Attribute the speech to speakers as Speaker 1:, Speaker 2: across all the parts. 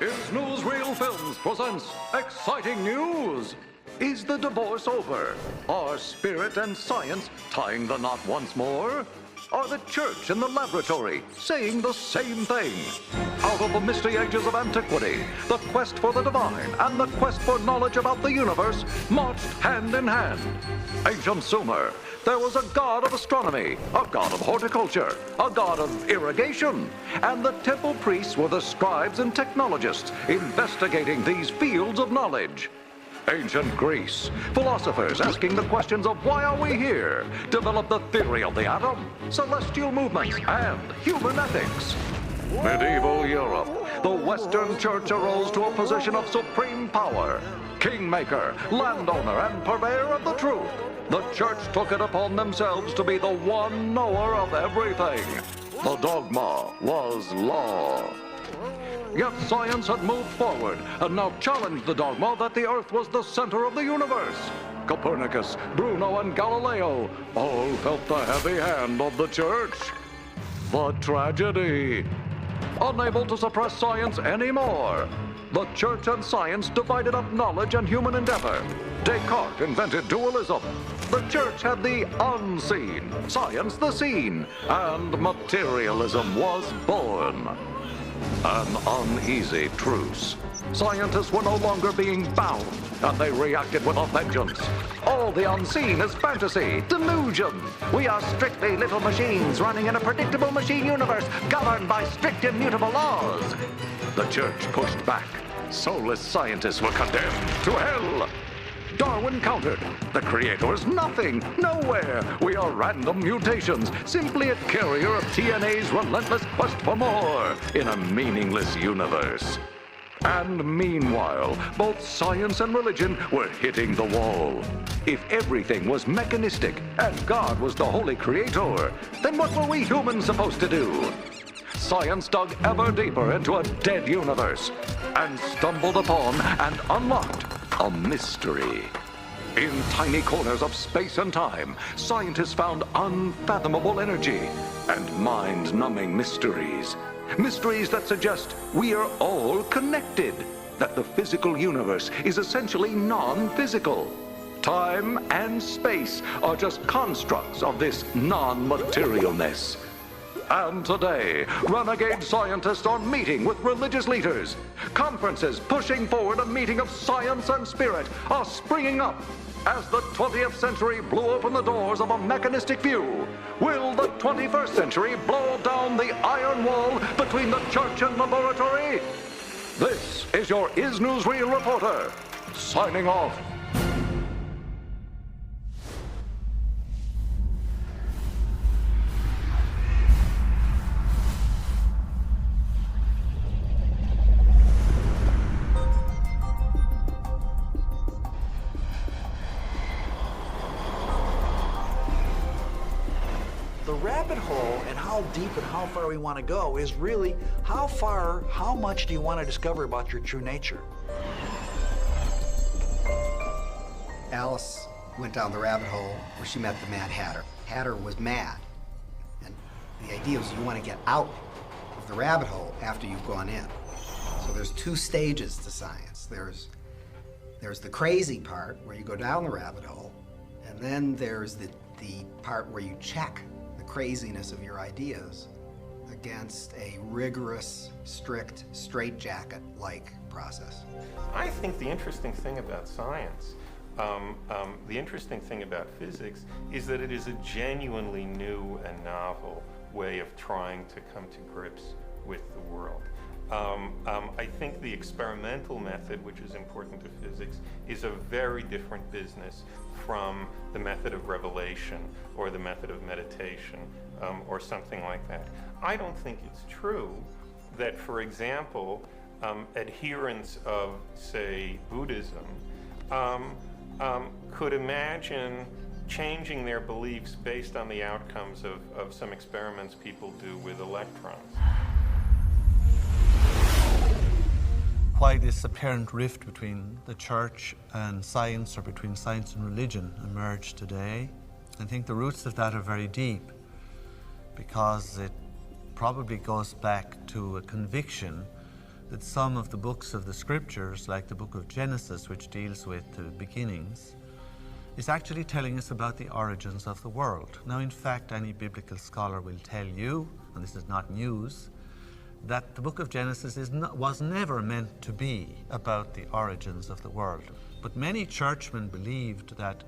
Speaker 1: Is Newsreel Films presents exciting news. Is the divorce over? Are spirit and science tying the knot once more? Are the church and the laboratory saying the same thing? Out of the misty ages of antiquity, the quest for the divine and the quest for knowledge about the universe marched hand in hand. Ancient Sumer, there was a god of astronomy, a god of horticulture, a god of irrigation, and the temple priests were the scribes and technologists investigating these fields of knowledge. Ancient Greece, philosophers asking the questions of why are we here, developed the theory of the atom, celestial movements, and human ethics. Medieval Europe, the Western Church arose to a position of supreme power, kingmaker, landowner, and purveyor of the truth. The Church took it upon themselves to be the one knower of everything. The dogma was law. Yet science had moved forward and now challenged the dogma that the Earth was the center of the universe. Copernicus, Bruno, and Galileo all felt the heavy hand of the Church. The tragedy. Unable to suppress science anymore, the Church and science divided up knowledge and human endeavor. Descartes invented dualism. The Church had the unseen, science the seen, and materialism was born. An uneasy truce. Scientists were no longer being bound, and they reacted with a vengeance. All the unseen is fantasy, delusion. We are strictly little machines running in a predictable machine universe governed by strict immutable laws. The Church pushed back. Soulless scientists were condemned to hell. Darwin countered. The Creator is nothing, nowhere. We are random mutations, simply a carrier of TNA's relentless quest for more in a meaningless universe. And meanwhile, both science and religion were hitting the wall. If everything was mechanistic and God was the holy creator, then what were we humans supposed to do? Science dug ever deeper into a dead universe and stumbled upon and unlocked a mystery. In tiny corners of space and time, scientists found unfathomable energy and mind-numbing mysteries. Mysteries that suggest we are all connected, that the physical universe is essentially non-physical. Time and space are just constructs of this non-materialness. And today, renegade scientists are meeting with religious leaders. Conferences pushing forward a meeting of science and spirit are springing up. As the 20th century blew open the doors of a mechanistic view, will the 21st century blow down the iron wall between the church and laboratory? This is your Is Newsreel reporter, signing off.
Speaker 2: The rabbit hole and how deep and how far we want to go is really how much do you want to discover about your true nature?
Speaker 3: Alice went down the rabbit hole where she met the Mad Hatter. Hatter was mad. And the idea was you want to get out of the rabbit hole after you've gone in. So there's two stages to science. There's the crazy part where you go down the rabbit hole, and then there's the part where you check the craziness of your ideas against a rigorous, strict, straitjacket-like process.
Speaker 4: I think the interesting thing about science, the interesting thing about physics, is that it is a genuinely new and novel way of trying to come to grips with the world. I think the experimental method, which is important to physics, is a very different business from the method of revelation or the method of meditation or something like that. I don't think it's true that, for example, adherents of, say, Buddhism could imagine changing their beliefs based on the outcomes of some experiments people do with electrons.
Speaker 5: Why this apparent rift between the church and science, or between science and religion, emerged today. I think the roots of that are very deep, because it probably goes back to a conviction that some of the books of the scriptures, like the book of Genesis, which deals with the beginnings, is actually telling us about the origins of the world. Now, in fact, any biblical scholar will tell you, and this is not news, that the book of Genesis was never meant to be about the origins of the world. But many churchmen believed that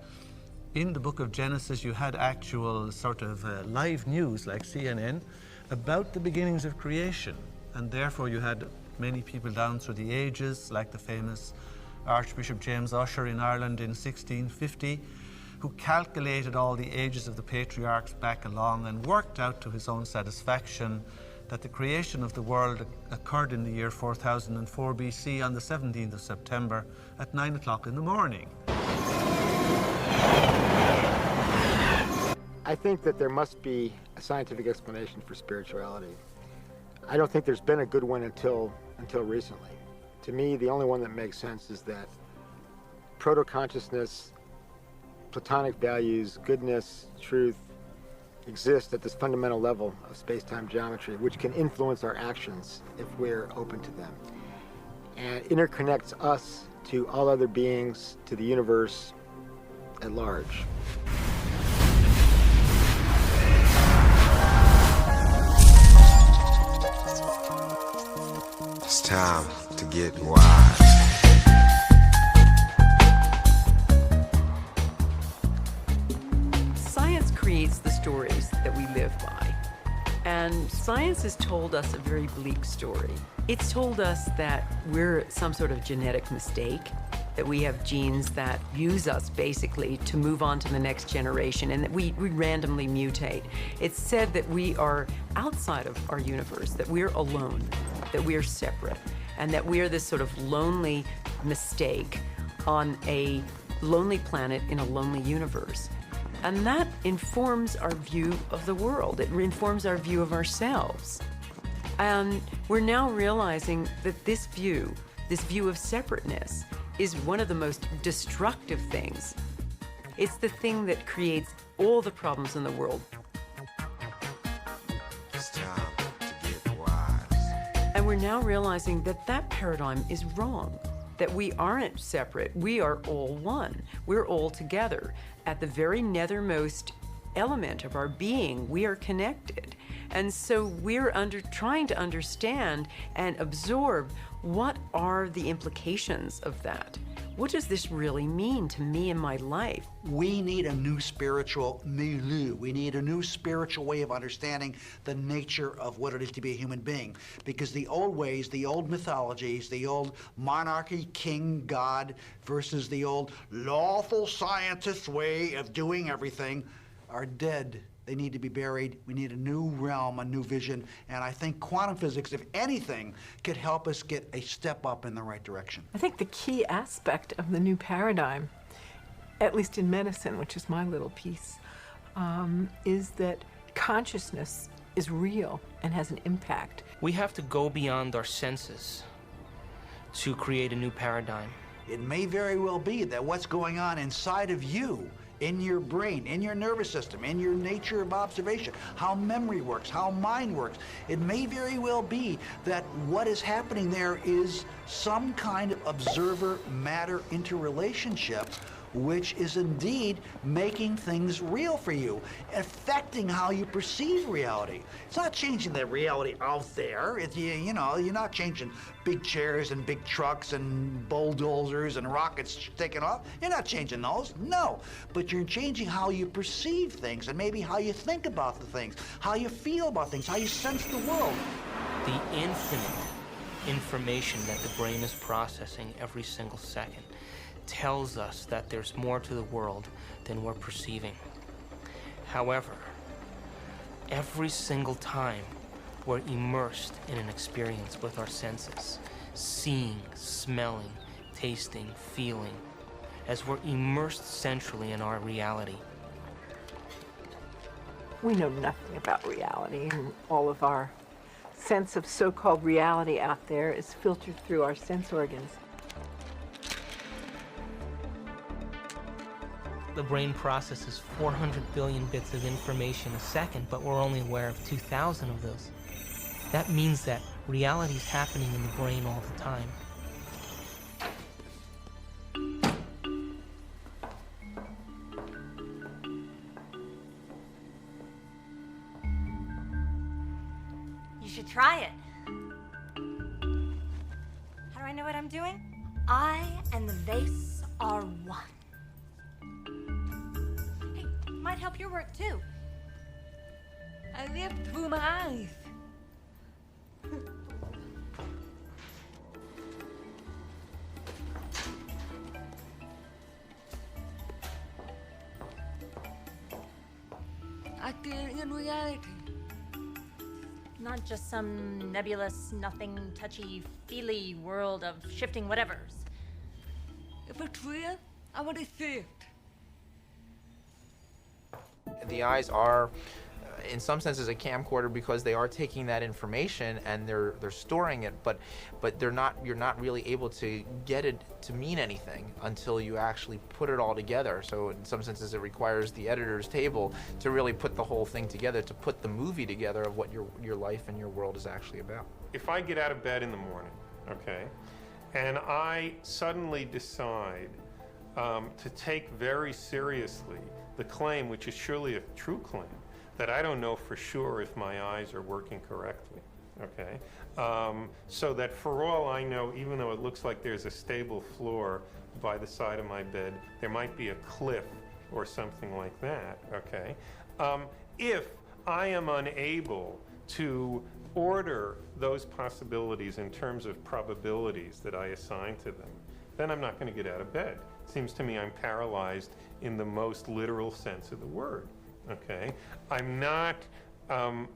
Speaker 5: in the book of Genesis you had actual sort of live news, like CNN, about the beginnings of creation. And therefore you had many people down through the ages, like the famous Archbishop James Ussher in Ireland in 1650, who calculated all the ages of the patriarchs back along and worked out to his own satisfaction that the creation of the world occurred in the year 4004 BC on the 17th of September at 9 o'clock in the morning.
Speaker 6: I think that there must be a scientific explanation for spirituality. I don't think there's been a good one until recently. To me, the only one that makes sense is that proto-consciousness, Platonic values, goodness, truth, exist at this fundamental level of space-time geometry, which can influence our actions if we're open to them, and interconnects us to all other beings, to the universe at large.
Speaker 7: It's time to get wise.
Speaker 8: Science creates the stories that we live by. And science has told us a very bleak story. It's told us that we're some sort of genetic mistake, that we have genes that use us basically to move on to the next generation, and that we randomly mutate. It's said that we are outside of our universe, that we're alone, that we're separate, and that we're this sort of lonely mistake on a lonely planet in a lonely universe. And that informs our view of the world. It informs our view of ourselves. And we're now realizing that this view of separateness, is one of the most destructive things. It's the thing that creates all the problems in the world.
Speaker 7: It's time to get wise.
Speaker 8: And we're now realizing that that paradigm is wrong, that we aren't separate, we are all one. We're all together. At the very nethermost element of our being, we are connected. And so we're trying to understand and absorb what are the implications of that. What does this really mean to me in my life?
Speaker 2: We need a new spiritual milieu. We need a new spiritual way of understanding the nature of what it is to be a human being. Because the old ways, the old mythologies, the old monarchy, king, God, versus the old lawful scientist way of doing everything are dead. They need to be buried. We need a new realm, a new vision. And I think quantum physics, if anything, could help us get a step up in the right direction.
Speaker 9: I think the key aspect of the new paradigm, at least in medicine, which is my little piece, is that consciousness is real and has an impact.
Speaker 10: We have to go beyond our senses to create a new paradigm.
Speaker 2: It may very well be that what's going on inside of you, in your brain, in your nervous system, in your nature of observation, how memory works, how mind works. It may very well be that what is happening there is some kind of observer-matter interrelationship, which is indeed making things real for you, affecting how you perceive reality. It's not changing the reality out there. You know, you're not changing big chairs and big trucks and bulldozers and rockets taking off. You're not changing those, no. But you're changing how you perceive things and maybe how you think about the things, how you feel about things, how you sense the world.
Speaker 10: The infinite information that the brain is processing every single second tells us that there's more to the world than we're perceiving. However, every single time we're immersed in an experience with our senses, seeing, smelling, tasting, feeling, as we're immersed centrally in our reality.
Speaker 9: We know nothing about reality, and all of our sense of so-called reality out there is filtered through our sense organs.
Speaker 10: The brain processes 400 billion bits of information a second, but we're only aware of 2,000 of those. That means that Reality's happening in the brain all the time.
Speaker 11: You should try it. How do I know what I'm doing? I and the vase are one. Hey, might help your work too. I live through my eyes. Acting in reality. Not just some nebulous, nothing, touchy-feely world of shifting whatevers. If it's real, I want to see it.
Speaker 12: The eyes are, in some senses, a camcorder because they are taking that information and they're storing it, but you're not really able to get it to mean anything until you actually put it all together. So in some senses, it requires the editor's table to really put the whole thing together, to put the movie together of what your life and your world is actually about.
Speaker 4: If I get out of bed in the morning, okay, and I suddenly decide to take very seriously the claim, which is surely a true claim, that I don't know for sure if my eyes are working correctly, okay? So that for all I know, even though it looks like there's a stable floor by the side of my bed, there might be a cliff or something like that, okay? If I am unable to order those possibilities in terms of probabilities that I assign to them, then I'm not going to get out of bed. It seems to me I'm paralyzed in the most literal sense of the word. Okay, I'm not, I'm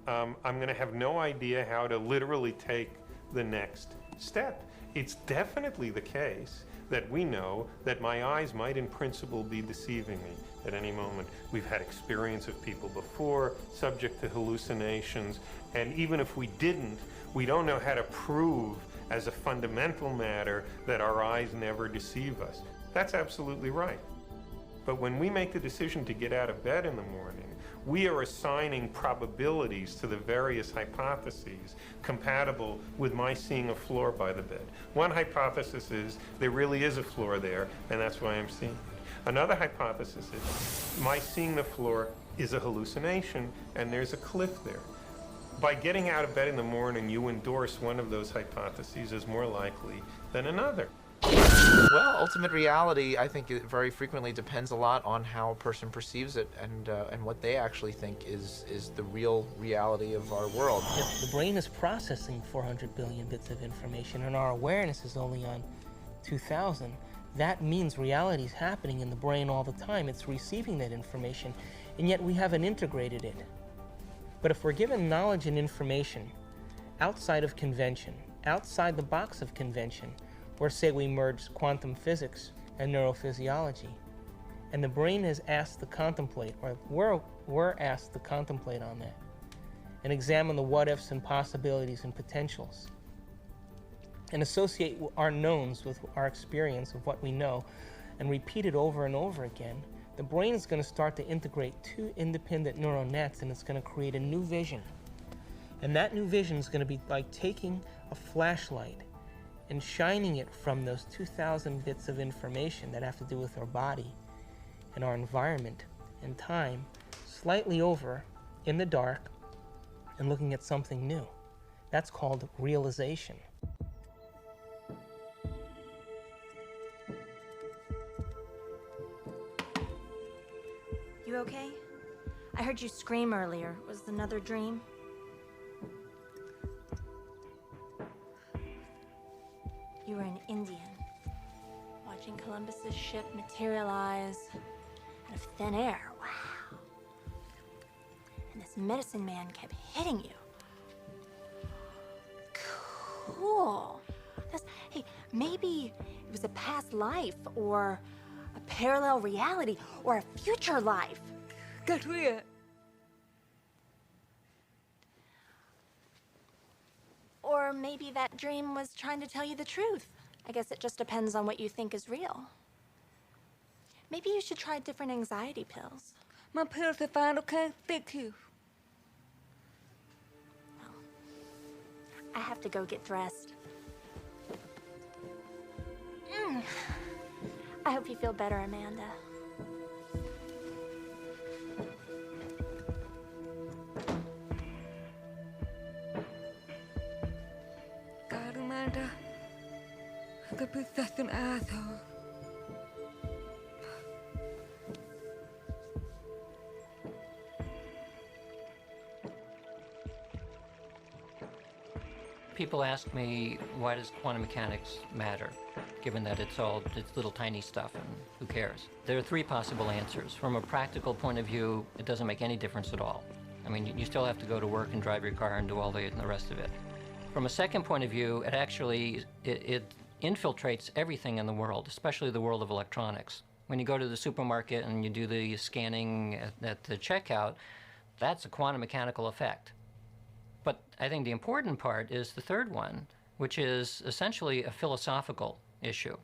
Speaker 4: going to have no idea how to literally take the next step. It's definitely the case that we know that my eyes might in principle be deceiving me at any moment. We've had experience of people before subject to hallucinations, and even if we didn't, we don't know how to prove as a fundamental matter that our eyes never deceive us. That's absolutely right. But when we make the decision to get out of bed in the morning, we are assigning probabilities to the various hypotheses compatible with my seeing a floor by the bed. One hypothesis is there really is a floor there, and that's why I'm seeing it. Another hypothesis is my seeing the floor is a hallucination, and there's a cliff there. By getting out of bed in the morning, you endorse one of those hypotheses as more likely than another.
Speaker 12: Well, ultimate reality, I think, it very frequently depends a lot on how a person perceives it and what they actually think is the real reality of our world.
Speaker 10: If the brain is processing 400 billion bits of information and our awareness is only on 2,000, that means reality is happening in the brain all the time. It's receiving that information, and yet we haven't integrated it. But if we're given knowledge and information outside of convention, outside the box of convention, where say we merge quantum physics and neurophysiology, and the brain is asked to contemplate, or we're asked to contemplate on that, and examine the what-ifs and possibilities and potentials, and associate our knowns with our experience of what we know, and repeat it over and over again, the brain is going to start to integrate two independent neural nets, and it's going to create a new vision. And that new vision is going to be like taking a flashlight and shining it from those 2,000 bits of information that have to do with our body and our environment and time, slightly over in the dark and looking at something new. That's called realization.
Speaker 11: You okay? I heard you scream earlier. Was it another dream? You were an Indian, watching Columbus's ship materialize out of thin air. Wow. And this medicine man kept hitting you. Cool. Hey, maybe it was a past life, or a parallel reality, or a future life. Get weird. Or maybe that dream was trying to tell you the truth. I guess it just depends on what you think is real. Maybe you should try different anxiety pills. My pills are fine, okay? Thank you. Well, I have to go get dressed. I hope you feel better, Amanda.
Speaker 13: Amanda, the possession asshole.
Speaker 14: People ask me, why does quantum mechanics matter, given that it's little tiny stuff and who cares? There are three possible answers. From a practical point of view, it doesn't make any difference at all. I mean, you still have to go to work and drive your car and do all the rest of it. From a second point of view, it actually infiltrates everything in the world, especially the world of electronics. When you go to the supermarket and you do the scanning at the checkout, that's a quantum mechanical effect. But I think the important part is the third one, which is essentially a philosophical issue.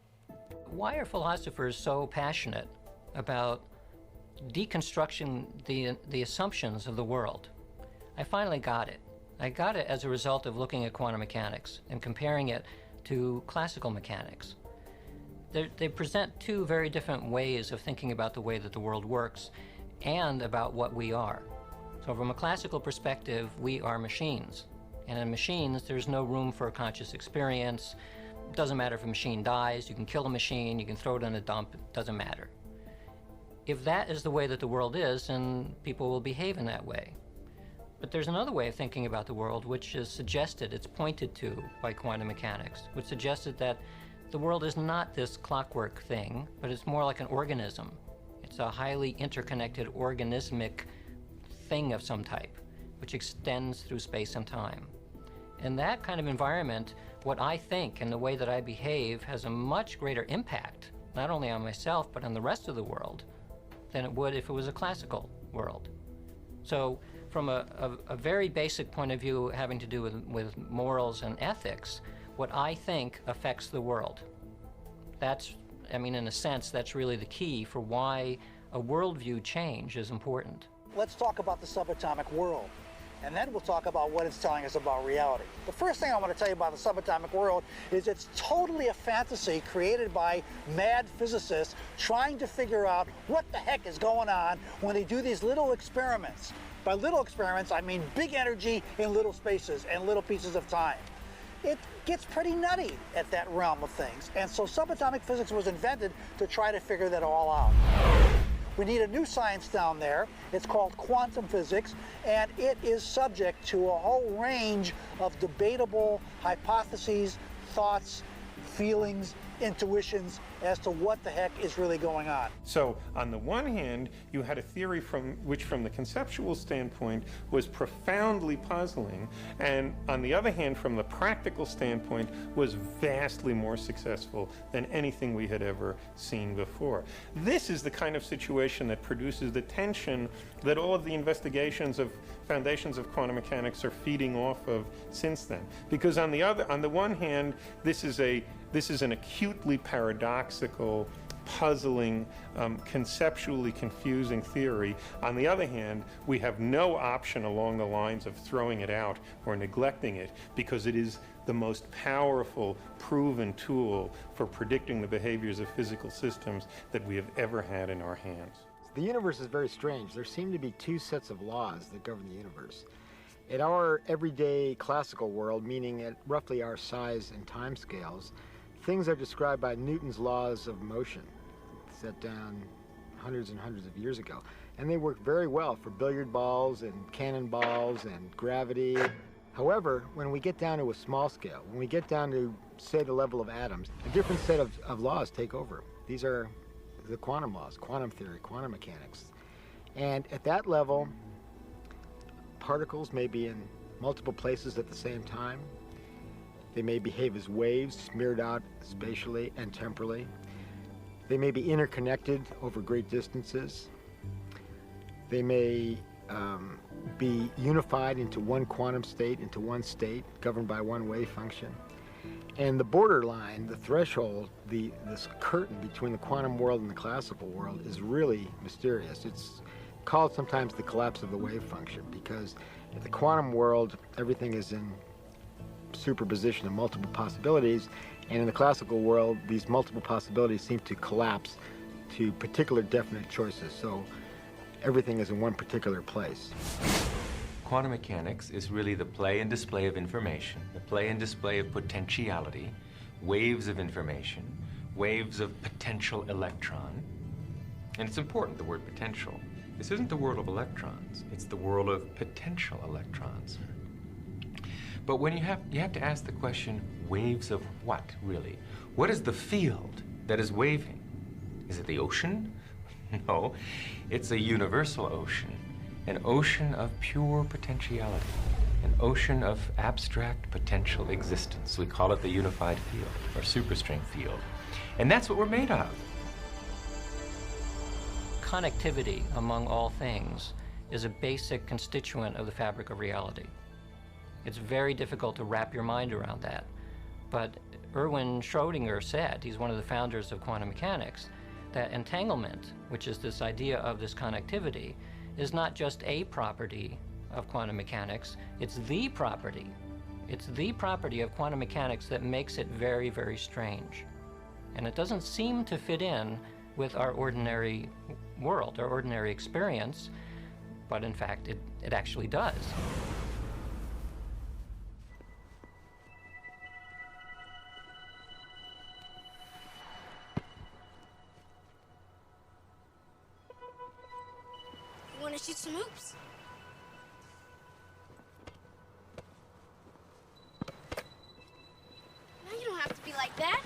Speaker 14: Why are philosophers so passionate about deconstructing the assumptions of the world? I finally got it. I got it as a result of looking at quantum mechanics and comparing it to classical mechanics. They present two very different ways of thinking about the way that the world works and about what we are. So from a classical perspective, we are machines. And in machines, there's no room for a conscious experience. It doesn't matter if a machine dies, you can kill a machine, you can throw it in a dump, it doesn't matter. If that is the way that the world is, then people will behave in that way. But there's another way of thinking about the world which is suggested, it's pointed to by quantum mechanics, which suggested that the world is not this clockwork thing, but it's more like an organism. It's a highly interconnected organismic thing of some type, which extends through space and time. In that kind of environment, what I think and the way that I behave has a much greater impact, not only on myself, but on the rest of the world, than it would if it was a classical world. So from a very basic point of view having to do with morals and ethics, what I think affects the world. That's, I mean, in a sense, that's really the key for why a worldview change is important.
Speaker 2: Let's talk about the subatomic world, and then we'll talk about what it's telling us about reality. The first thing I want to tell you about the subatomic world is it's totally a fantasy created by mad physicists trying to figure out what the heck is going on when they do these little experiments. By little experiments, I mean big energy in little spaces and little pieces of time. It gets pretty nutty at that realm of things, and so subatomic physics was invented to try to figure that all out. We need a new science down there. It's called quantum physics, and it is subject to a whole range of debatable hypotheses, thoughts, feelings, intuitions as to what the heck is really going on.
Speaker 4: So on the one hand, you had a theory which from the conceptual standpoint was profoundly puzzling, and on the other hand, from the practical standpoint, was vastly more successful than anything we had ever seen before. This is the kind of situation that produces the tension that all of the investigations of foundations of quantum mechanics are feeding off of since then. Because on the one hand, this is an acutely paradoxical, puzzling, conceptually confusing theory. On the other hand, we have no option along the lines of throwing it out or neglecting it, because it is the most powerful, proven tool for predicting the behaviors of physical systems that we have ever had in our hands.
Speaker 6: The universe is very strange. There seem to be two sets of laws that govern the universe. In our everyday classical world, meaning at roughly our size and time scales, things are described by Newton's laws of motion, set down hundreds and hundreds of years ago. And they work very well for billiard balls and cannonballs and gravity. However, when we get down to a small scale, when we get down to, say, the level of atoms, a different set of laws take over. These are the quantum laws, quantum theory, quantum mechanics. And at that level, particles may be in multiple places at the same time. They may behave as waves smeared out spatially and temporally. They may be interconnected over great distances. They may be unified into one quantum state, into one state, governed by one wave function. And the borderline, the threshold, this curtain between the quantum world and the classical world is really mysterious. It's called sometimes the collapse of the wave function, because in the quantum world, everything is in superposition of multiple possibilities, and in the classical world, these multiple possibilities seem to collapse to particular definite choices, so everything is in one particular place.
Speaker 15: Quantum mechanics is really the play and display of information, the play and display of potentiality, waves of information, waves of potential electron. And it's important, the word potential. This isn't the world of electrons, it's the world of potential electrons. But when you have to ask the question, waves of what, really? What is the field that is waving? Is it the ocean? No, it's a universal ocean, an ocean of pure potentiality, an ocean of abstract potential existence. We call it the unified field, or superstring field. And that's what we're made of.
Speaker 14: Connectivity among all things is a basic constituent of the fabric of reality. It's very difficult to wrap your mind around that. But Erwin Schrödinger said, he's one of the founders of quantum mechanics, that entanglement, which is this idea of this connectivity, is not just a property of quantum mechanics, it's the property. It's the property of quantum mechanics that makes it very, very strange. And it doesn't seem to fit in with our ordinary world, our ordinary experience, but in fact, it actually does.
Speaker 11: You want to shoot some hoops? No, you don't have to be like that.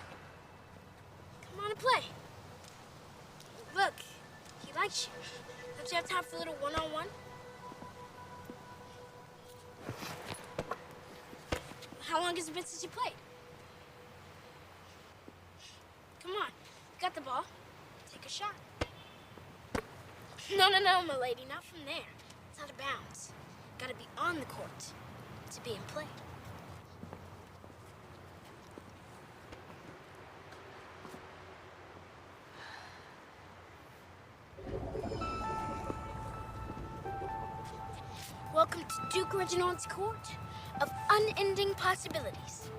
Speaker 11: Come on and play. Look, he likes you. Don't you have time for a little one-on-one? How long has it been since you played? Come on, you got the ball. Take a shot. No, my lady, not from there. It's out of bounds. Gotta be on the court to be in play. Welcome to Duke Reginald's court of unending possibilities.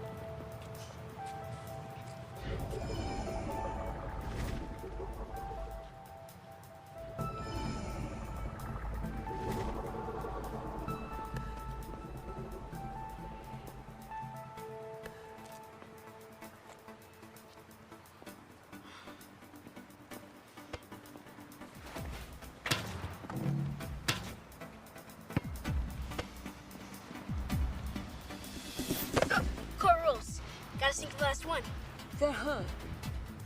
Speaker 11: Gotta sink the last one.
Speaker 13: That hurt.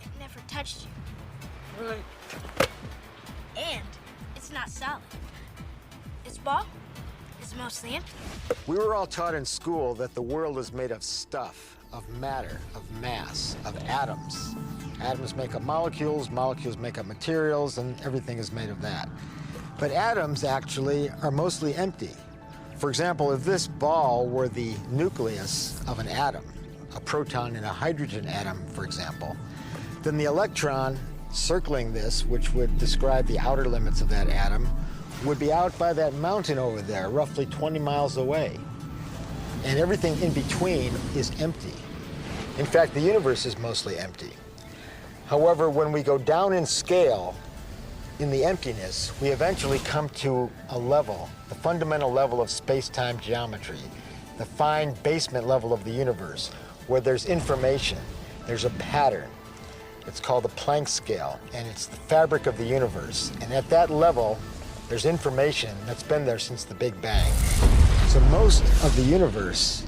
Speaker 11: It never touched you.
Speaker 13: Right.
Speaker 11: And it's not solid. This ball is mostly empty.
Speaker 6: We were all taught in school that the world is made of stuff, of matter, of mass, of atoms. Atoms make up molecules, molecules make up materials, and everything is made of that. But atoms actually are mostly empty. For example, if this ball were the nucleus of an atom, a proton in a hydrogen atom, for example, then the electron circling this, which would describe the outer limits of that atom, would be out by that mountain over there, roughly 20 miles away. And everything in between is empty. In fact, the universe is mostly empty. However, when we go down in scale, in the emptiness, we eventually come to a level, the fundamental level of space-time geometry, the fine basement level of the universe, where there's information, there's a pattern. It's called the Planck scale, and it's the fabric of the universe. And at that level, there's information that's been there since the Big Bang. So most of the universe,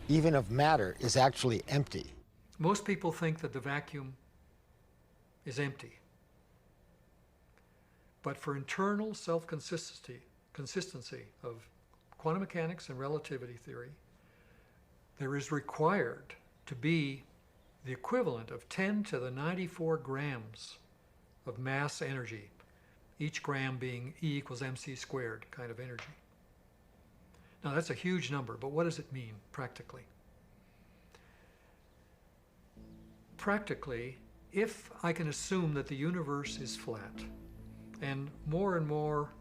Speaker 6: even of matter, is actually empty.
Speaker 16: Most people think that the vacuum is empty. But for internal consistency of quantum mechanics and relativity theory, there is required to be the equivalent of 10 to the 94 grams of mass energy, each gram being E equals mc squared kind of energy. Now that's a huge number, but what does it mean practically? Practically, if I can assume that the universe is flat, and more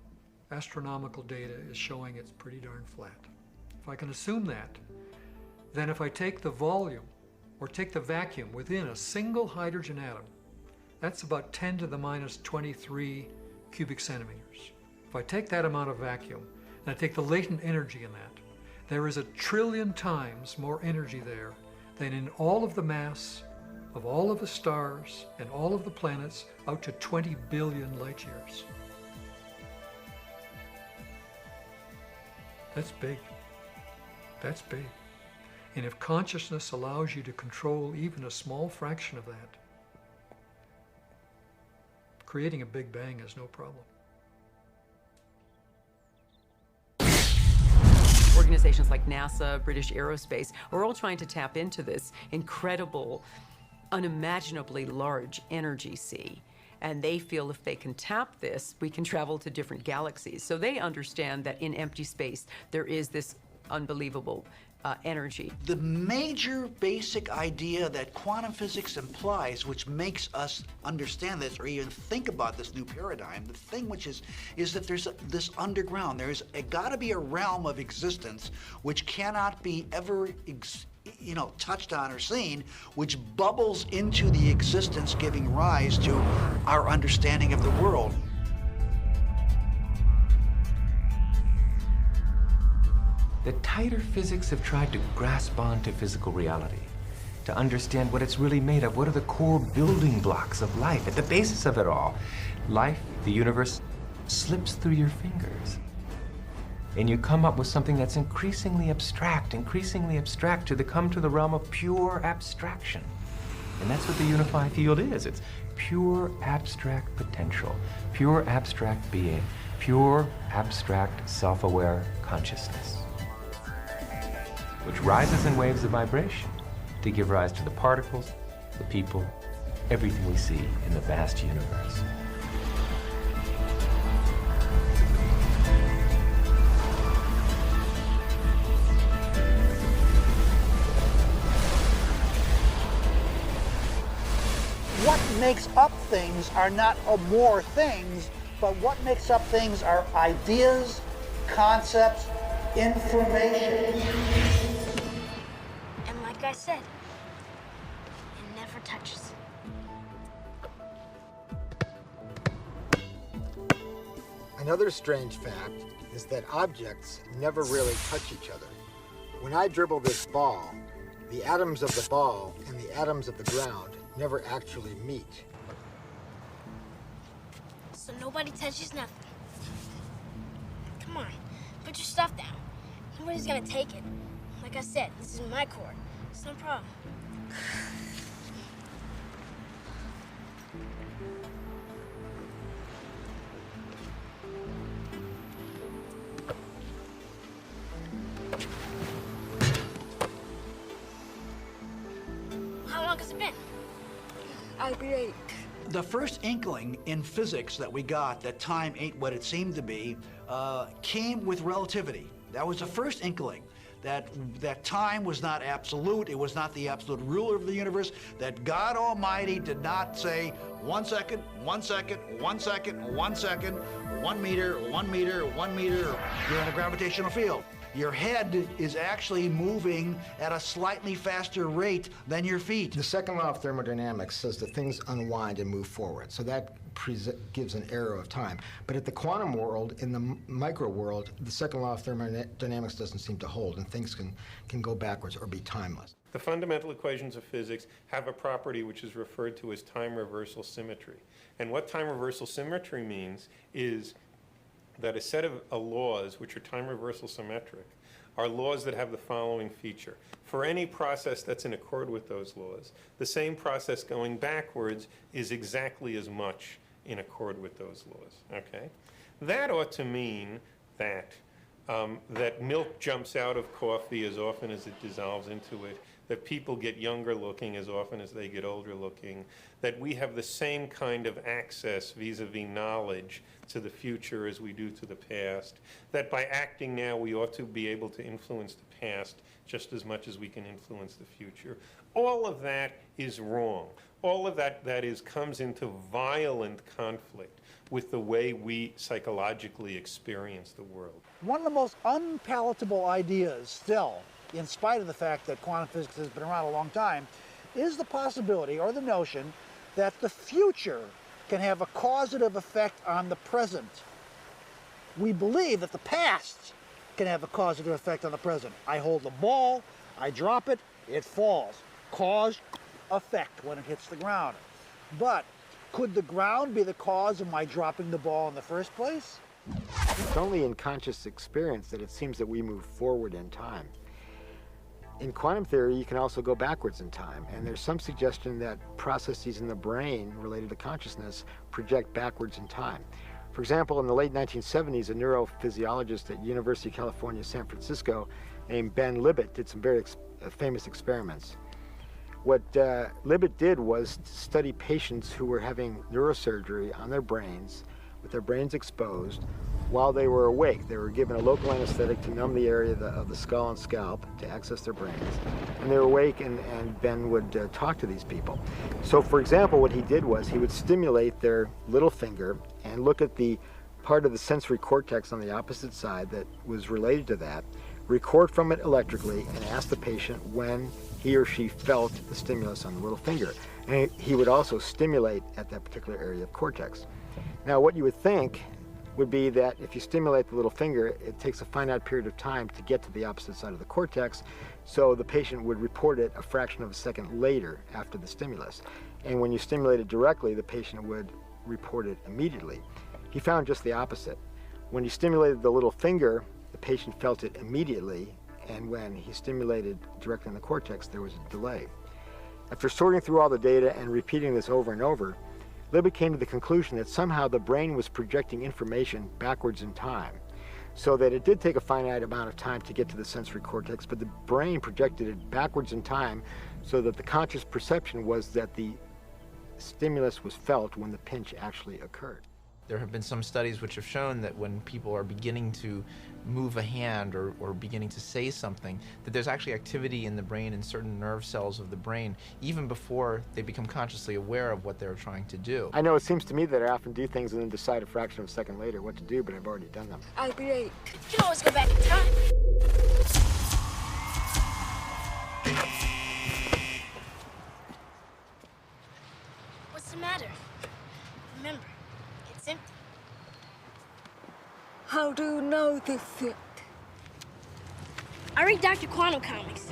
Speaker 16: astronomical data is showing it's pretty darn flat. If I can assume that, than if I take the volume or take the vacuum within a single hydrogen atom. That's about 10 to the minus 23 cubic centimeters. If I take that amount of vacuum and I take the latent energy in that, there is 1 trillion times more energy there than in all of the mass of all of the stars and all of the planets out to 20 billion light years. That's big. That's big. And if consciousness allows you to control even a small fraction of that, creating a Big Bang is no problem.
Speaker 8: Organizations like NASA, British Aerospace, are all trying to tap into this incredible, unimaginably large energy sea. And they feel if they can tap this, we can travel to different galaxies. So they understand that in empty space, there is this unbelievable energy.
Speaker 2: The major basic idea that quantum physics implies, which makes us understand this or even think about this new paradigm, the thing which is that there's this underground, there's got to be a realm of existence which cannot be ever touched on or seen, which bubbles into the existence giving rise to our understanding of the world.
Speaker 15: The tighter physics have tried to grasp onto physical reality, to understand what it's really made of. What are the core building blocks of life? At the basis of it all, life, the universe, slips through your fingers. And you come up with something that's increasingly abstract to come to the realm of pure abstraction. And that's what the unified field is. It's pure abstract potential, pure abstract being, pure abstract self-aware consciousness, which rises in waves of vibration to give rise to the particles, the people, everything we see in the vast universe.
Speaker 2: What makes up things are not more things, but what makes up things are ideas, concepts, information.
Speaker 11: And like I said, it never touches.
Speaker 6: Another strange fact is that objects never really touch each other. When I dribble this ball, the atoms of the ball and the atoms of the ground never actually meet.
Speaker 11: So nobody touches nothing. Come on, put your stuff down. Nobody's gonna take it. Like I said, this is my court. It's no problem. How long has it been?
Speaker 13: I'll be late.
Speaker 2: The first inkling in physics that we got that time ain't what it seemed to be came with relativity. That was the first inkling that time was not absolute. It was not the absolute ruler of the universe, that God Almighty did not say 1 second, 1 second, 1 second, 1 second, 1 meter, 1 meter, 1 meter, you're in a gravitational field. Your head is actually moving at a slightly faster rate than your feet.
Speaker 6: The second law of thermodynamics says that things unwind and move forward, so that gives an arrow of time. But at the quantum world, in the micro world, the second law of thermodynamics doesn't seem to hold, and things can go backwards or be timeless.
Speaker 4: The fundamental equations of physics have a property which is referred to as time reversal symmetry. And what time reversal symmetry means is that a set of laws, which are time reversal symmetric, are laws that have the following feature. For any process that's in accord with those laws, the same process going backwards is exactly as much in accord with those laws, okay? That ought to mean that, that milk jumps out of coffee as often as it dissolves into it, that people get younger looking as often as they get older looking, that we have the same kind of access vis-a-vis knowledge to the future as we do to the past, that by acting now we ought to be able to influence the past just as much as we can influence the future. All of that is wrong. All of that comes into violent conflict with the way we psychologically experience the world.
Speaker 2: One of the most unpalatable ideas still in spite of the fact that quantum physics has been around a long time, is the possibility or the notion that the future can have a causative effect on the present. We believe that the past can have a causative effect on the present. I hold the ball, I drop it, it falls. Cause, effect when it hits the ground. But could the ground be the cause of my dropping the ball in the first place?
Speaker 6: It's only in conscious experience that it seems that we move forward in time. In quantum theory, you can also go backwards in time, and there's some suggestion that processes in the brain related to consciousness project backwards in time. For example, in the late 1970s, a neurophysiologist at University of California, San Francisco, named Ben Libet did some very famous experiments. What Libet did was to study patients who were having neurosurgery on their brains, with their brains exposed, while they were awake. They were given a local anesthetic to numb the area of the skull and scalp to access their brains. And they were awake, and Ben would talk to these people. So, for example, what he did was he would stimulate their little finger and look at the part of the sensory cortex on the opposite side that was related to that, record from it electrically, and ask the patient when he or she felt the stimulus on the little finger. And he would also stimulate at that particular area of cortex. Now, what you would think would be that if you stimulate the little finger, it takes a finite period of time to get to the opposite side of the cortex, so the patient would report it a fraction of a second later after the stimulus. And when you stimulate it directly, the patient would report it immediately. He found just the opposite. When he stimulated the little finger, the patient felt it immediately, and when he stimulated directly in the cortex, there was a delay. After sorting through all the data and repeating this over and over, Libet came to the conclusion that somehow the brain was projecting information backwards in time, so that it did take a finite amount of time to get to the sensory cortex, but the brain projected it backwards in time so that the conscious perception was that the stimulus was felt when the pinch actually occurred.
Speaker 12: There have been some studies which have shown that when people are beginning to move a hand or beginning to say something, that there's actually activity in the brain in certain nerve cells of the brain, even before they become consciously aware of what they're trying to do.
Speaker 6: I know it seems to me that I often do things and then decide a fraction of a second later what to do, but I've already done them.
Speaker 13: I agree.
Speaker 11: You can always go back in time. What's the matter? Remember, it's empty.
Speaker 13: How do you know this shit?
Speaker 11: I read Dr. Quantum comics.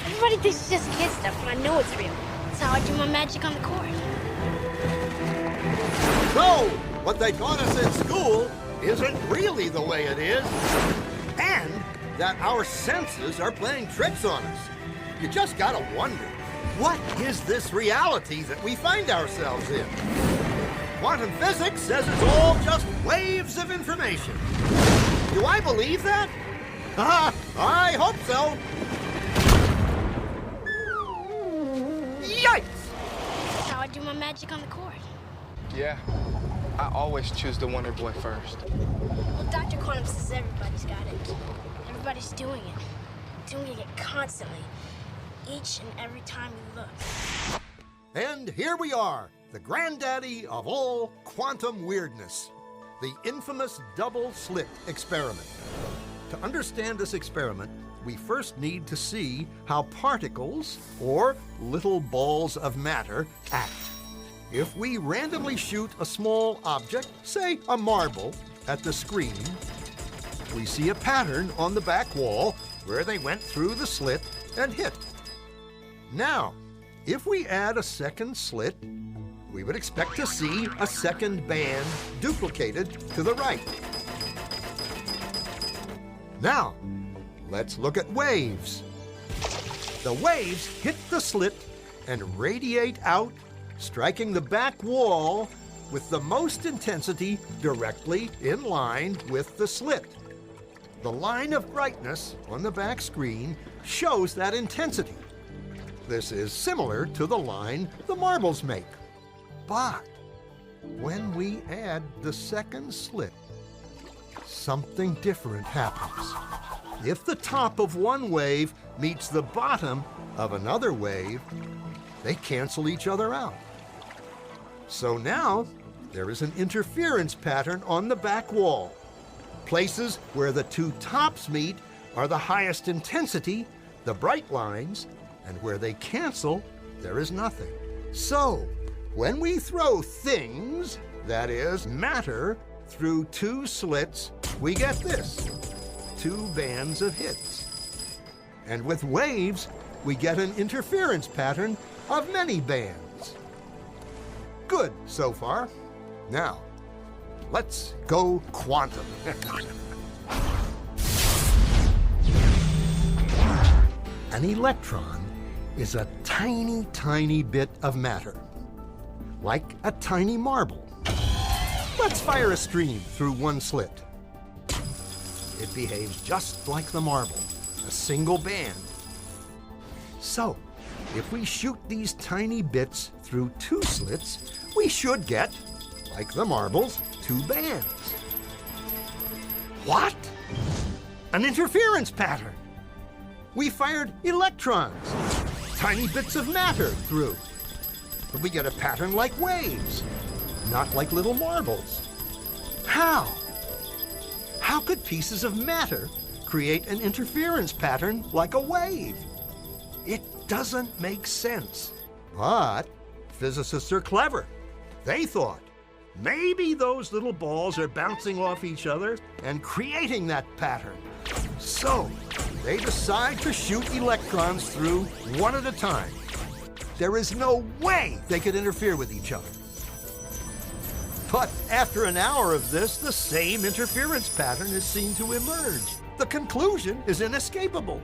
Speaker 11: Everybody thinks it's just kid stuff, but I know it's real. That's how I do my magic on the court.
Speaker 17: So, what they taught us in school isn't really the way it is, and that our senses are playing tricks on us. You just gotta wonder, what is this reality that we find ourselves in? Quantum physics says it's all just waves of information. Do I believe that? I hope so. Yikes!
Speaker 11: That's how I do my magic on the court.
Speaker 18: Yeah, I always choose the Wonder Boy first.
Speaker 11: Well, Dr. Quantum says everybody's got it. Everybody's doing it constantly, each and every time you look.
Speaker 17: And here we are, the granddaddy of all quantum weirdness, the infamous double-slit experiment. To understand this experiment, we first need to see how particles, or little balls of matter, act. If we randomly shoot a small object, say a marble, at the screen, we see a pattern on the back wall where they went through the slit and hit. Now, if we add a second slit, we would expect to see a second band duplicated to the right. Now, let's look at waves. The waves hit the slit and radiate out, striking the back wall with the most intensity directly in line with the slit. The line of brightness on the back screen shows that intensity. This is similar to the line the marbles make. But when we add the second slit, something different happens. If the top of one wave meets the bottom of another wave, they cancel each other out. So now there is an interference pattern on the back wall. Places where the two tops meet are the highest intensity, the bright lines, and where they cancel, there is nothing. So, when we throw things, that is, matter, through two slits, we get this, two bands of hits. And with waves, we get an interference pattern of many bands. Good so far. Now, let's go quantum. An electron is a tiny, tiny bit of matter, like a tiny marble. Let's fire a stream through one slit. It behaves just like the marble, a single band. So, if we shoot these tiny bits through two slits, we should get, like the marbles, two bands. What? An interference pattern. We fired electrons, tiny bits of matter through. But we get a pattern like waves, not like little marbles. How? How could pieces of matter create an interference pattern like a wave? It doesn't make sense. But physicists are clever. They thought, maybe those little balls are bouncing off each other and creating that pattern. So, they decide to shoot electrons through one at a time. There is no way they could interfere with each other. But after an hour of this, the same interference pattern is seen to emerge. The conclusion is inescapable.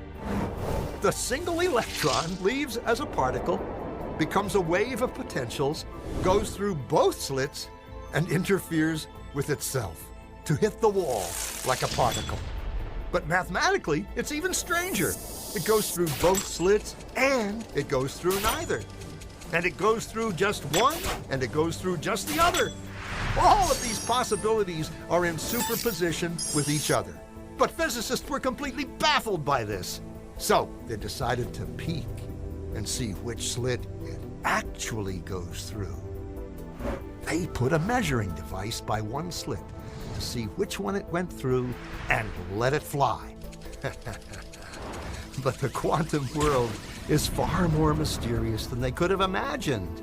Speaker 17: The single electron leaves as a particle, becomes a wave of potentials, goes through both slits, and interferes with itself to hit the wall like a particle. But mathematically, it's even stranger. It goes through both slits, and it goes through neither. And it goes through just one, and it goes through just the other. All of these possibilities are in superposition with each other. But physicists were completely baffled by this. So they decided to peek and see which slit it actually goes through. They put a measuring device by one slit to see which one it went through and let it fly. But the quantum world is far more mysterious than they could have imagined.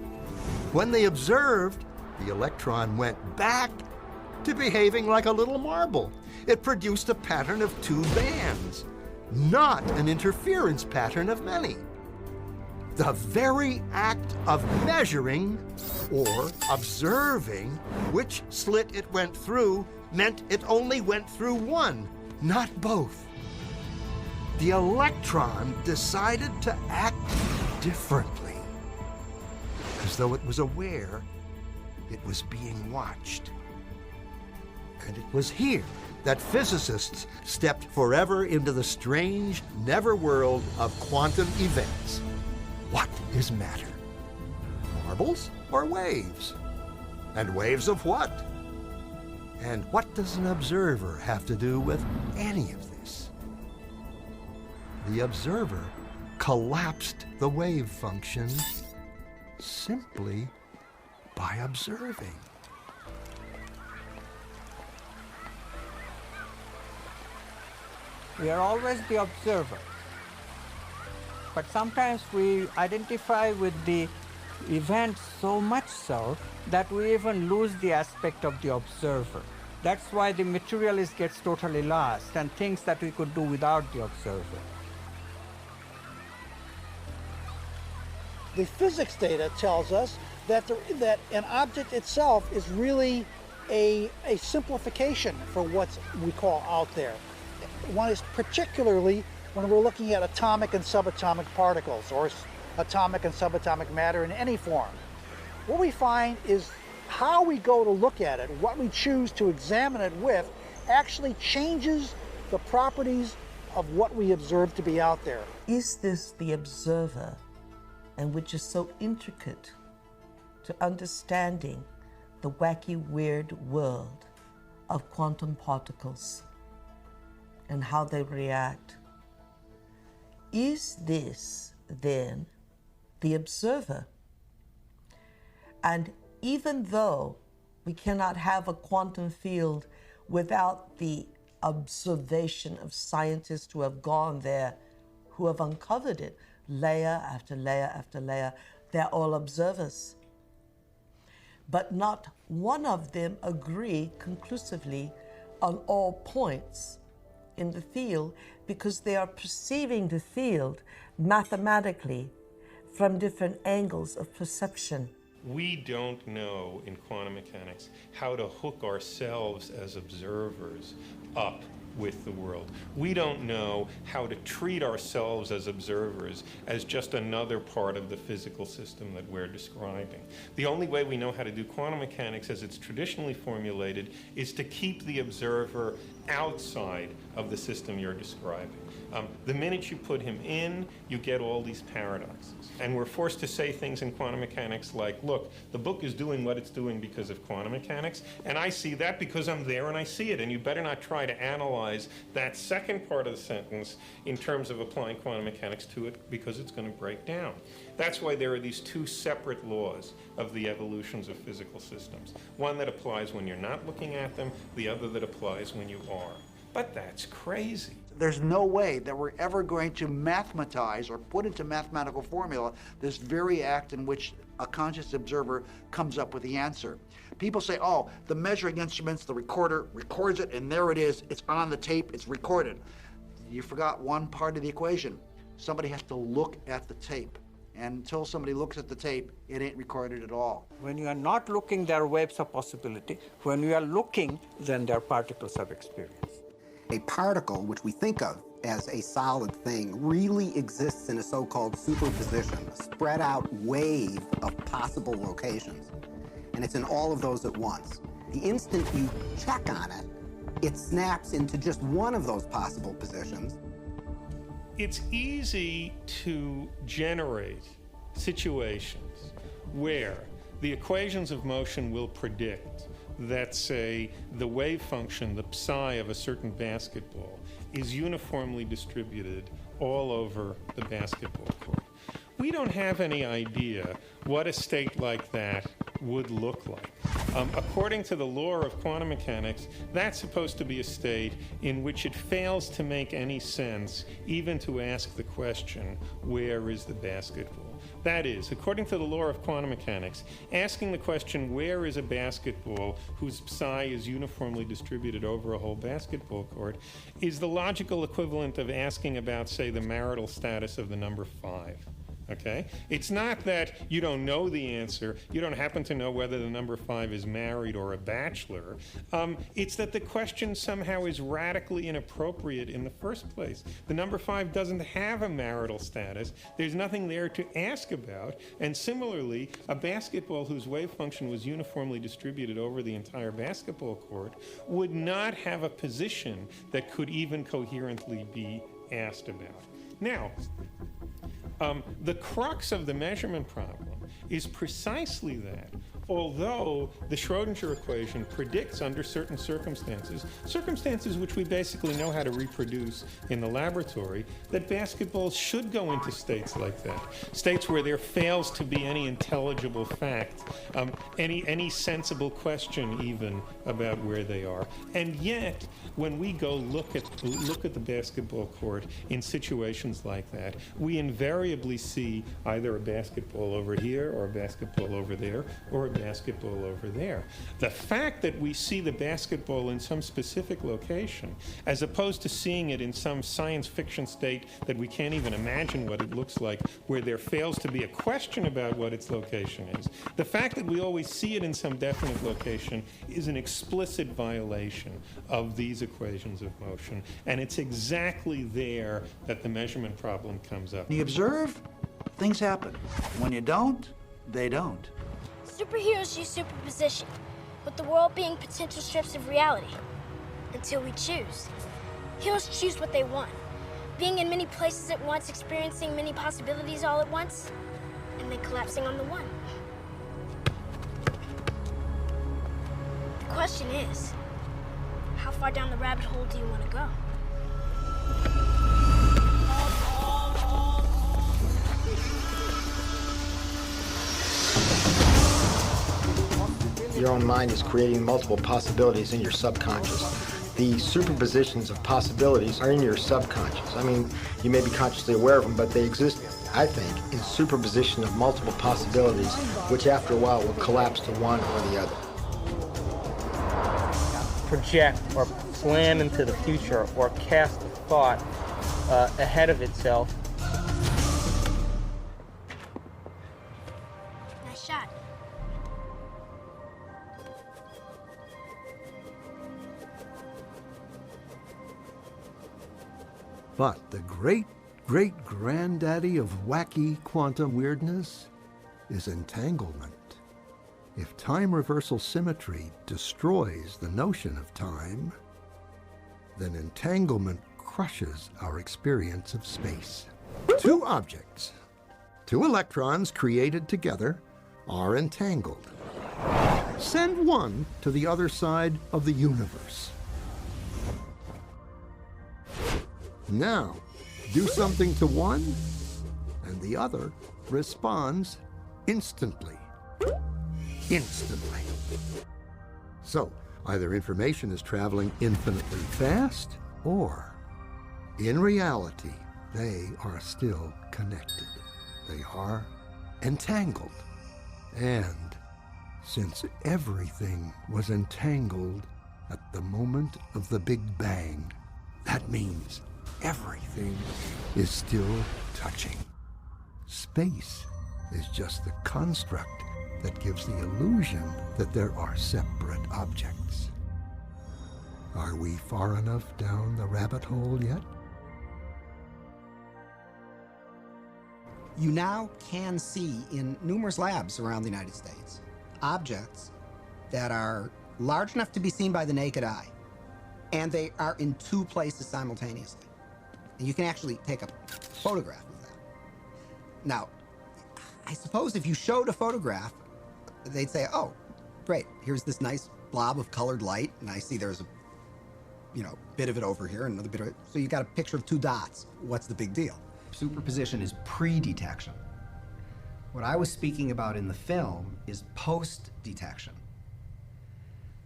Speaker 17: When they observed, the electron went back to behaving like a little marble. It produced a pattern of two bands, not an interference pattern of many. The very act of measuring or observing which slit it went through meant it only went through one, not both. The electron decided to act differently, as though it was aware it was being watched. And it was here that physicists stepped forever into the strange netherworld of quantum events. What is matter? Marbles or waves? And waves of what? And what does an observer have to do with any of this? The observer collapsed the wave function simply by observing.
Speaker 19: We are always the observer. But sometimes we identify with the event so much so that we even lose the aspect of the observer. That's why the materialist gets totally lost and thinks that we could do without the observer.
Speaker 20: The physics data tells us that, that an object itself is really a simplification for what we call out there. One is particularly when we're looking at atomic and subatomic particles or atomic and subatomic matter in any form. What we find is how we go to look at it, what we choose to examine it with, actually changes the properties of what we observe to be out there.
Speaker 21: Is this the observer, and which is so intricate to understanding the wacky, weird world of quantum particles and how they react? Is this, then, the observer? And even though we cannot have a quantum field without the observation of scientists who have gone there, who have uncovered it, layer after layer after layer, they're all observers. But not one of them agree conclusively on all points in the field because they are perceiving the field mathematically from different angles of perception.
Speaker 4: We don't know in quantum mechanics how to hook ourselves as observers up with the world. We don't know how to treat ourselves as observers as just another part of the physical system that we're describing. The only way we know how to do quantum mechanics as it's traditionally formulated is to keep the observer outside of the system you're describing. The minute you put him in, you get all these paradoxes. And we're forced to say things in quantum mechanics like, look, the book is doing what it's doing because of quantum mechanics, and I see that because I'm there and I see it, and you better not try to analyze that second part of the sentence in terms of applying quantum mechanics to it because it's going to break down. That's why there are these two separate laws of the evolutions of physical systems. One that applies when you're not looking at them, the other that applies when you are. But that's crazy.
Speaker 2: There's no way that we're ever going to mathematize or put into mathematical formula this very act in which a conscious observer comes up with the answer. People say, oh, the measuring instruments, the recorder records it, and there it is, it's on the tape, it's recorded. You forgot one part of the equation. Somebody has to look at the tape. And until somebody looks at the tape, it ain't recorded at all.
Speaker 19: When you are not looking, there are waves of possibility. When you are looking, then there are particles of experience.
Speaker 3: A particle, which we think of as a solid thing, really exists in a so-called superposition, a spread out wave of possible locations. And it's in all of those at once. The instant you check on it, it snaps into just one of those possible positions.
Speaker 4: It's easy to generate situations where the equations of motion will predict that, say, the wave function, the psi of a certain basketball, is uniformly distributed all over the basketball court. We don't have any idea what a state like that would look like. According to the law of quantum mechanics, that's supposed to be a state in which it fails to make any sense even to ask the question, where is the basketball? That is, according to the law of quantum mechanics, asking the question, where is a basketball whose psi is uniformly distributed over a whole basketball court, is the logical equivalent of asking about, say, the marital status of the number 5. Okay? It's not that you don't know the answer, you don't happen to know whether the number 5 is married or a bachelor. It's that the question somehow is radically inappropriate in the first place. The number 5 doesn't have a marital status, there's nothing there to ask about, and similarly, a basketball whose wave function was uniformly distributed over the entire basketball court would not have a position that could even coherently be asked about. Now, the crux of the measurement problem is precisely that. Although the Schrödinger equation predicts under certain circumstances which we basically know how to reproduce in the laboratory, that basketballs should go into states like that. States where there fails to be any intelligible fact, any sensible question even about where they are. And yet, when we go look at the basketball court in situations like that, we invariably see either a basketball over here or a basketball over there or a basketball over there. The fact that we see the basketball in some specific location, as opposed to seeing it in some science fiction state that we can't even imagine what it looks like, where there fails to be a question about what its location is, the fact that we always see it in some definite location is an explicit violation of these equations of motion, and it's exactly there that the measurement problem comes up.
Speaker 2: When you observe, things happen. When you don't, they don't.
Speaker 1: Superheroes use superposition, with the world being potential strips of reality, until we choose. Heroes choose what they want, being in many places at once, experiencing many possibilities all at once, and then collapsing on the one. The question is, how far down the rabbit hole do you want to go?
Speaker 6: Your own mind is creating multiple possibilities in your subconscious. The superpositions of possibilities are in your subconscious. I mean, you may be consciously aware of them, but they exist, I think, in superposition of multiple possibilities, which after a while will collapse to one or the other.
Speaker 10: Project or plan into the future or cast a thought ahead of itself.
Speaker 1: Nice shot.
Speaker 17: But the great-great-granddaddy of wacky quantum weirdness is entanglement. If time reversal symmetry destroys the notion of time, then entanglement crushes our experience of space. Two objects, two electrons created together, are entangled. Send one to the other side of the universe. Now, do something to one, and the other responds instantly. Instantly. So, either information is traveling infinitely fast, or, in reality, they are still connected. They are entangled. And since everything was entangled at the moment of the Big Bang, that means everything is still touching. Space is just the construct that gives the illusion that there are separate objects. Are we far enough down the rabbit hole yet?
Speaker 3: You now can see in numerous labs around the United States objects that are large enough to be seen by the naked eye, and they are in two places simultaneously. And you can actually take a photograph of that. Now, I suppose if you showed a photograph, they'd say, oh, great, here's this nice blob of colored light, and I see there's a bit of it over here and another bit of it. So you got a picture of two dots. What's the big deal? Superposition is pre-detection. What I was speaking about in the film is post-detection.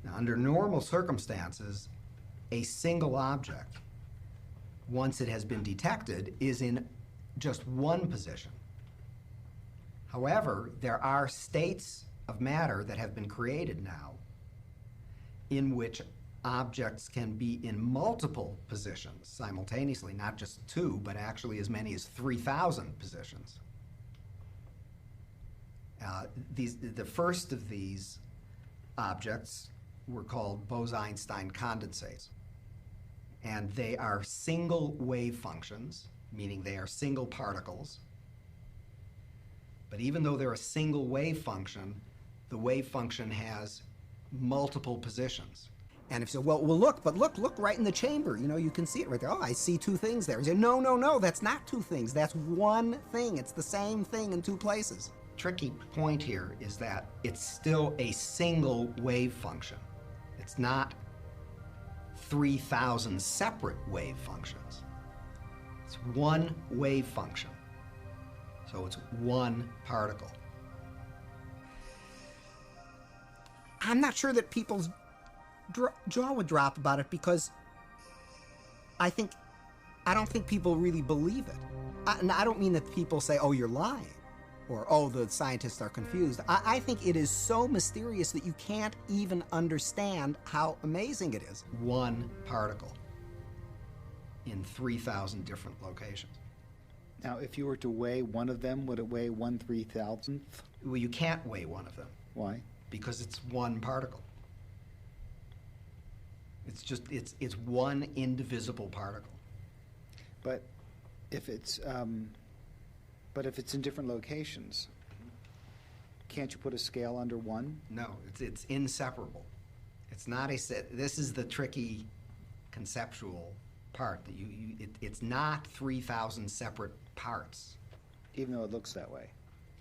Speaker 3: Now, under normal circumstances, a single object, once it has been detected, is in just one position. However, there are states of matter that have been created now in which objects can be in multiple positions simultaneously, not just two, but actually as many as 3,000 positions. The first of these objects were called Bose-Einstein condensates. And they are single wave functions, meaning they are single particles. But even though they're a single wave function, the wave function has multiple positions. And if you say, well, look right in the chamber. You can see it right there. Oh, I see two things there. And you say, no, that's not two things. That's one thing. It's the same thing in two places. Tricky point here is that it's still a single wave function. It's not 3,000 separate wave functions. It's one wave function. So it's one particle. I'm not sure that people's jaw would drop about it because I don't think people really believe it. And I don't mean that people say, oh, you're lying, or, oh, the scientists are confused. I think it is so mysterious that you can't even understand how amazing it is. One particle in 3,000 different locations.
Speaker 5: Now, if you were to weigh one of them, would it weigh 1/3,000th?
Speaker 3: Well, you can't weigh one of them.
Speaker 5: Why?
Speaker 3: Because it's one particle. It's one indivisible particle.
Speaker 5: But if it's in different locations, can't you put a scale under one?
Speaker 3: No, it's inseparable. It's not this is the tricky conceptual part that it's not 3,000 separate parts.
Speaker 5: Even though it looks that way.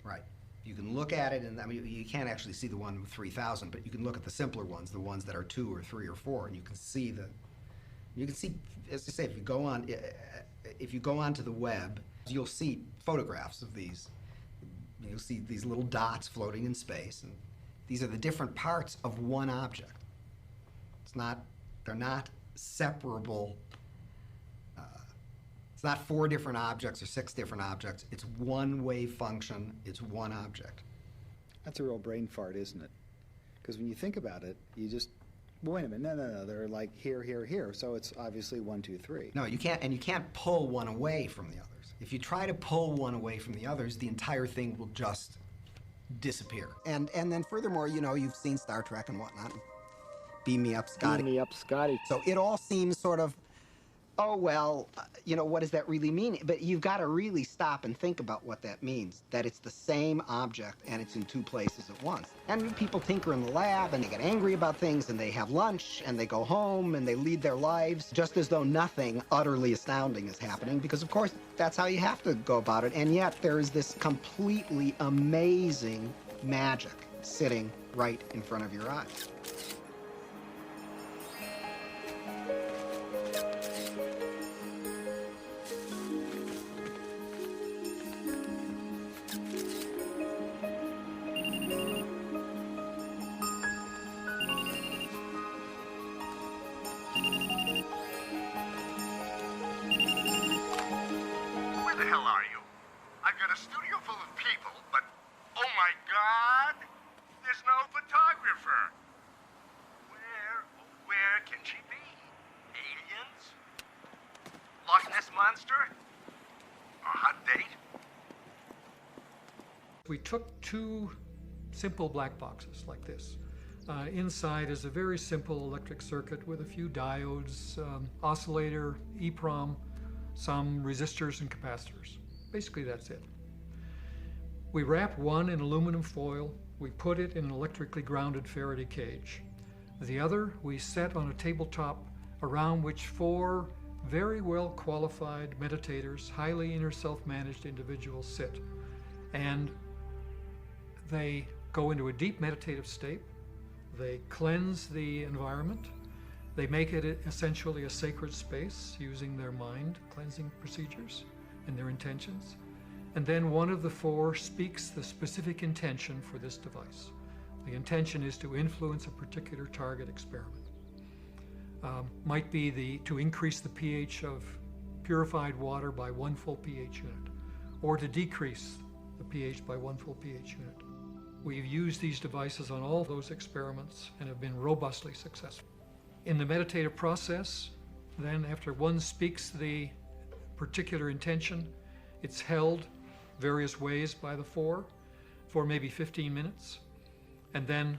Speaker 3: Right. You can look at it, and you can't actually see the one with 3,000, but you can look at the simpler ones, the ones that are 2 or 3 or 4, and you can see, as I say, if you go onto the web, you'll see photographs of these. You'll see these little dots floating in space, and these are the different parts of one object. They're not separable. It's not 4 different objects or 6 different objects. It's one wave function. It's one object.
Speaker 5: That's a real brain fart, isn't it? Because when you think about it, you just, well, wait a minute, no, they're like here, here, here, so it's obviously 1, 2, 3.
Speaker 3: No, you can't, and you can't pull one away from the others. If you try to pull one away from the others, the entire thing will just disappear. And then furthermore, you know, you've seen Star Trek and whatnot. Beam me up, Scotty.
Speaker 6: Beam me up, Scotty.
Speaker 3: So it all seems sort of, oh, well, you know, what does that really mean? But you've got to really stop and think about what that means, that it's the same object and it's in 2 places at once. And people tinker in the lab and they get angry about things and they have lunch and they go home and they lead their lives just as though nothing utterly astounding is happening, because of course that's how you have to go about it. And yet there is this completely amazing magic sitting right in front of your eyes.
Speaker 16: We took 2 simple black boxes like this. Inside is a very simple electric circuit with a few diodes, oscillator, EEPROM, some resistors and capacitors. Basically, that's it. We wrap one in aluminum foil. We put it in an electrically grounded Faraday cage. The other we set on a tabletop around which 4 very well qualified meditators, highly inner self-managed individuals sit. And they go into a deep meditative state. They cleanse the environment. They make it essentially a sacred space using their mind cleansing procedures and their intentions. And then one of the 4 speaks the specific intention for this device. The intention is to influence a particular target experiment. Might be to increase the pH of purified water by 1 full pH unit, or to decrease the pH by 1 full pH unit. We've used these devices on all those experiments and have been robustly successful. In the meditative process, then after one speaks the particular intention, it's held various ways by the 4 for maybe 15 minutes, and then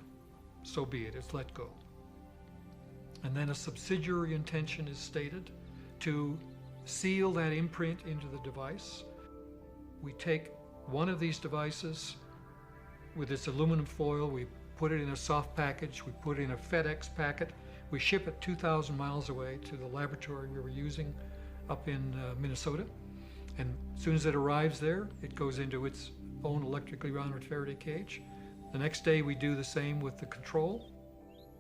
Speaker 16: so be it, it's let go. And then a subsidiary intention is stated to seal that imprint into the device. We take one of these devices with its aluminum foil, we put it in a soft package, we put it in a FedEx packet, we ship it 2,000 miles away to the laboratory we were using up in Minnesota. And as soon as it arrives there, it goes into its own electrically grounded Faraday cage. The next day we do the same with the control.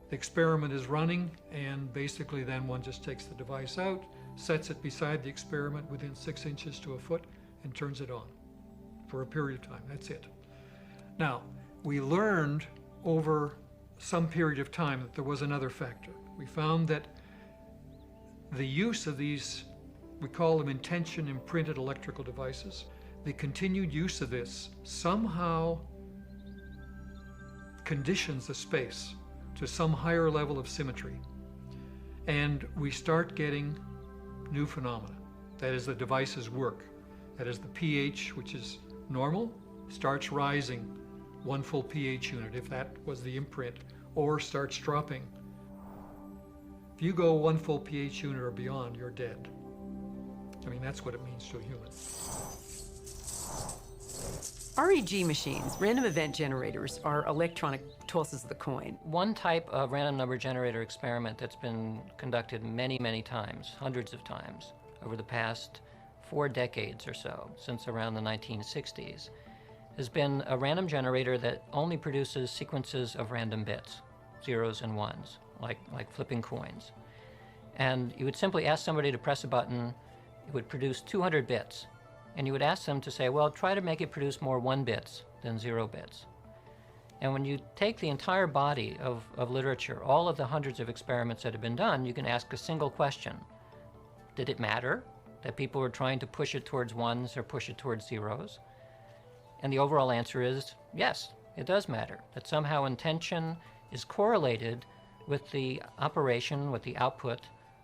Speaker 16: The experiment is running, and basically then one just takes the device out, sets it beside the experiment within 6 inches to a foot, and turns it on for a period of time. That's it. Now, we learned over some period of time that there was another factor. We found that the use of these, we call them intention imprinted electrical devices, the continued use of this somehow conditions the space to some higher level of symmetry. And we start getting new phenomena. That is, the devices work. That is, the pH, which is normal, starts rising 1 full pH unit, if that was the imprint, or starts dropping. If you go 1 full pH unit or beyond, you're dead. I mean, that's what it means to a human.
Speaker 8: REG machines, random event generators, are electronic tosses of the coin.
Speaker 14: One type of random number generator experiment that's been conducted many, many times, hundreds of times, over the past 4 decades or so, since around the 1960s, has been a random generator that only produces sequences of random bits, zeros and ones, like flipping coins. And you would simply ask somebody to press a button, it would produce 200 bits. And you would ask them to say, well, try to make it produce more 1 bits than 0 bits. And when you take the entire body of literature, all of the hundreds of experiments that have been done, you can ask a single question. Did it matter that people were trying to push it towards ones or push it towards zeros? And the overall answer is yes, it does matter. That somehow intention is correlated with the operation, with the output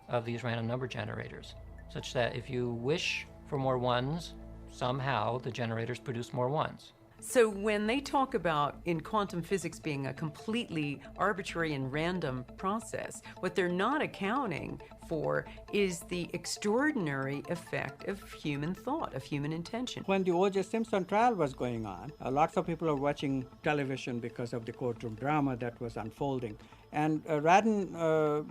Speaker 14: of these random number generators, such that if you wish for more ones, somehow the generators produce more ones.
Speaker 8: So when they talk about in quantum physics being a completely arbitrary and random process, what they're not accounting for is the extraordinary effect of human thought, of human intention.
Speaker 19: When the O.J. Simpson trial was going on, lots of people were watching television because of the courtroom drama that was unfolding. And Radin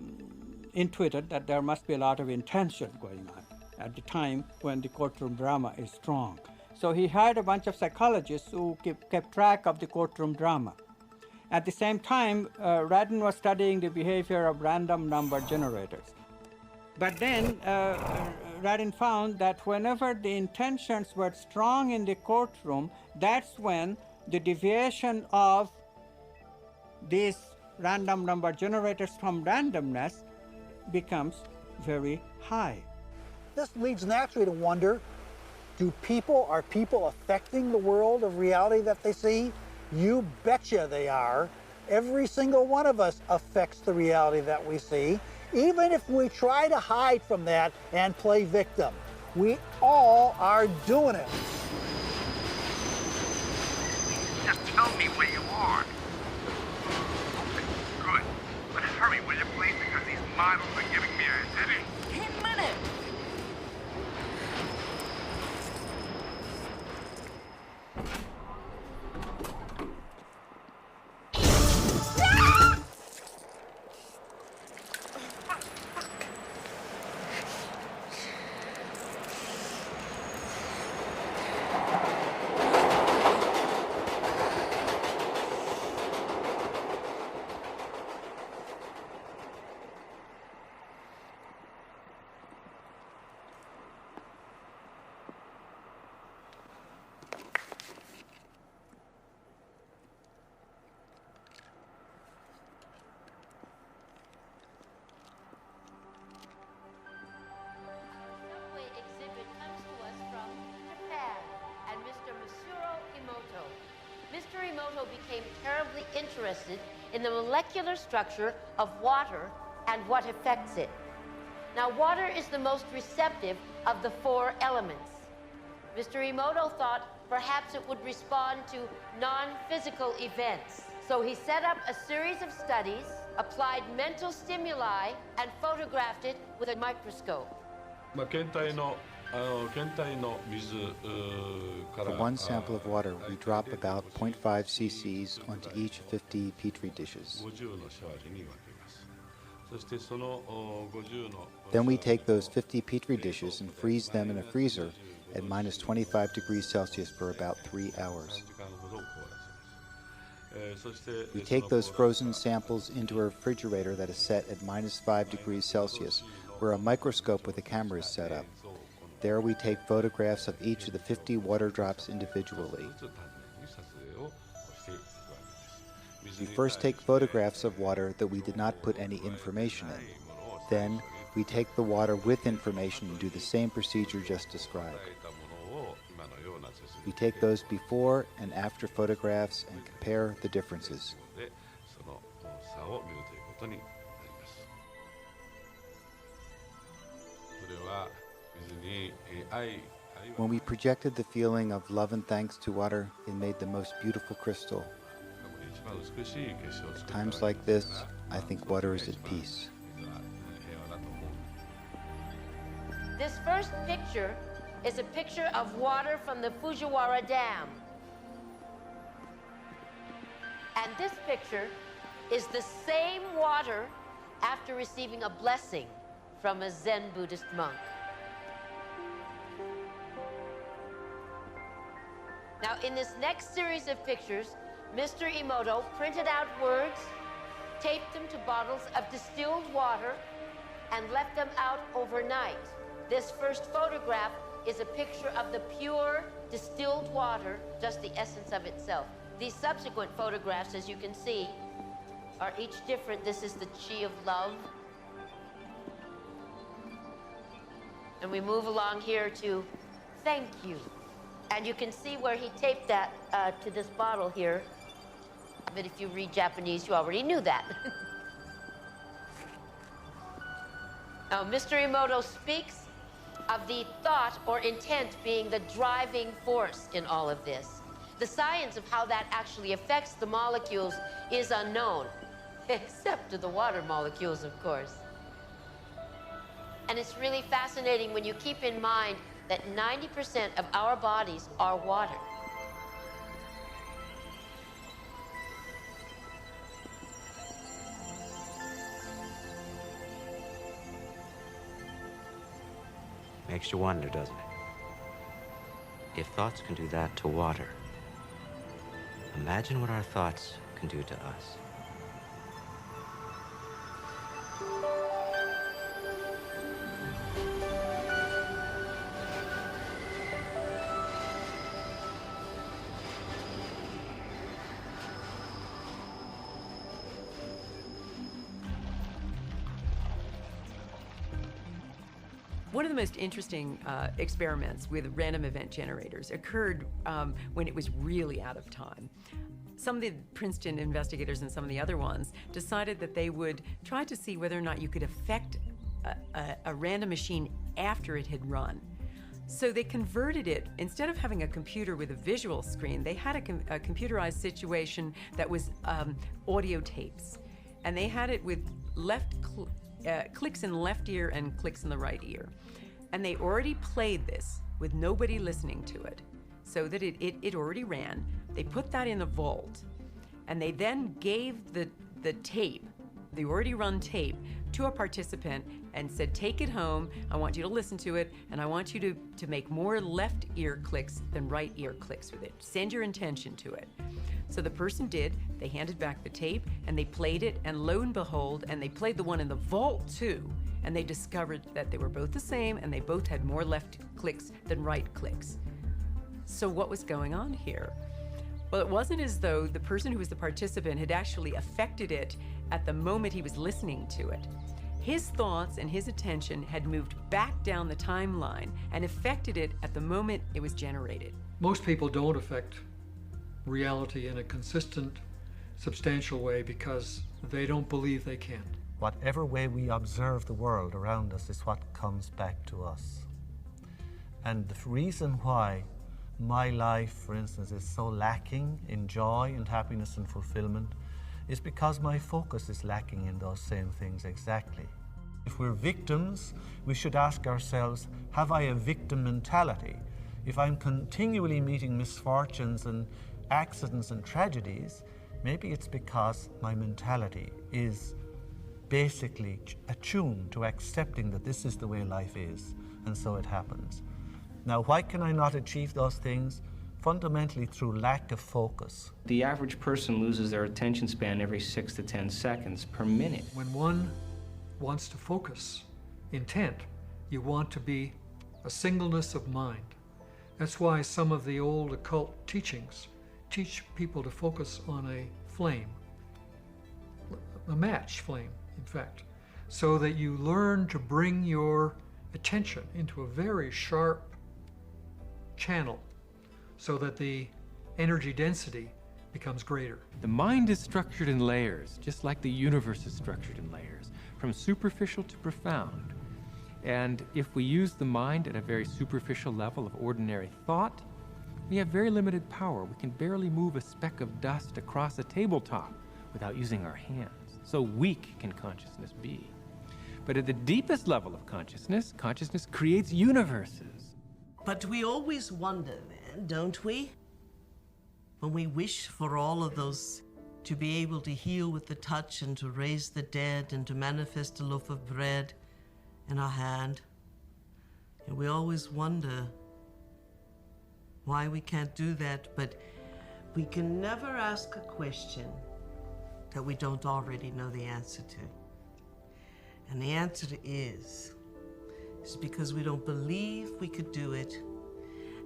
Speaker 19: intuited that there must be a lot of intention going on at the time when the courtroom drama is strong. So he hired a bunch of psychologists who kept track of the courtroom drama. At the same time, Radin was studying the behavior of random number generators. But then Radin found that whenever the intentions were strong in the courtroom, that's when the deviation of these random number generators from randomness becomes very high.
Speaker 20: This leads naturally to wonder, are people affecting the world of reality that they see? You betcha they are. Every single one of us affects the reality that we see, even if we try to hide from that and play victim. We all are doing it.
Speaker 7: Just tell me where you are. Okay, good. But hurry, will you please, because these models are giving me a headache.
Speaker 13: 10 minutes.
Speaker 22: Became terribly interested in the molecular structure of water and what affects it. Now, water is the most receptive of the 4 elements. Mr. Emoto thought perhaps it would respond to non-physical events. So he set up a series of studies, applied mental stimuli, and photographed it with a microscope.
Speaker 5: For one sample of water, we drop about 0.5 cc's onto each 50 petri dishes. Then we take those 50 petri dishes and freeze them in a freezer at minus 25 degrees Celsius for about 3 hours. We take those frozen samples into a refrigerator that is set at minus 5 degrees Celsius, where a microscope with a camera is set up. There we take photographs of each of the 50 water drops individually. We first take photographs of water that we did not put any information in. Then we take the water with information and do the same procedure just described. We take those before and after photographs and compare the differences. When we projected the feeling of love and thanks to water, it made the most beautiful crystal. At times like this, I think water is at peace.
Speaker 22: This first picture is a picture of water from the Fujiwara Dam. And this picture is the same water after receiving a blessing from a Zen Buddhist monk. Now, in this next series of pictures, Mr. Emoto printed out words, taped them to bottles of distilled water, and left them out overnight. This first photograph is a picture of the pure distilled water, just the essence of itself. These subsequent photographs, as you can see, are each different. This is the Chi of love. And we move along here to thank you. And you can see where he taped that to this bottle here. But if you read Japanese, you already knew that. Now, Mr. Emoto speaks of the thought or intent being the driving force in all of this. The science of how that actually affects the molecules is unknown, except to the water molecules, of course. And it's really fascinating when you keep in mind that 90% of our bodies are water.
Speaker 9: Makes you wonder, doesn't it? If thoughts can do that to water, imagine what our thoughts can do to us.
Speaker 8: One of the most interesting experiments with random event generators occurred when it was really out of time. Some of the Princeton investigators and some of the other ones decided that they would try to see whether or not you could affect a random machine after it had run. So they converted it, instead of having a computer with a visual screen, they had a computerized situation that was audio tapes. And they had it with clicks in the left ear and clicks in the right ear. And they already played this with nobody listening to it, so that it already ran. They put that in a vault, and they then gave the tape, the already run tape, to a participant and said, take it home, I want you to listen to it, and I want you to make more left ear clicks than right ear clicks with it. Send your intention to it. So the person did. They handed back the tape, and they played it, and lo and behold, and they played the one in the vault too, and they discovered that they were both the same, and they both had more left clicks than right clicks. So what was going on here? Well, it wasn't as though the person who was the participant had actually affected it at the moment he was listening to it. His thoughts and his attention had moved back down the timeline and affected it at the moment it was generated.
Speaker 16: Most people don't affect reality in a consistent, substantial way because they don't believe they can.
Speaker 15: Whatever way we observe the world around us is what comes back to us. And the reason why my life, for instance, is so lacking in joy and happiness and fulfillment is because my focus is lacking in those same things exactly. If we're victims, we should ask ourselves, have I a victim mentality? If I'm continually meeting misfortunes and accidents and tragedies, maybe it's because my mentality is basically attuned to accepting that this is the way life is, and so it happens. Now, why can I not achieve those things? Fundamentally through lack of focus.
Speaker 10: The average person loses their attention span every 6 to 10 seconds per minute.
Speaker 16: When one wants to focus, intent, you want to be a singleness of mind. That's why some of the old occult teachings teach people to focus on a flame, a match flame, in fact, so that you learn to bring your attention into a very sharp channel so that the energy density becomes greater.
Speaker 23: The mind is structured in layers, just like the universe is structured in layers, from superficial to profound. And if we use the mind at a very superficial level of ordinary thought, we have very limited power. We can barely move a speck of dust across a tabletop without using our hands. So weak can consciousness be. But at the deepest level of consciousness, consciousness creates universes.
Speaker 21: But we always wonder then, don't we? When we wish for all of those, to be able to heal with the touch and to raise the dead and to manifest a loaf of bread in our hand. And we always wonder why we can't do that, but we can never ask a question that we don't already know the answer to. And the answer is because we don't believe we could do it.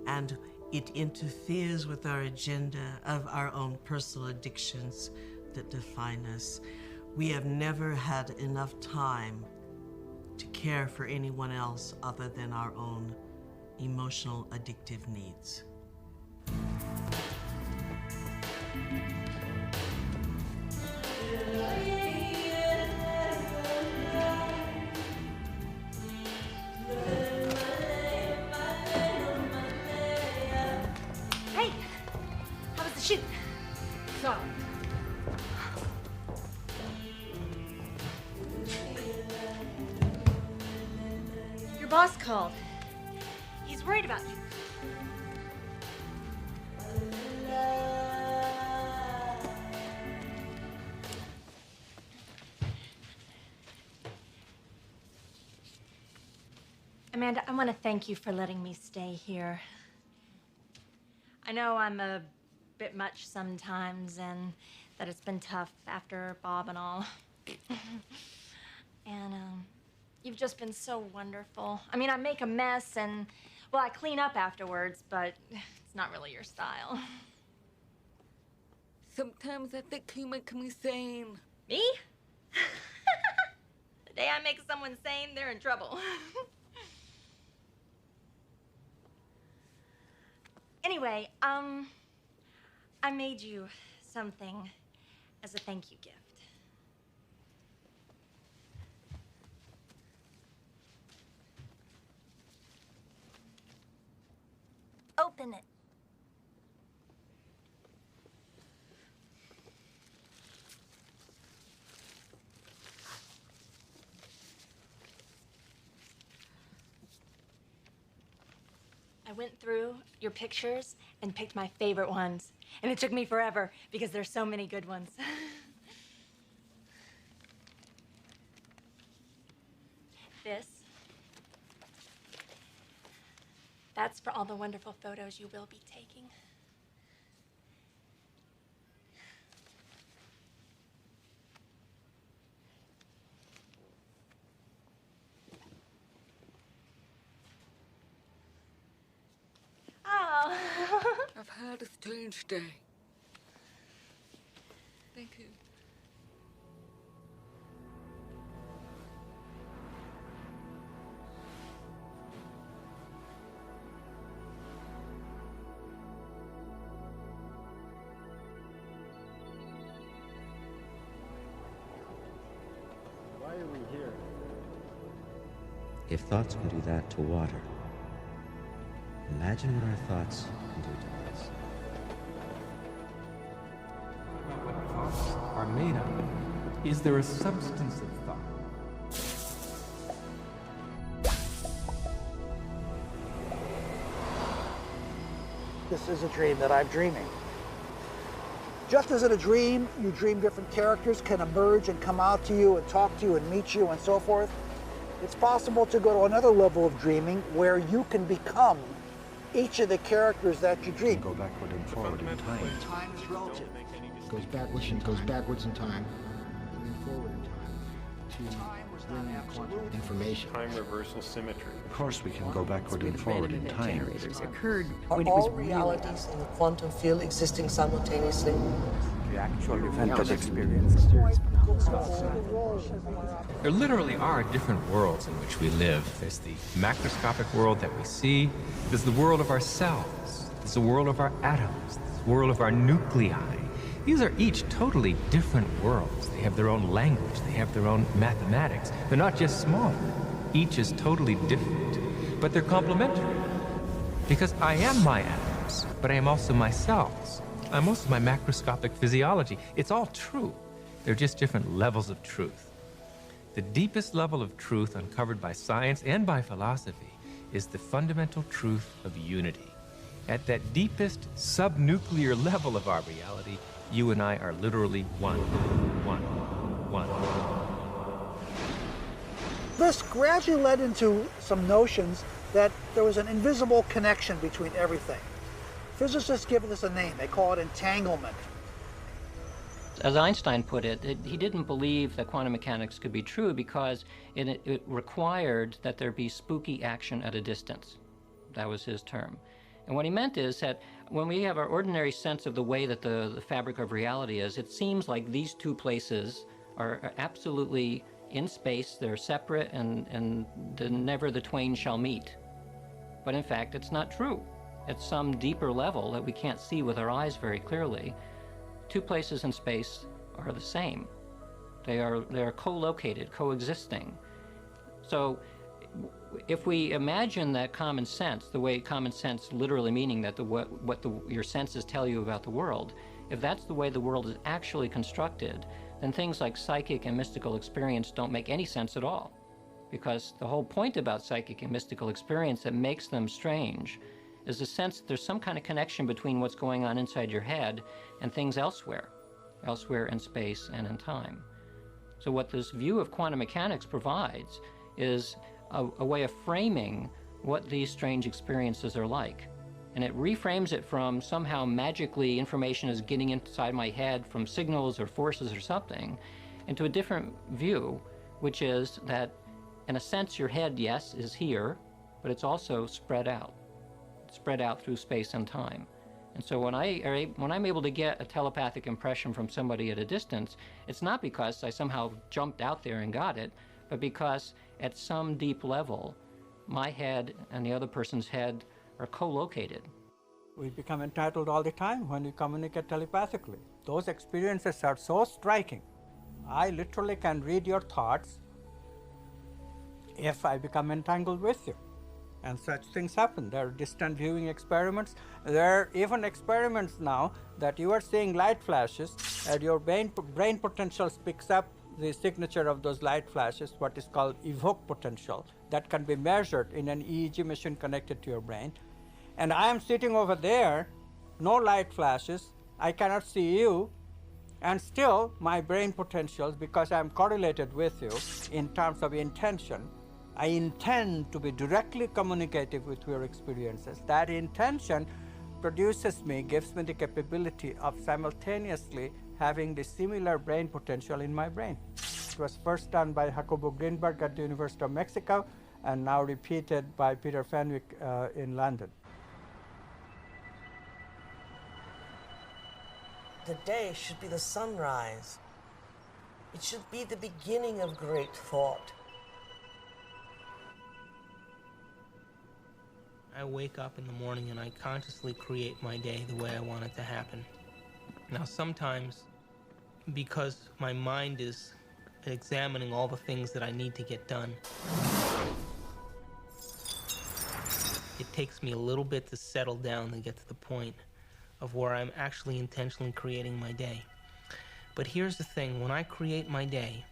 Speaker 21: And
Speaker 11: It interferes with our agenda of our own personal addictions that define us. We have never had enough time to care for anyone else other than our own emotional addictive needs.
Speaker 12: Hey, how was the shoot? So. Your boss called. He's worried about you. Amanda, I want to thank you for letting me stay here. I know I'm a bit much sometimes and that it's been tough after Bob and all. And you've just been so wonderful. I mean, I make a mess and, well, I clean up afterwards, but it's not really your style.
Speaker 13: Sometimes I think you make me sane.
Speaker 12: Me? The day I make someone sane, they're in trouble. Anyway, I made you something as a thank you gift. Open it. I went through your pictures and picked my favorite ones. And it took me forever because there's so many good ones. That's for all the wonderful photos you will be taking. Oh.
Speaker 13: I've had a strange day. Thank you.
Speaker 6: Why are we here?
Speaker 9: If thoughts can do that to water, imagine what our thoughts can do to us.
Speaker 23: What thoughts are made of? Is there a substance of thought?
Speaker 20: This is a dream that I'm dreaming. Just as in a dream, you dream different characters can emerge and come out to you and talk to you and meet you and so forth. It's possible to go to another level of dreaming where you can become each of the characters that you dream.
Speaker 18: Go backward and forward in time.
Speaker 2: Time is relative.
Speaker 18: Goes backwards in time, moving forward in time to bring quantum information.
Speaker 4: Time reversal symmetry.
Speaker 18: Of course, we can go backward and forward in time.
Speaker 8: Occurred
Speaker 21: Are
Speaker 8: when it was
Speaker 21: all realities in the quantum field existing simultaneously?
Speaker 18: The actual event
Speaker 23: of
Speaker 18: experience.
Speaker 23: There literally are different worlds in which we live. There's the macroscopic world that we see. There's the world of our cells. There's the world of our atoms. There's the world of our nuclei. These are each totally different worlds. They have their own language. They have their own mathematics. They're not just smaller. Each is totally different, but they're complementary. Because I am my atoms, but I am also my cells. I'm also my macroscopic physiology. It's all true. They're just different levels of truth. The deepest level of truth uncovered by science and by philosophy is the fundamental truth of unity. At that deepest subnuclear level of our reality, you and I are literally one.
Speaker 20: This gradually led into some notions that there was an invisible connection between everything. Physicists give this a name. They call it entanglement.
Speaker 14: As Einstein put it, he didn't believe that quantum mechanics could be true because it required that there be spooky action at a distance. That was his term. And what he meant is that when we have our ordinary sense of the way that the fabric of reality is, it seems like these two places are absolutely in space, they're separate, and never the twain shall meet. But in fact, it's not true. At some deeper level that we can't see with our eyes very clearly, two places in space are the same. They are co-located, coexisting. So if we imagine that common sense, the way common sense literally meaning that your senses tell you about the world, if that's the way the world is actually constructed, then things like psychic and mystical experience don't make any sense at all. Because the whole point about psychic and mystical experience that makes them strange is the sense that there's some kind of connection between what's going on inside your head and things elsewhere in space and in time. So what this view of quantum mechanics provides is a way of framing what these strange experiences are like. And it reframes it from somehow magically information is getting inside my head from signals or forces or something into a different view, which is that in a sense your head, yes, is here, but it's also spread out through space and time. And so when I'm able to get a telepathic impression from somebody at a distance, it's not because I somehow jumped out there and got it, but because at some deep level, my head and the other person's head are co-located.
Speaker 19: We become entitled all the time when we communicate telepathically. Those experiences are so striking. I literally can read your thoughts if I become entangled with you. And such things happen. There are distant viewing experiments. There are even experiments now that you are seeing light flashes and your brain potential picks up the signature of those light flashes, what is called evoke potential, that can be measured in an EEG machine connected to your brain. And I am sitting over there, no light flashes, I cannot see you, and still my brain potentials, because I am correlated with you in terms of intention, I intend to be directly communicative with your experiences. That intention gives me the capability of simultaneously having the similar brain potential in my brain. It was first done by Jacobo Greenberg at the University of Mexico and now repeated by Peter Fenwick in London.
Speaker 21: The day should be the sunrise. It should be the beginning of great thought.
Speaker 10: I wake up in the morning and I consciously create my day the way I want it to happen. Now sometimes, because my mind is examining all the things that I need to get done, it takes me a little bit to settle down and get to the point of where I'm actually intentionally creating my day. But here's the thing, when I create my day,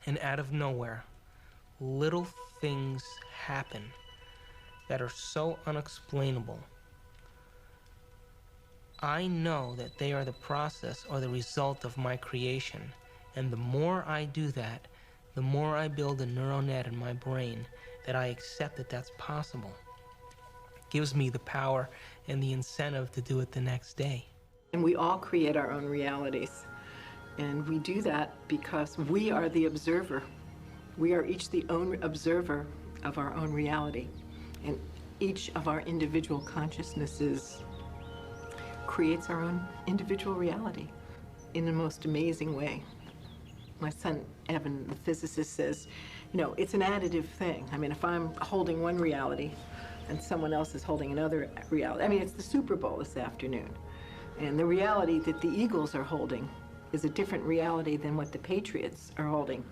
Speaker 10: and out of nowhere, little things happen that are so unexplainable, I know that they are the process or the result of my creation. And the more I do that, the more I build a neural net in my brain that I accept that that's possible. It gives me the power and the incentive to do it the next day.
Speaker 8: And we all create our own realities. And we do that because we are the observer. We are each the own observer of our own reality. And each of our individual consciousnesses creates our own individual reality in the most amazing way. My son, Evan, the physicist, says, you know, it's an additive thing. I mean, if I'm holding one reality and someone else is holding another reality. I mean, it's the Super Bowl this afternoon. And the reality that the Eagles are holding is a different reality than what the Patriots are holding.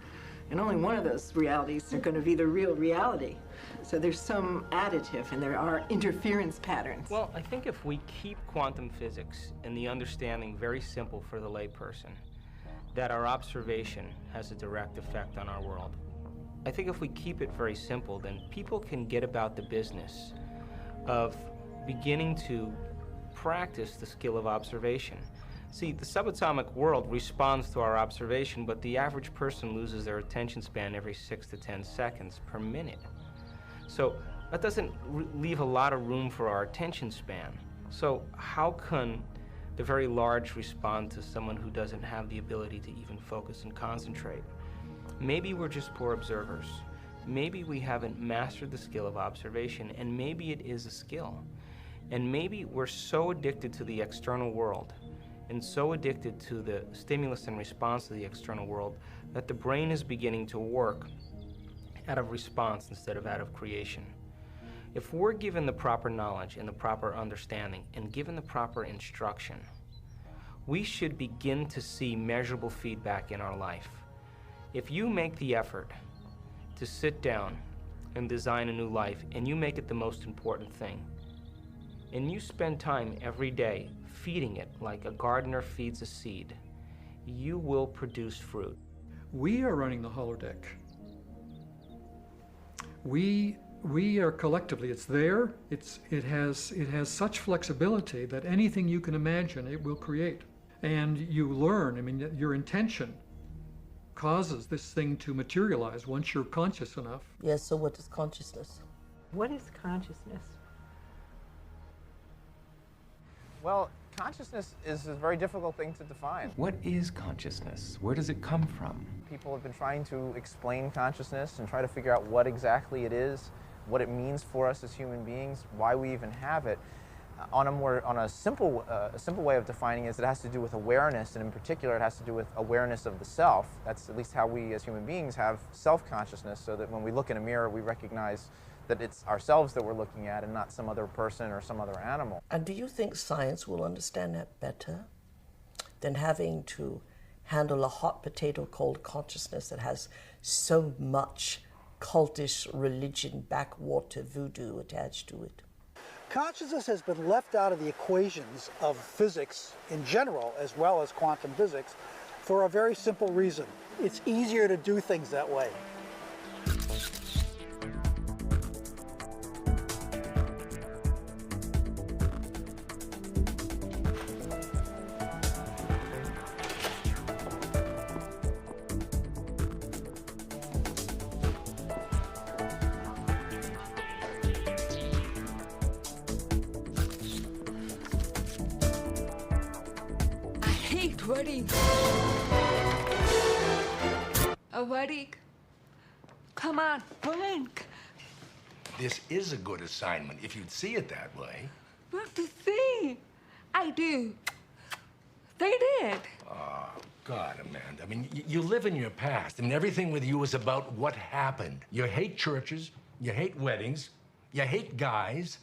Speaker 8: And only one of those realities are going to be the real reality. So there's some additive, and there are interference patterns.
Speaker 10: Well, I think if we keep quantum physics and the understanding very simple for the layperson, that our observation has a direct effect on our world. I think if we keep it very simple, then people can get about the business of beginning to practice the skill of observation. See, the subatomic world responds to our observation, but the average person loses their attention span every 6 to 10 seconds per minute. So that doesn't leave a lot of room for our attention span. So how can the very large respond to someone who doesn't have the ability to even focus and concentrate? Maybe we're just poor observers. Maybe we haven't mastered the skill of observation, and maybe it is a skill. And maybe we're so addicted to the external world and so addicted to the stimulus and response to the external world that the brain is beginning to work out of response instead of out of creation. If we're given the proper knowledge and the proper understanding and given the proper instruction, we should begin to see measurable feedback in our life. If you make the effort to sit down and design a new life, and you make it the most important thing, and you spend time every day feeding it like a gardener feeds a seed, you will produce fruit.
Speaker 16: We are running the holodeck. We are collectively, it's there, it has such flexibility that anything you can imagine it will create. And you learn, I mean, your intention causes this thing to materialize once you're conscious enough.
Speaker 21: Yes, so what is consciousness?
Speaker 1: What is consciousness?
Speaker 3: Well, consciousness is a very difficult thing to define.
Speaker 23: What is consciousness? Where does it come from?
Speaker 3: People have been trying to explain consciousness and try to figure out what exactly it is, what it means for us as human beings, why we even have it. On a simple way of defining it is it has to do with awareness, and in particular it has to do with awareness of the self. That's at least how we as human beings have self-consciousness, so that when we look in a mirror we recognize that it's ourselves that we're looking at and not some other person or some other animal.
Speaker 21: And do you think science will understand that better than having to handle a hot potato called consciousness that has so much cultish religion, backwater voodoo attached to it?
Speaker 20: Consciousness has been left out of the equations of physics in general, as well as quantum physics, for a very simple reason. It's easier to do things that way.
Speaker 13: Wedding. A wedding. Come on, blink.
Speaker 17: This is a good assignment, if you'd see it that way.
Speaker 13: What to see? I do. They did.
Speaker 17: Oh, God, Amanda. I mean, you live in your past. I mean, everything with you is about what happened. You hate churches, you hate weddings, you hate guys.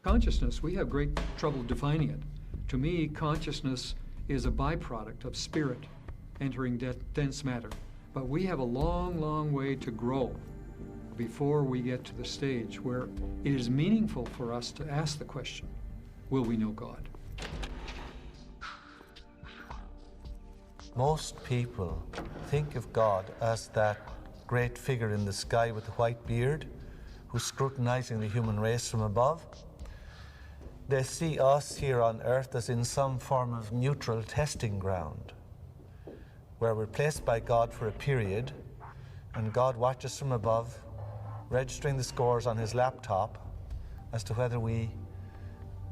Speaker 16: Consciousness, we have great trouble defining it. To me, consciousness is a byproduct of spirit entering dense matter. But we have a long, long way to grow before we get to the stage where it is meaningful for us to ask the question, will we know God?
Speaker 15: Most people think of God as that great figure in the sky with the white beard who's scrutinizing the human race from above. They see us here on earth as in some form of neutral testing ground, where we're placed by God for a period, and God watches from above, registering the scores on his laptop as to whether we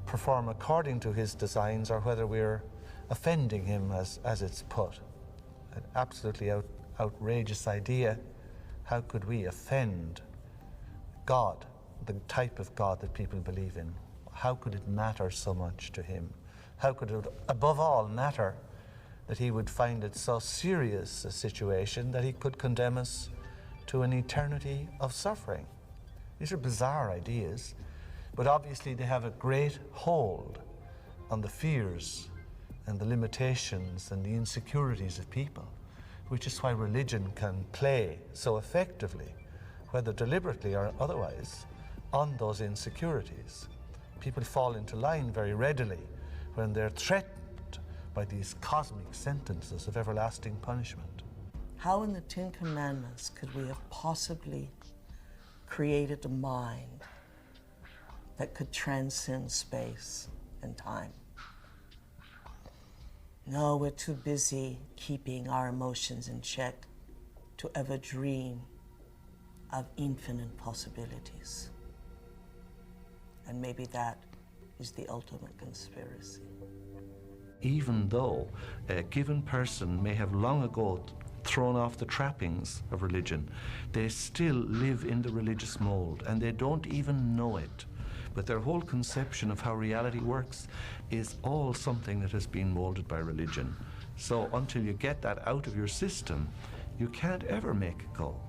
Speaker 15: perform according to his designs or whether we're offending him, as it's put. An absolutely outrageous idea. How could we offend God, the type of God that people believe in? How could it matter so much to him? How could it, above all, matter that he would find it so serious a situation that he could condemn us to an eternity of suffering? These are bizarre ideas, but obviously they have a great hold on the fears and the limitations and the insecurities of people, which is why religion can play so effectively, whether deliberately or otherwise, on those insecurities. People fall into line very readily when they're threatened by these cosmic sentences of everlasting punishment.
Speaker 21: How in the Ten Commandments could we have possibly created a mind that could transcend space and time? No, we're too busy keeping our emotions in check to ever dream of infinite possibilities. And maybe that is the ultimate conspiracy.
Speaker 15: Even though a given person may have long ago thrown off the trappings of religion. They still live in the religious mold, and they don't even know it. But their whole conception of how reality works is all something that has been molded by religion. So until you get that out of your system, you can't ever make go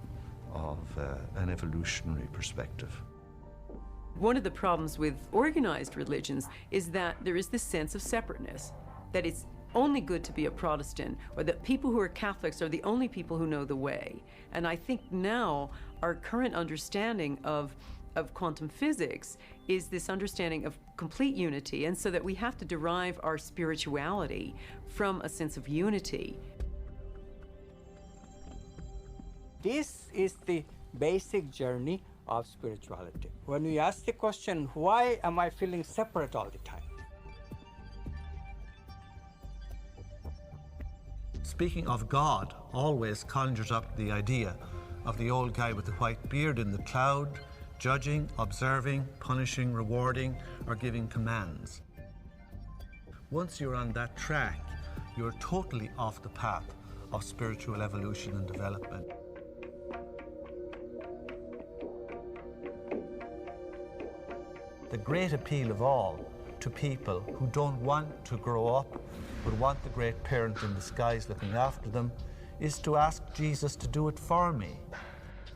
Speaker 15: of an evolutionary perspective.
Speaker 8: One of the problems with organized religions is that there is this sense of separateness, that it's only good to be a Protestant, or that people who are Catholics are the only people who know the way. And I think now our current understanding of quantum physics is this understanding of complete unity, and so that we have to derive our spirituality from a sense of unity.
Speaker 19: This is the basic journey of spirituality. When we ask the question, why am I feeling separate all the time?
Speaker 15: Speaking of God always conjures up the idea of the old guy with the white beard in the cloud, judging, observing, punishing, rewarding, or giving commands. Once you're on that track, you're totally off the path of spiritual evolution and development. The great appeal of all to people who don't want to grow up, but want the great parent in the skies looking after them, is to ask Jesus to do it for me.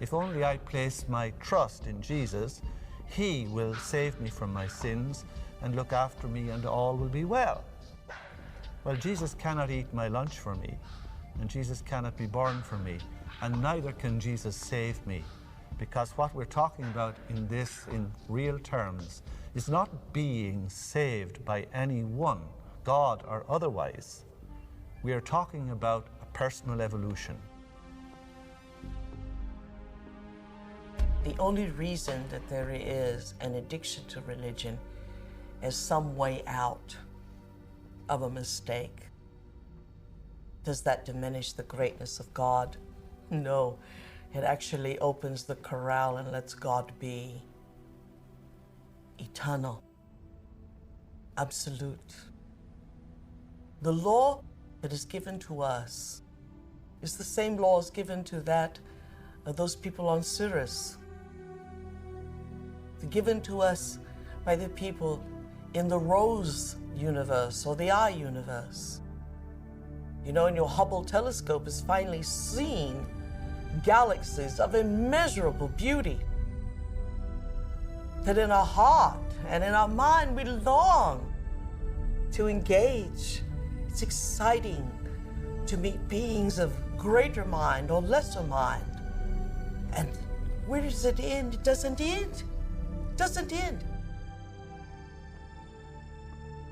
Speaker 15: If only I place my trust in Jesus, he will save me from my sins and look after me, and all will be well. Well, Jesus cannot eat my lunch for me, and Jesus cannot be born for me, and neither can Jesus save me. Because what we're talking about in this, in real terms, is not being saved by anyone, God or otherwise. We are talking about a personal evolution.
Speaker 21: The only reason that there is an addiction to religion is some way out of a mistake. Does that diminish the greatness of God? No. It actually opens the corral and lets God be eternal, absolute. The law that is given to us is the same laws given to those people on Sirius. They're given to us by the people in the Rose universe or the I universe. You know, and your Hubble telescope has finally seen galaxies of immeasurable beauty, that in our heart and in our mind we long to engage. It's exciting to meet beings of greater mind or lesser mind. And where does it end? It doesn't end. It doesn't end.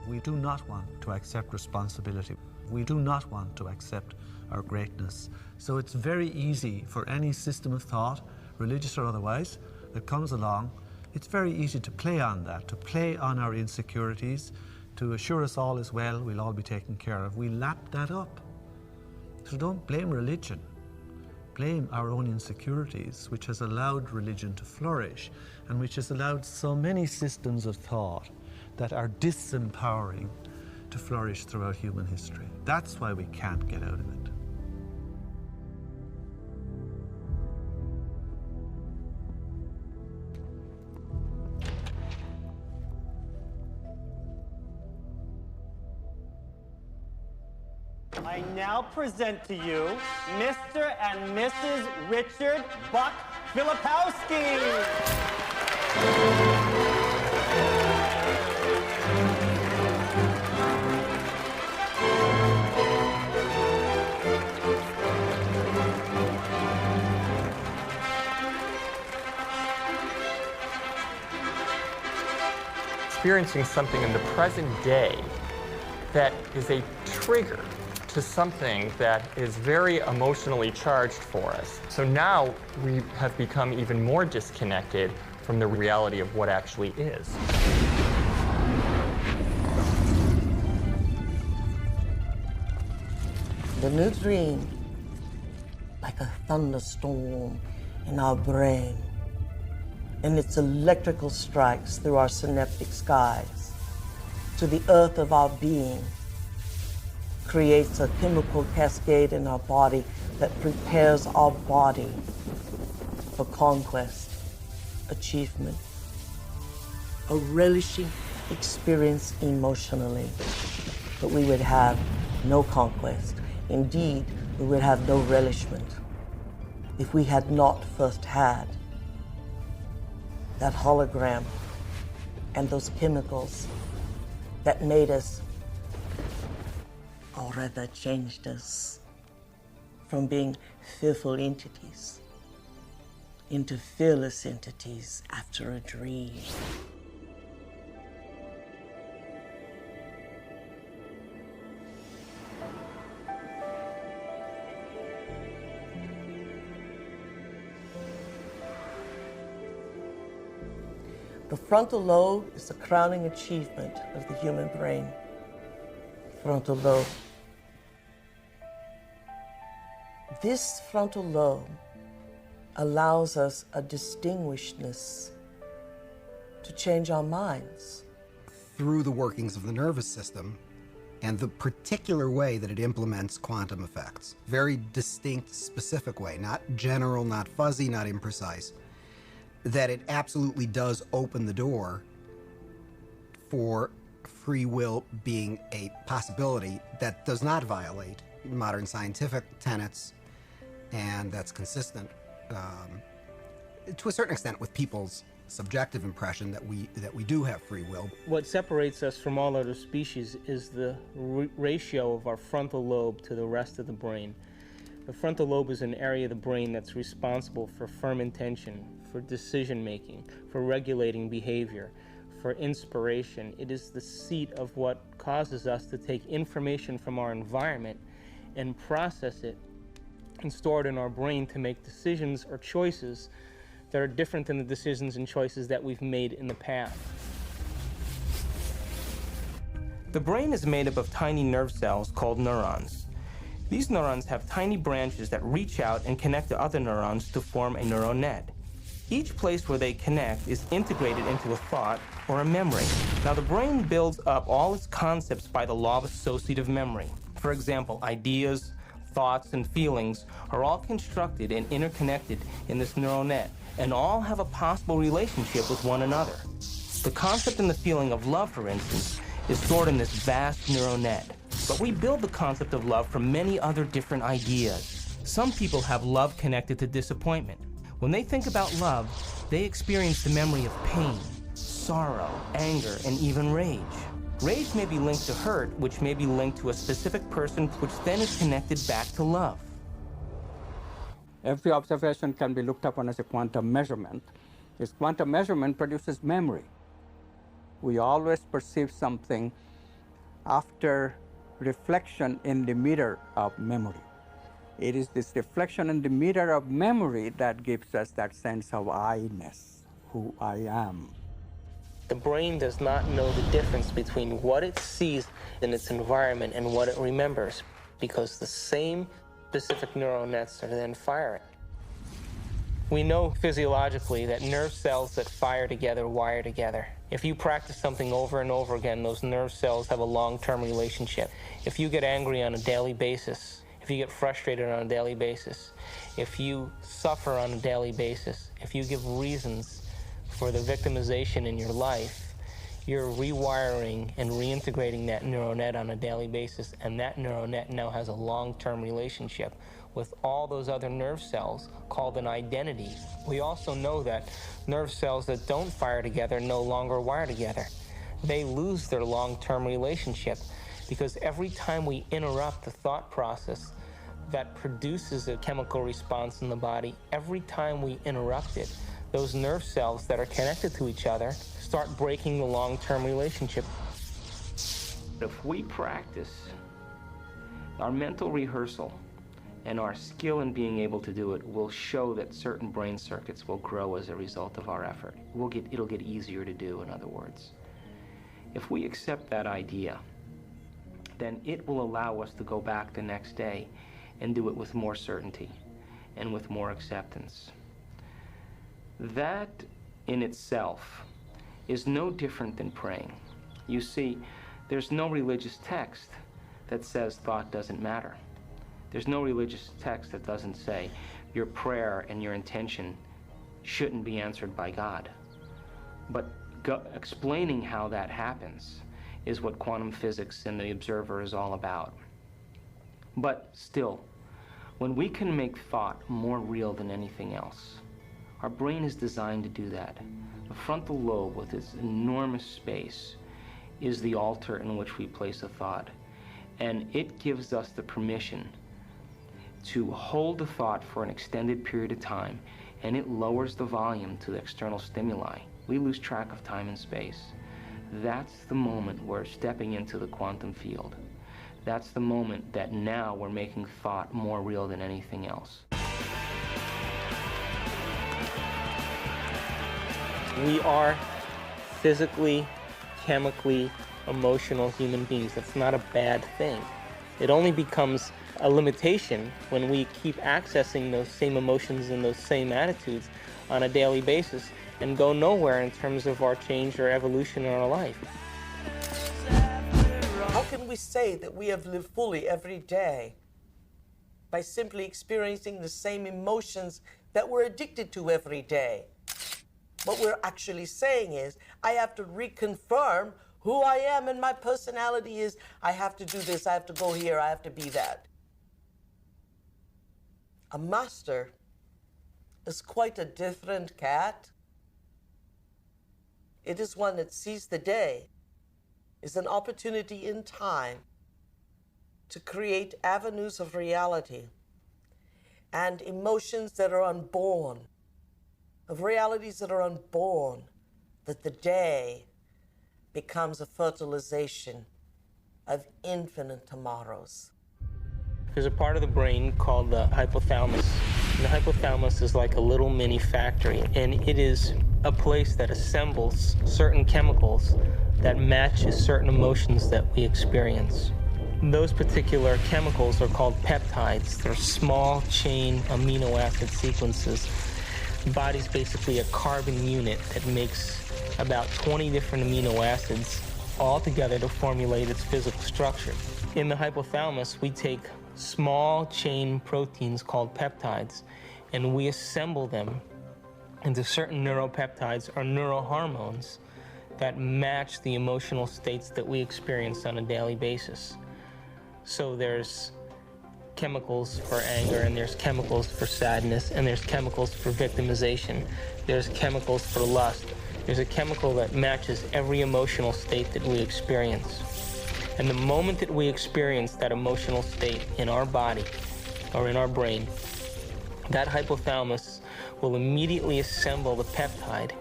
Speaker 15: We do not want to accept responsibility. We do not want to accept our greatness. So it's very easy for any system of thought, religious or otherwise, that comes along, it's very easy to play on that, to play on our insecurities, to assure us all is well, we'll all be taken care of. We lap that up. So don't blame religion. Blame our own insecurities, which has allowed religion to flourish, and which has allowed so many systems of thought that are disempowering to flourish throughout human history. That's why we can't get out of it.
Speaker 5: I now present to you Mr. and Mrs. Richard Buck Filipowski. Experiencing something in the present day that is a trigger to something that is very emotionally charged for us. So now we have become even more disconnected from the reality of what actually is.
Speaker 21: The new dream, like a thunderstorm in our brain, and its electrical strikes through our synaptic skies to the earth of our being, creates a chemical cascade in our body that prepares our body for conquest, achievement, a relishing experience emotionally, but we would have no conquest. Indeed, we would have no relishment if we had not first had that hologram and those chemicals that made us, or rather changed us, from being fearful entities into fearless entities after a dream. The frontal lobe is the crowning achievement of the human brain. Frontal lobe. This frontal lobe allows us a distinguishedness to change our minds.
Speaker 7: Through the workings of the nervous system and the particular way that it implements quantum effects. Very distinct, specific way, not general, not fuzzy, not imprecise. That it absolutely does open the door for free will being a possibility that does not violate modern scientific tenets, and that's consistent to a certain extent with people's subjective impression that we do have free will.
Speaker 10: What separates us from all other species is the ratio of our frontal lobe to the rest of the brain. The frontal lobe is an area of the brain that's responsible for firm intention, for decision making, for regulating behavior, for inspiration. It is the seat of what causes us to take information from our environment and process it and store it in our brain to make decisions or choices that are different than the decisions and choices that we've made in the past. The brain is made up of tiny nerve cells called neurons. These neurons have tiny branches that reach out and connect to other neurons to form a neural net. Each place where they connect is integrated into a thought or a memory. Now, the brain builds up all its concepts by the law of associative memory. For example, ideas, thoughts, and feelings are all constructed and interconnected in this neural net, and all have a possible relationship with one another. The concept and the feeling of love, for instance, is stored in this vast neural net. But we build the concept of love from many other different ideas. Some people have love connected to disappointment. When they think about love, they experience the memory of pain, sorrow, anger, and even rage. Rage may be linked to hurt, which may be linked to a specific person, which then is connected back to love.
Speaker 19: Every observation can be looked upon as a quantum measurement. This quantum measurement produces memory. We always perceive something after reflection in the mirror of memory. It is this reflection in the mirror of memory that gives us that sense of I-ness, who I am.
Speaker 10: The brain does not know the difference between what it sees in its environment and what it remembers, because the same specific neural nets are then firing. We know physiologically that nerve cells that fire together wire together. If you practice something over and over again, those nerve cells have a long-term relationship. If you get angry on a daily basis, if you get frustrated on a daily basis, if you suffer on a daily basis, if you give reasons for the victimization in your life, you're rewiring and reintegrating that neural net on a daily basis, and that neural net now has a long-term relationship with all those other nerve cells called an identity. We also know that nerve cells that don't fire together no longer wire together. They lose their long-term relationship because every time we interrupt the thought process that produces a chemical response in the body, every time we interrupt it, those nerve cells that are connected to each other start breaking the long-term relationship. If we practice our mental rehearsal and our skill in being able to do it will show that certain brain circuits will grow as a result of our effort. It'll get easier to do, in other words. If we accept that idea, then it will allow us to go back the next day and do it with more certainty and with more acceptance. That in itself is no different than praying. You see, there's no religious text that says thought doesn't matter. There's no religious text that doesn't say your prayer and your intention shouldn't be answered by God. But explaining how that happens is what quantum physics and the observer is all about. But still, when we can make thought more real than anything else, our brain is designed to do that. The frontal lobe, with its enormous space, is the altar in which we place a thought. And it gives us the permission to hold a thought for an extended period of time, and it lowers the volume to the external stimuli. We lose track of time and space. That's the moment we're stepping into the quantum field. That's the moment that now we're making thought more real than anything else. We are physically, chemically, emotional human beings. That's not a bad thing. It only becomes a limitation when we keep accessing those same emotions and those same attitudes on a daily basis and go nowhere in terms of our change or evolution in our life.
Speaker 21: How can we say that we have lived fully every day? By simply experiencing the same emotions that we're addicted to every day. What we're actually saying is, I have to reconfirm who I am, and my personality is, I have to do this, I have to go here, I have to be that. A master is quite a different cat. It is one that sees the day as an opportunity in time to create avenues of reality and emotions that are unborn, of realities that are unborn, that the day becomes a fertilization of infinite tomorrows.
Speaker 10: There's a part of the brain called the hypothalamus. And the hypothalamus is like a little mini factory, and it is a place that assembles certain chemicals that matches certain emotions that we experience. Those particular chemicals are called peptides. They're small chain amino acid sequences. The body's basically a carbon unit that makes about 20 different amino acids all together to formulate its physical structure. In the hypothalamus, we take small chain proteins called peptides, and we assemble them into certain neuropeptides or neurohormones that match the emotional states that we experience on a daily basis. So there's chemicals for anger, and there's chemicals for sadness, and there's chemicals for victimization, there's chemicals for lust. There's a chemical that matches every emotional state that we experience. And the moment that we experience that emotional state in our body or in our brain, that hypothalamus will immediately assemble the peptide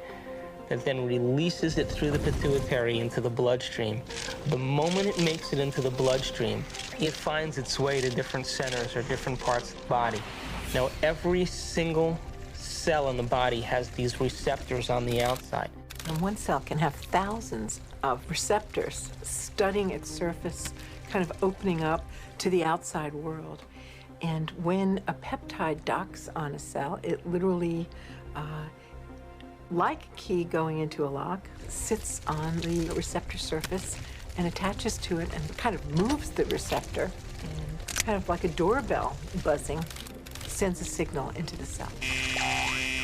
Speaker 10: that then releases it through the pituitary into the bloodstream. The moment it makes it into the bloodstream, it finds its way to different centers or different parts of the body. Now, every single cell in the body has these receptors on the outside.
Speaker 1: And one cell can have thousands of receptors studying its surface, kind of opening up to the outside world. And when a peptide docks on a cell, it literally, like a key going into a lock, sits on the receptor surface and attaches to it and kind of moves the receptor, and kind of like a doorbell buzzing, sends a signal into the cell.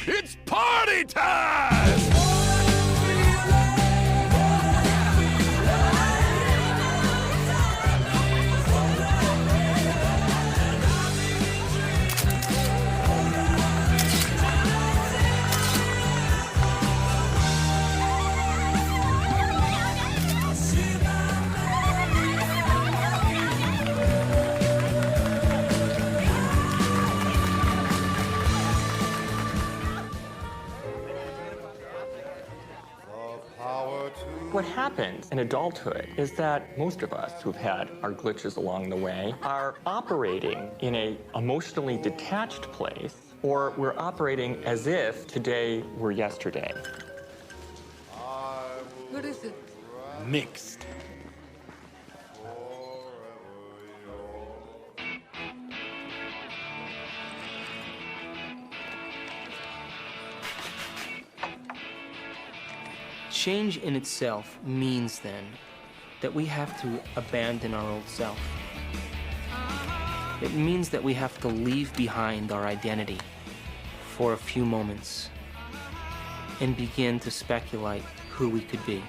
Speaker 11: It's party time!
Speaker 5: What happens in adulthood is that most of us who've had our glitches along the way are operating in an emotionally detached place, or we're operating as if today were yesterday.
Speaker 13: What is it?
Speaker 17: Mixed.
Speaker 10: Change in itself means then that we have to abandon our old self. It means that we have to leave behind our identity for a few moments and begin to speculate who we could be.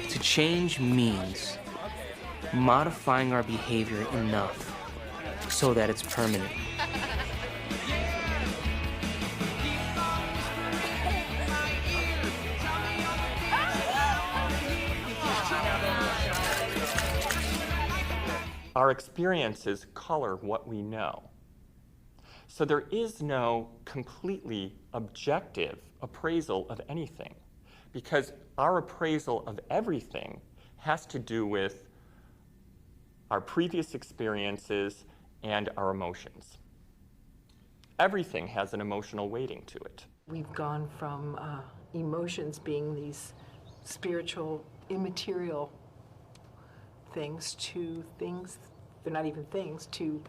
Speaker 10: To change means modifying our behavior enough so that it's permanent.
Speaker 5: Our experiences color what we know. So there is no completely objective appraisal of anything, because our appraisal of everything has to do with our previous experiences and our emotions. Everything has an emotional weighting to it.
Speaker 1: We've gone from emotions being these spiritual, immaterial things to things, they're not even things, to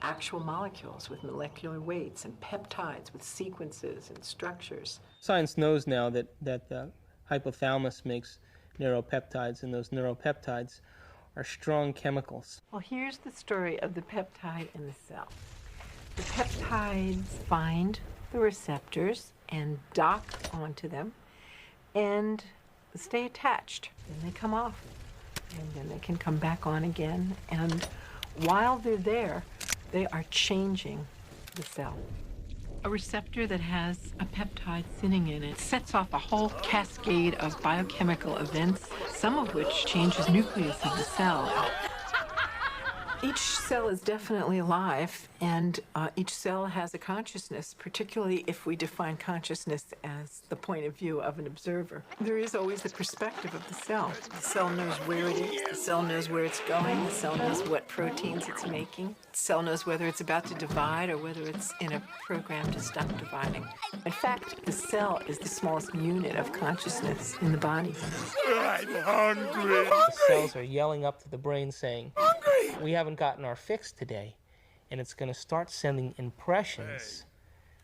Speaker 1: actual molecules with molecular weights and peptides with sequences and structures.
Speaker 10: Science knows now that the hypothalamus makes neuropeptides, and those neuropeptides are strong chemicals.
Speaker 1: Well, here's the story of the peptide in the cell. The peptides find the receptors and dock onto them and stay attached. Then they come off, and then they can come back on again. And while they're there, they are changing the cell. A receptor that has a peptide sitting in it sets off a whole cascade of biochemical events, some of which changes the nucleus of the cell. Each cell is definitely alive, and each cell has a consciousness, particularly if we define consciousness as the point of view of an observer. There is always the perspective of the cell. The cell knows where it is, the cell knows where it's going, the cell knows what proteins it's making, the cell knows whether it's about to divide or whether it's in a program to stop dividing. In fact, the cell is the smallest unit of consciousness in the body.
Speaker 11: I'm hungry.
Speaker 10: The cells are yelling up to the brain saying, we haven't gotten our fix today, and it's going to start sending impressions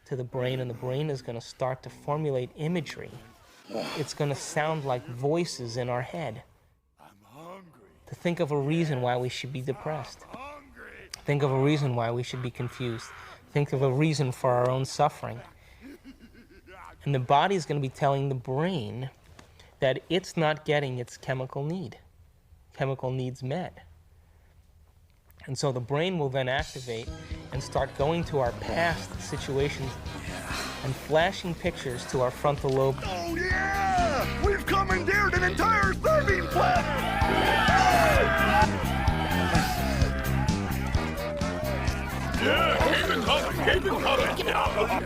Speaker 10: to the brain, and the brain is going to start to formulate imagery. It's going to sound like voices in our head. To think of a reason why we should be depressed. Think of a reason why we should be confused. Think of a reason for our own suffering. And the body is going to be telling the brain that it's not getting its chemical needs met. And so the brain will then activate and start going to our past situations and flashing pictures to our frontal lobe.
Speaker 11: Oh yeah! We've commandeered an entire serving planet! Yeah, keep it coming, keep it coming!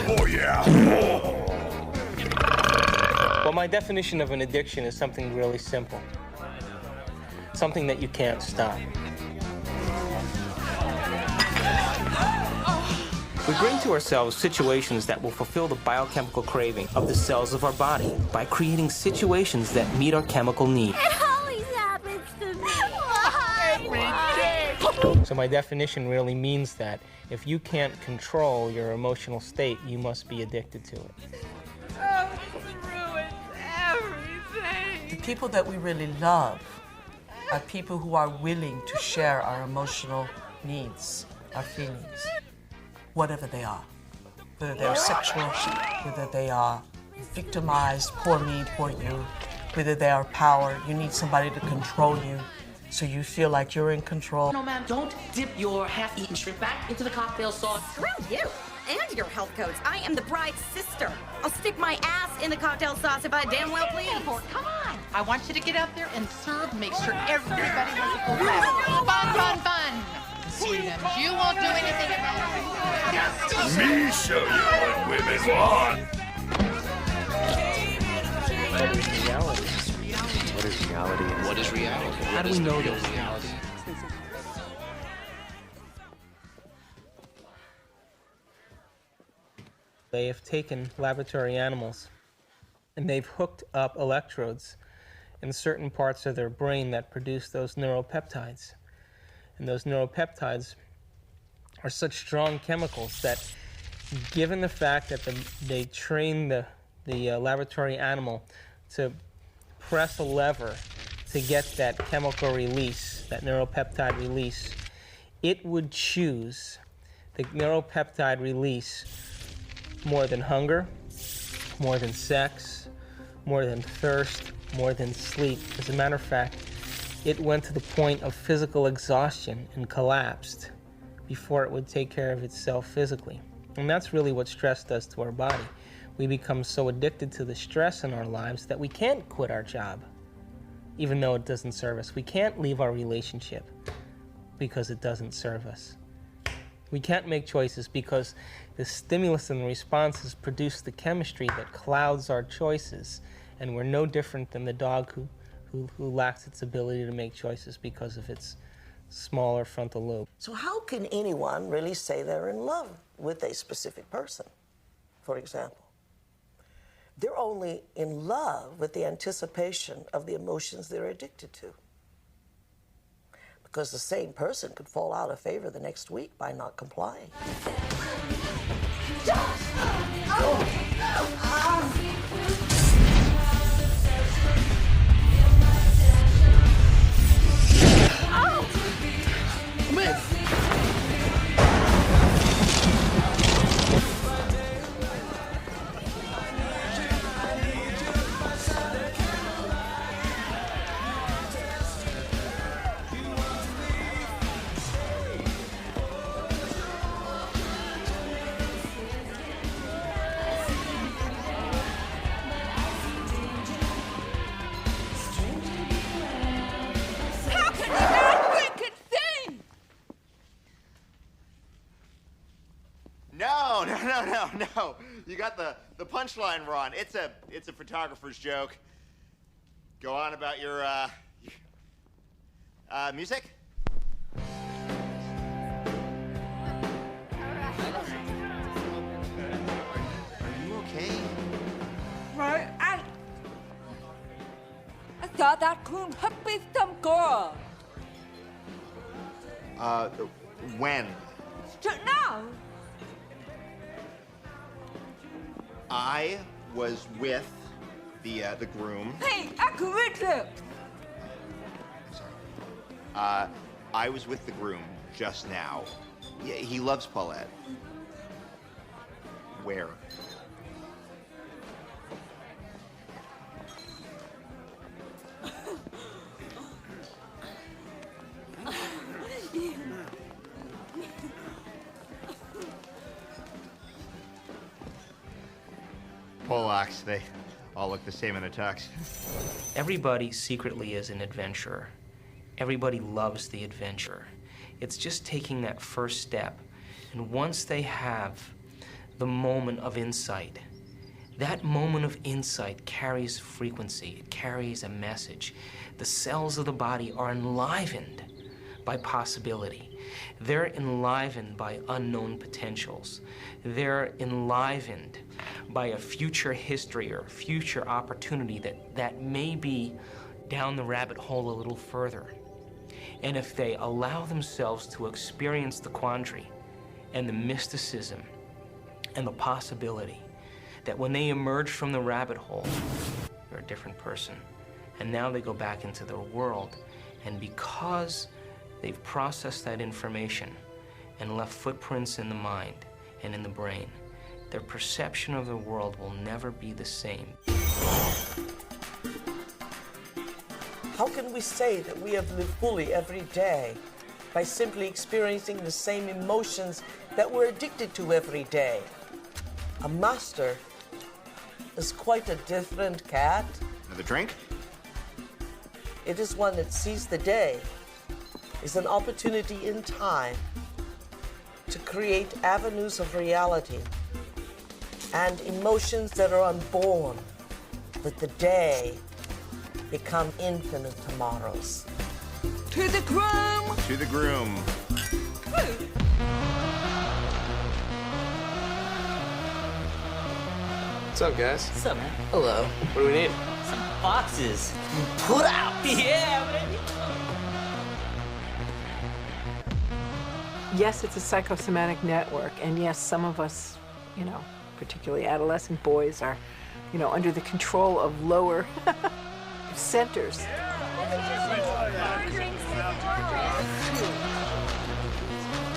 Speaker 11: Oh yeah!
Speaker 10: Well, my definition of an addiction is something really simple. Something that you can't stop. We bring to ourselves situations that will fulfill the biochemical craving of the cells of our body by creating situations that meet our chemical need.
Speaker 6: It always happens to me. Why?
Speaker 10: So my definition really means that if you can't control your emotional state, you must be addicted to it.
Speaker 6: Oh, it ruins everything.
Speaker 21: The people that we really love are people who are willing to share our emotional needs, our feelings, whatever they are. Whether they're sexual, whether they are victimized, poor me, poor you, whether they are power, you need somebody to control you so you feel like you're in control.
Speaker 12: No, ma'am, don't dip your half-eaten shrimp back into the cocktail sauce.
Speaker 22: Screw you and your health codes. I am the bride's sister. I'll stick my ass in the cocktail sauce if I damn well please.
Speaker 24: Come on. I want you to get out there and serve, make sure everybody has a full glass. Fun, fun, fun. Sweetums, you won't do anything about it.
Speaker 11: Me show you what women want!
Speaker 10: What is reality?
Speaker 9: What is reality?
Speaker 10: What is reality? How do we know there's reality? They have taken laboratory animals and they've hooked up electrodes in certain parts of their brain that produce those neuropeptides. And those neuropeptides are such strong chemicals that, given the fact that they train the laboratory animal to press a lever to get that chemical release, that neuropeptide release, it would choose the neuropeptide release more than hunger, more than sex, more than thirst, more than sleep. As a matter of fact, it went to the point of physical exhaustion and collapsed before it would take care of itself physically. And that's really what stress does to our body. We become so addicted to the stress in our lives that we can't quit our job, even though it doesn't serve us. We can't leave our relationship because it doesn't serve us. We can't make choices because the stimulus and the responses produce the chemistry that clouds our choices, and we're no different than the dog who lacks its ability to make choices because of its smaller frontal lobe.
Speaker 21: So how can anyone really say they're in love with a specific person, for example? They're only in love with the anticipation of the emotions they're addicted to. Because the same person could fall out of favor the next week by not complying.
Speaker 2: No. You got the punchline wrong. It's a photographer's joke. Go on about your music. Are you okay?
Speaker 13: Right, I thought that could have been some girl.
Speaker 2: When?
Speaker 13: Just now.
Speaker 2: I was with the groom.
Speaker 13: Hey, I can read lips.
Speaker 2: Sorry. I was with the groom just now. Yeah, he loves Paulette. Where? Polacks, they all look the same in a tux.
Speaker 10: Everybody secretly is an adventurer. Everybody loves the adventure. It's just taking that first step. And once they have the moment of insight, that moment of insight carries frequency. It carries a message. The cells of the body are enlivened by possibility. They're enlivened by unknown potentials. They're enlivened by a future history or future opportunity that may be down the rabbit hole a little further. And if they allow themselves to experience the quandary and the mysticism and the possibility that when they emerge from the rabbit hole, they're a different person. And now they go back into their world. And because they've processed that information and left footprints in the mind and in the brain, their perception of the world will never be the same.
Speaker 21: How can we say that we have lived fully every day by simply experiencing the same emotions that we're addicted to every day? A master is quite a different cat.
Speaker 2: Another drink?
Speaker 21: It is one that sees the day is an opportunity in time to create avenues of reality and emotions that are unborn, that the day become infinite tomorrows.
Speaker 13: To the groom!
Speaker 2: To the groom.
Speaker 4: What's up, guys?
Speaker 14: What's up, man?
Speaker 4: Hello. What do we need?
Speaker 14: Some boxes. Put out! Yeah, baby!
Speaker 1: Yes, it's a psychosomatic network, and yes, some of us, particularly adolescent boys, are, under the control of lower centers.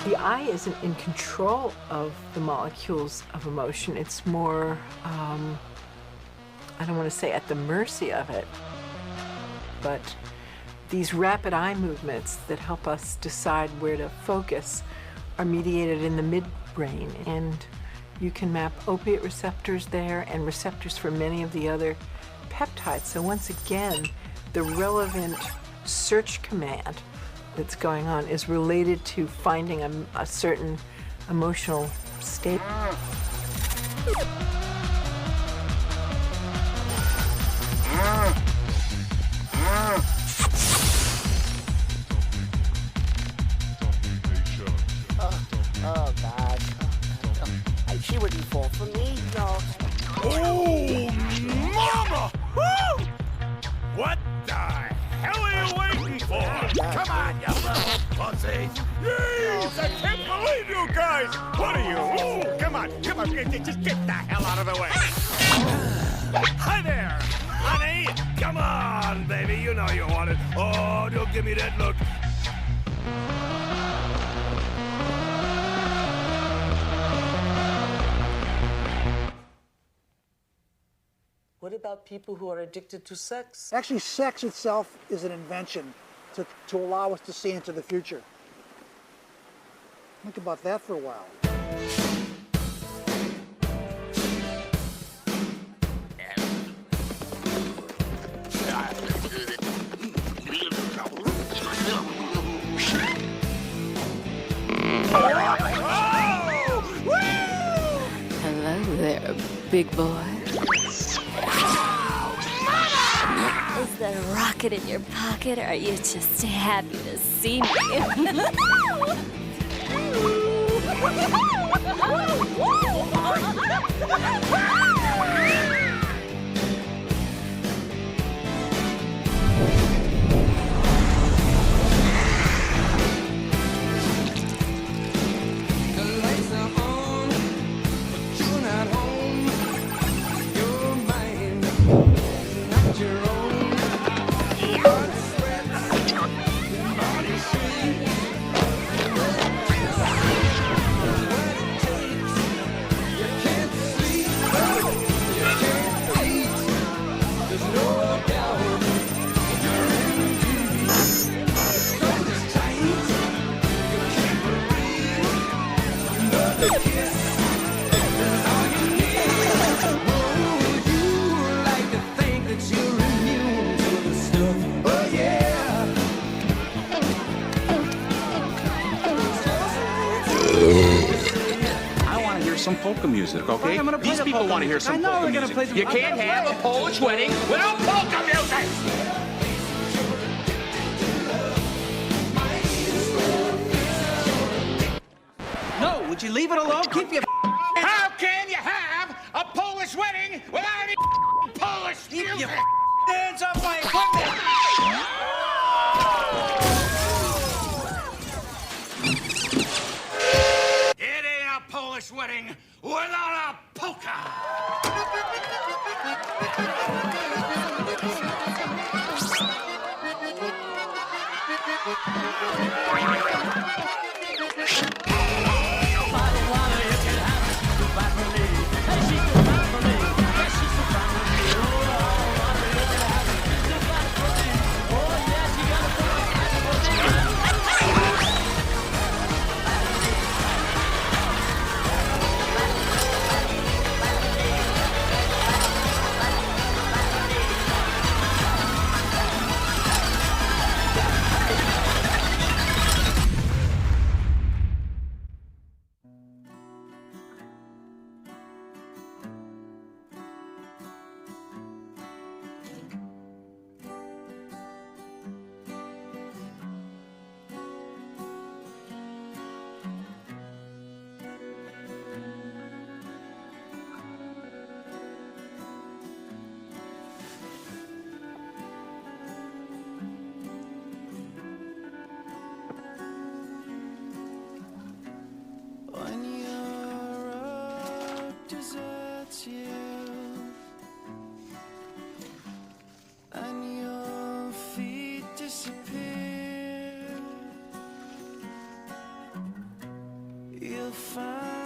Speaker 1: The eye isn't in control of the molecules of emotion. It's more, I don't want to say at the mercy of it, but these rapid eye movements that help us decide where to focus are mediated in the midbrain, and you can map opiate receptors there and receptors for many of the other peptides. So once again, the relevant search command that's going on is related to finding a certain emotional state.
Speaker 14: Oh, God. She wouldn't fall for me, no.
Speaker 11: Oh, mama! Woo! What the hell are you waiting for? Come on, you little pussies! Jeez, I can't believe you guys! What are you? Oh, come on, just get the hell out of the way! Hi there, honey! Come on, baby, you know you want it. Oh, don't give me that look.
Speaker 21: What about people who are addicted to sex?
Speaker 3: Actually, sex itself is an invention to allow us to see into the future. Think about that for a while.
Speaker 6: Hello there, big boy. Is there a rocket in your pocket, or are you just happy to see me?
Speaker 18: Some polka music, okay?
Speaker 14: I'm gonna play
Speaker 18: These
Speaker 14: the
Speaker 18: people
Speaker 14: polka
Speaker 18: want to hear
Speaker 14: music.
Speaker 18: some
Speaker 14: I know
Speaker 18: polka
Speaker 14: we're gonna
Speaker 18: music.
Speaker 14: play the-
Speaker 18: You can't have a Polish wedding without polka music!
Speaker 14: No, would you leave it alone? Keep your
Speaker 11: How can you have a Polish wedding without any Polish music?
Speaker 14: hands off my equipment!
Speaker 11: It ain't a Polish wedding without a polka!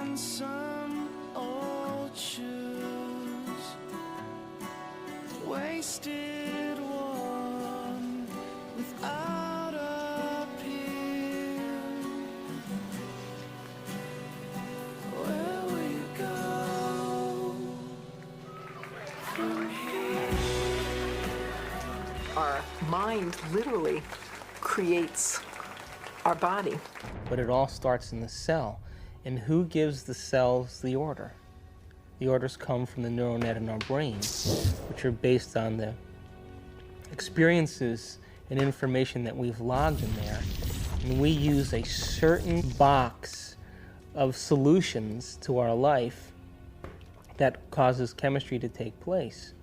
Speaker 8: on some old shoes, wasted one without appeal. Where will you go from here?
Speaker 1: Our mind literally creates our body.
Speaker 10: But it all starts in the cell. And who gives the cells the order? The orders come from the neural net in our brain, which are based on the experiences and information that we've logged in there. And we use a certain box of solutions to our life that causes chemistry to take place.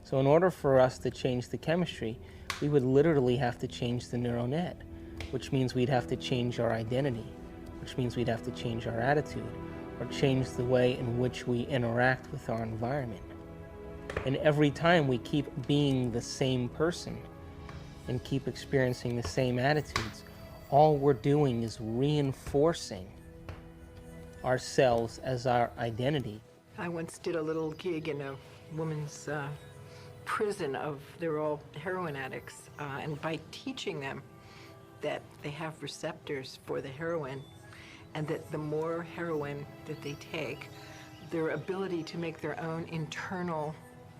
Speaker 10: So in order for us to change the chemistry, we would literally have to change the neural net, which means we'd have to change our identity, which means we'd have to change our attitude, or change the way in which we interact with our environment. And every time we keep being the same person and keep experiencing the same attitudes, all we're doing is reinforcing ourselves as our identity.
Speaker 1: I once did a little gig in a woman's prison they're all heroin addicts, and by teaching them that they have receptors for the heroin, and that the more heroin that they take, their ability to make their own internal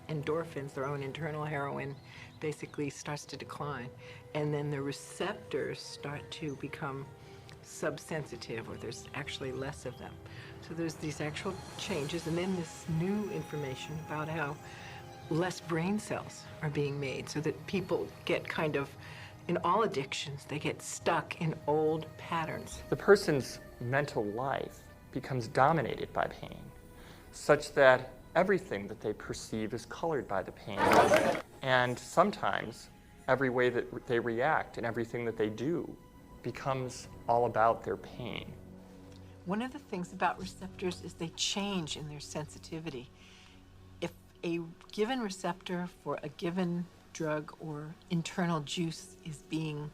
Speaker 1: endorphins, their own internal heroin, basically starts to decline. And then the receptors start to become subsensitive, or there's actually less of them. So there's these actual changes, and then this new information about how less brain cells are being made, so that people get kind of, in all addictions, they get stuck in old patterns.
Speaker 5: The person's mental life becomes dominated by pain, such that everything that they perceive is colored by the pain. And sometimes every way that they react and everything that they do becomes all about their pain.
Speaker 1: One of the things about receptors is they change in their sensitivity. If a given receptor for a given drug or internal juice is being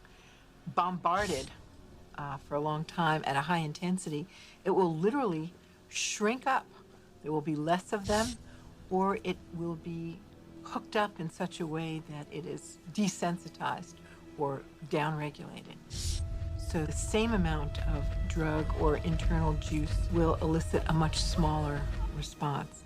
Speaker 1: bombarded for a long time at a high intensity, it will literally shrink up. There will be less of them, or it will be hooked up in such a way that it is desensitized or downregulated. So the same amount of drug or internal juice will elicit a much smaller response.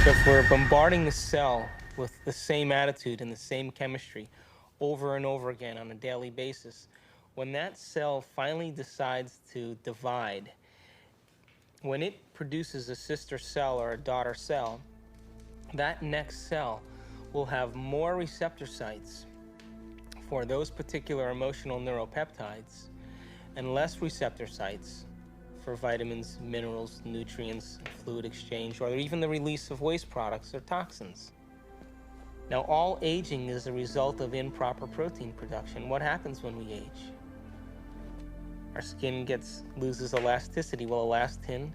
Speaker 10: If we're bombarding the cell with the same attitude and the same chemistry over and over again on a daily basis, when that cell finally decides to divide, when it produces a sister cell or a daughter cell, that next cell will have more receptor sites for those particular emotional neuropeptides and less receptor sites for vitamins, minerals, nutrients, fluid exchange, or even the release of waste products or toxins. Now, all aging is a result of improper protein production. What happens when we age? Our skin loses elasticity. Well, elastin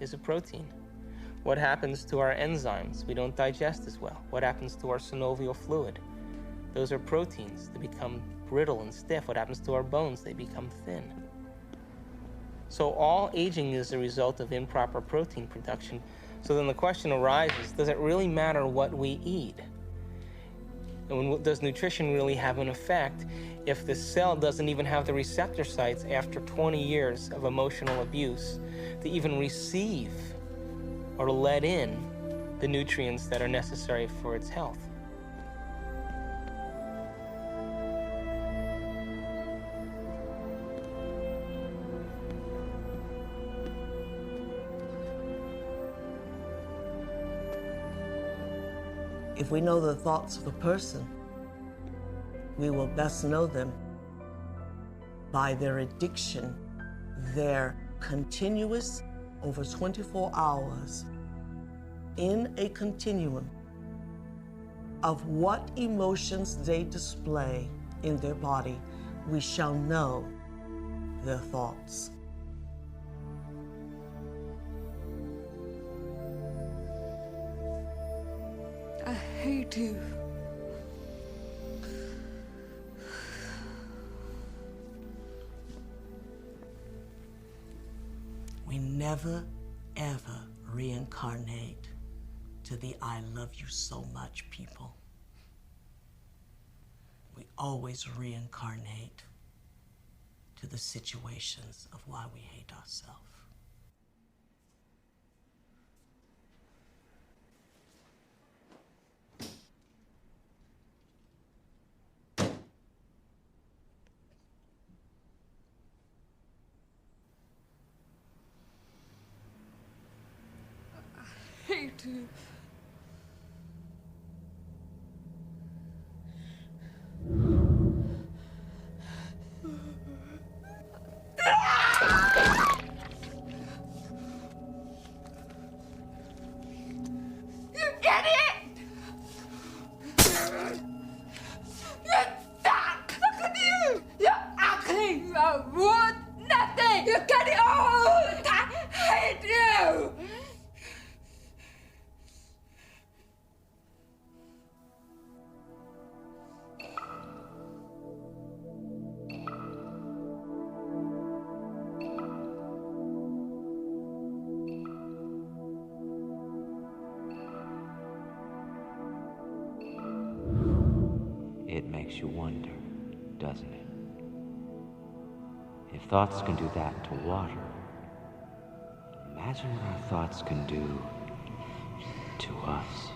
Speaker 10: is a protein. What happens to our enzymes? We don't digest as well. What happens to our synovial fluid? Those are proteins. They become brittle and stiff. What happens to our bones? They become thin. So all aging is a result of improper protein production. So then the question arises, does it really matter what we eat? And does nutrition really have an effect if the cell doesn't even have the receptor sites after 20 years of emotional abuse to even receive or let in the nutrients that are necessary for its health?
Speaker 21: If we know the thoughts of a person, we will best know them by their addiction, their continuous, over 24 hours, in a continuum of what emotions they display in their body, we shall know their thoughts.
Speaker 13: I hate you.
Speaker 21: We never, ever reincarnate to the I love you so much people. We always reincarnate to the situations of why we hate ourselves.
Speaker 13: Hate you.
Speaker 8: You idiot! You suck! Look at you! You're ugly! You're worth nothing! You get it all! I hate you!
Speaker 9: It makes you wonder, doesn't it? If thoughts can do that to water, imagine what our thoughts can do to us.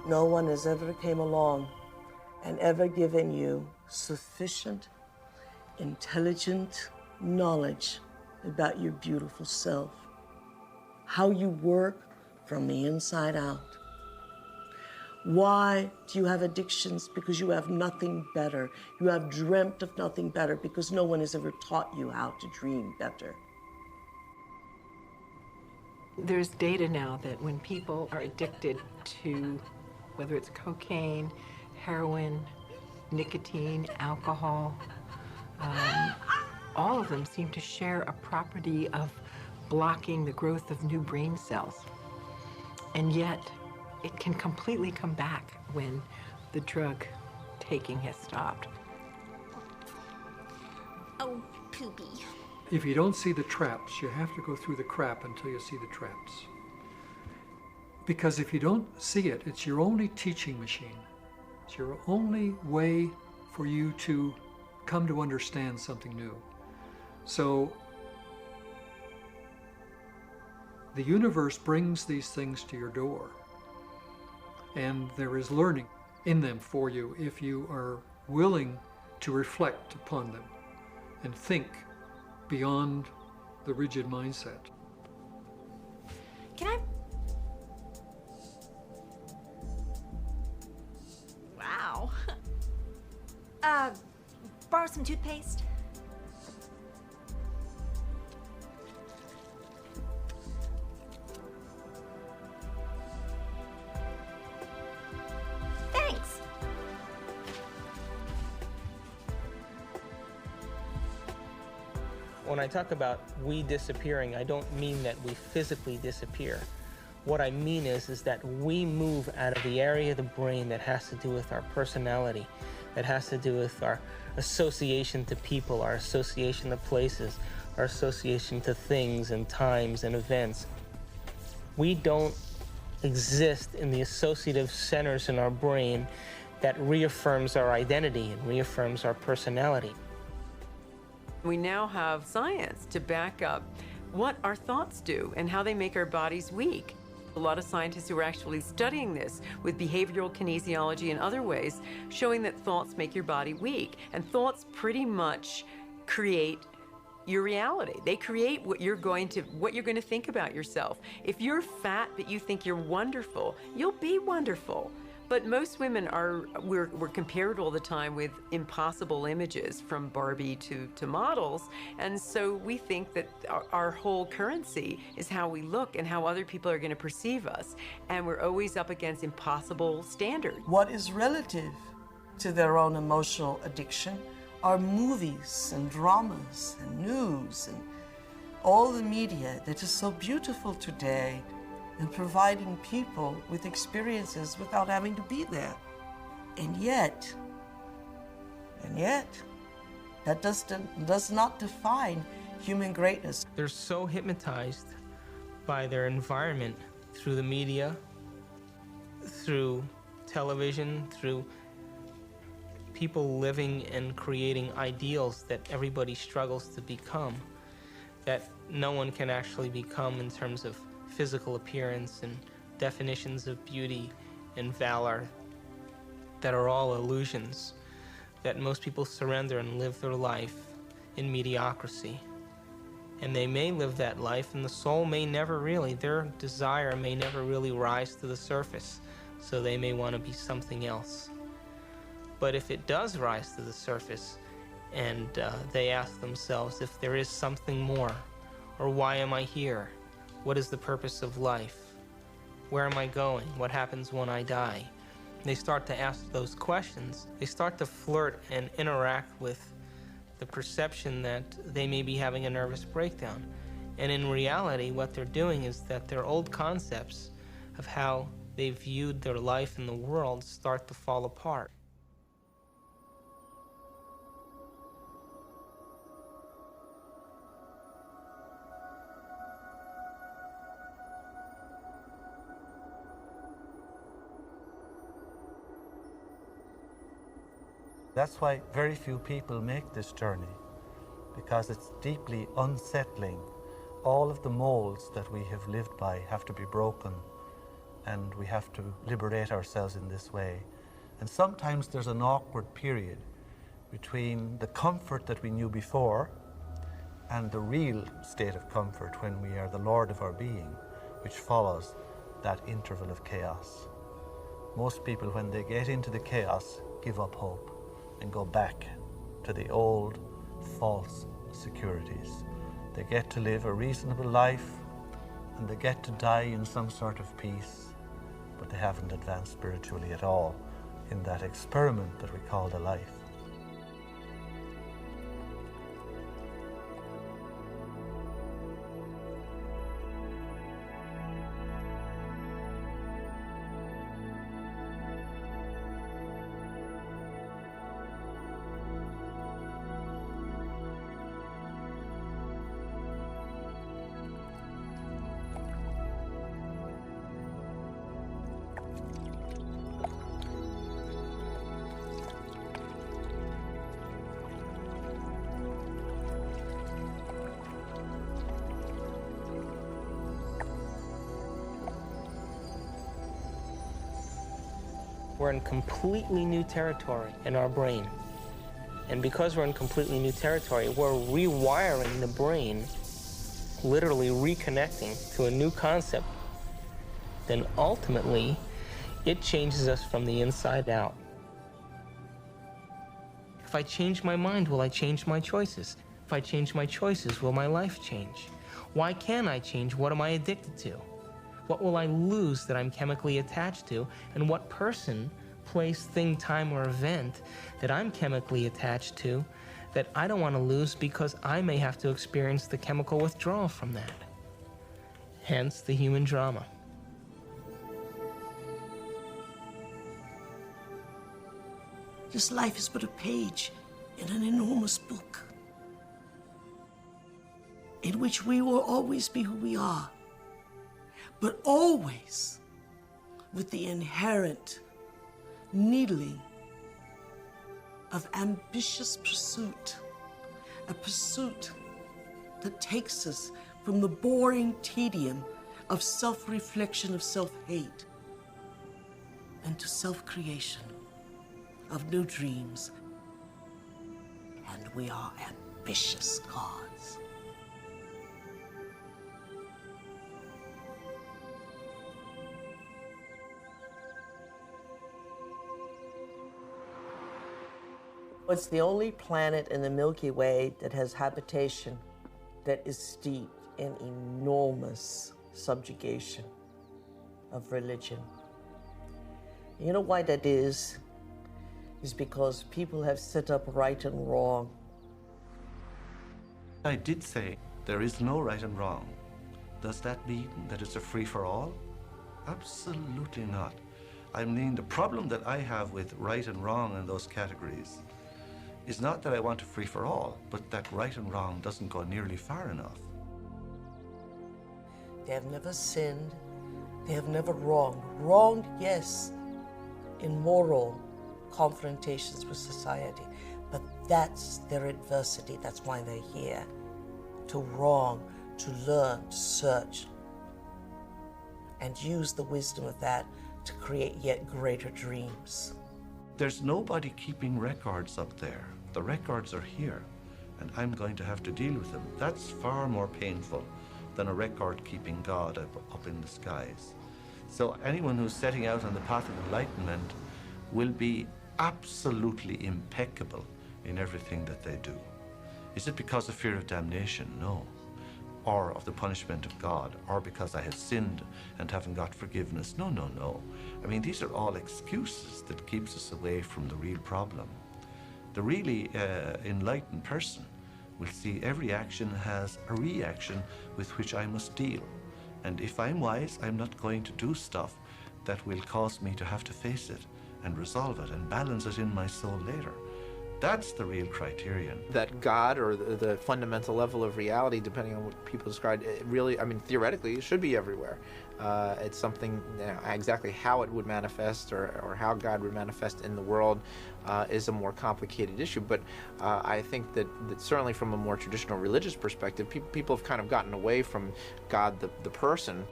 Speaker 21: No one has ever came along and ever given you sufficient, intelligent knowledge about your beautiful self, how you work from the inside out. Why do you have addictions? Because you have nothing better. You have dreamt of nothing better because no one has ever taught you how to dream better.
Speaker 1: There's data now that when people are addicted to, whether it's cocaine, heroin, nicotine, alcohol, all of them seem to share a property of blocking the growth of new brain cells. And yet, it can completely come back when the drug taking has stopped.
Speaker 6: Oh, poopy.
Speaker 15: If you don't see the traps, you have to go through the crap until you see the traps. Because if you don't see it, it's your only teaching machine. It's your only way for you to come to understand something new. So the universe brings these things to your door, and there is learning in them for you if you are willing to reflect upon them and think beyond the rigid mindset.
Speaker 6: Can I? Wow. Borrow some toothpaste? Thanks.
Speaker 10: When I talk about we disappearing, I don't mean that we physically disappear. What I mean is that we move out of the area of the brain that has to do with our personality, that has to do with our association to people, our association to places, our association to things and times and events. We don't exist in the associative centers in our brain that reaffirms our identity and reaffirms our personality.
Speaker 16: We now have science to back up what our thoughts do and how they make our bodies weak. A lot of scientists who are actually studying this with behavioral kinesiology and other ways, showing that thoughts make your body weak. And thoughts pretty much create your reality. They create what you're going to think about yourself. If you're fat but you think you're wonderful, you'll be wonderful. But most women we're compared all the time with impossible images from Barbie to models. And so we think that our whole currency is how we look and how other people are going to perceive us. And we're always up against impossible standards.
Speaker 21: What is relative to their own emotional addiction are movies and dramas and news and all the media that is so beautiful today and providing people with experiences without having to be there. And yet, that does not define human greatness.
Speaker 10: They're so hypnotized by their environment through the media, through television, through people living and creating ideals that everybody struggles to become, that no one can actually become in terms of physical appearance and definitions of beauty and valor that are all illusions, that most people surrender and live their life in mediocrity. And they may live that life and the soul may never really, their desire may never really rise to the surface, so they may want to be something else. But if it does rise to the surface and they ask themselves if there is something more, or why am I here? What is the purpose of life? Where am I going? What happens when I die? They start to ask those questions. They start to flirt and interact with the perception that they may be having a nervous breakdown. And in reality, what they're doing is that their old concepts of how they viewed their life in the world start to fall apart.
Speaker 7: That's why very few people make this journey, because it's deeply unsettling. All of the molds that we have lived by have to be broken, and we have to liberate ourselves in this way. And sometimes there's an awkward period between the comfort that we knew before and the real state of comfort when we are the Lord of our being, which follows that interval of chaos. Most people, when they get into the chaos, give up hope and go back to the old false securities. They get to live a reasonable life and they get to die in some sort of peace, but they haven't advanced spiritually at all in that experiment that we call the life.
Speaker 10: We're in completely new territory in our brain. And because we're in completely new territory, we're rewiring the brain, literally reconnecting to a new concept. Then ultimately, it changes us from the inside out. If I change my mind, will I change my choices? If I change my choices, will my life change? Why can't I change? What am I addicted to? What will I lose that I'm chemically attached to? And what person, place, thing, time, or event that I'm chemically attached to that I don't want to lose because I may have to experience the chemical withdrawal from that? Hence the human drama.
Speaker 21: This life is but a page in an enormous book in which we will always be who we are, but always with the inherent needling of ambitious pursuit, a pursuit that takes us from the boring tedium of self-reflection, of self-hate, and to self-creation of new dreams. And we are ambitious gods. It's the only planet in the Milky Way that has habitation that is steeped in enormous subjugation of religion. You know why that is? Is because people have set up right and wrong.
Speaker 7: I did say there is no right and wrong. Does that mean that it's a free-for-all? Absolutely not. I mean, the problem that I have with right and wrong in those categories is not that I want a free-for-all, but that right and wrong doesn't go nearly far enough.
Speaker 21: They have never sinned. They have never wronged. Wronged, yes, in moral confrontations with society. But that's their adversity. That's why they're here. To wrong, to learn, to search, and use the wisdom of that to create yet greater dreams.
Speaker 7: There's nobody keeping records up there. The records are here, and I'm going to have to deal with them. That's far more painful than a record-keeping God up in the skies. So anyone who's setting out on the path of enlightenment will be absolutely impeccable in everything that they do. Is it because of fear of damnation? No. Or of the punishment of God, or because I have sinned and haven't got forgiveness? No, no, no. I mean, these are all excuses that keeps us away from the real problem. The really enlightened person will see every action has a reaction with which I must deal. And if I'm wise, I'm not going to do stuff that will cause me to have to face it and resolve it and balance it in my soul later. That's the real criterion.
Speaker 4: That God, or the fundamental level of reality, depending on what people describe, it really, I mean, theoretically, it should be everywhere. It's something, you know, exactly how it would manifest or how God would manifest in the world is a more complicated issue. But I think that certainly from a more traditional religious perspective, people have kind of gotten away from God the person.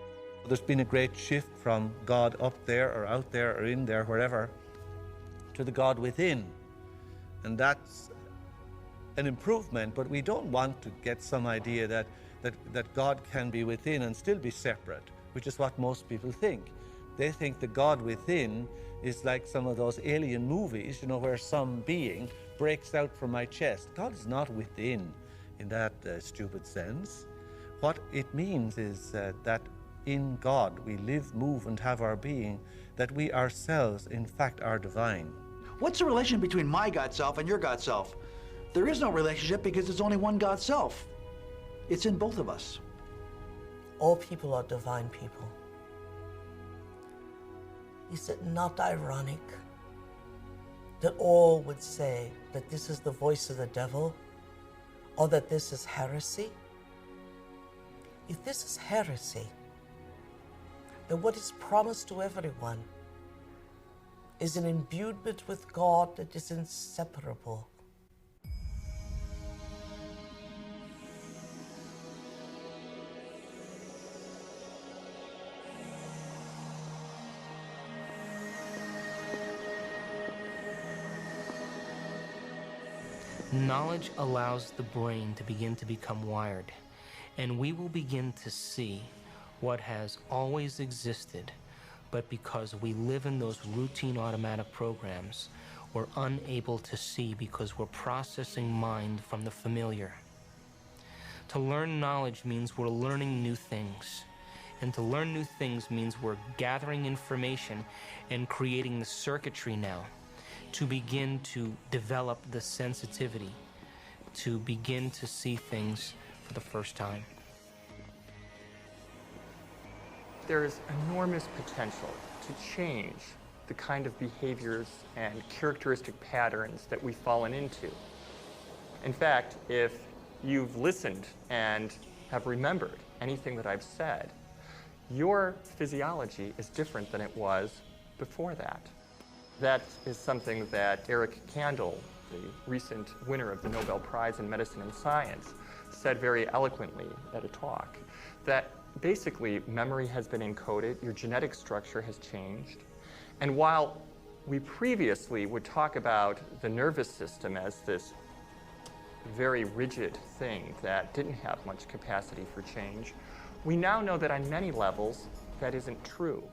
Speaker 7: There's been a great shift from God up there or out there or in there, wherever, to the God within. And that's an improvement, but we don't want to get some idea that God can be within and still be separate, which is what most people think. They think the God within is like some of those alien movies, you know, where some being breaks out from my chest. God is not within in that stupid sense. What it means is that in God we live, move, and have our being, that we ourselves, in fact, are divine.
Speaker 3: What's the relation between my God self and your God self? There is no relationship because there's only one God self. It's in both of us.
Speaker 21: All people are divine people. Is it not ironic that all would say that this is the voice of the devil, or that this is heresy? If this is heresy, then what is promised to everyone is an imbuement with God that is inseparable.
Speaker 10: Knowledge allows the brain to begin to become wired, and we will begin to see what has always existed, but because we live in those routine automatic programs, we're unable to see because we're processing mind from the familiar. To learn knowledge means we're learning new things. And to learn new things means we're gathering information and creating the circuitry now to begin to develop the sensitivity, to begin to see things for the first time.
Speaker 5: There is enormous potential to change the kind of behaviors and characteristic patterns that we've fallen into. In fact, if you've listened and have remembered anything that I've said, your physiology is different than it was before that. That is something that Eric Kandel, the recent winner of the Nobel Prize in Medicine and Science, said very eloquently at a talk, that basically memory has been encoded, your genetic structure has changed. And while we previously would talk about the nervous system as this very rigid thing that didn't have much capacity for change, we now know that on many levels that isn't true.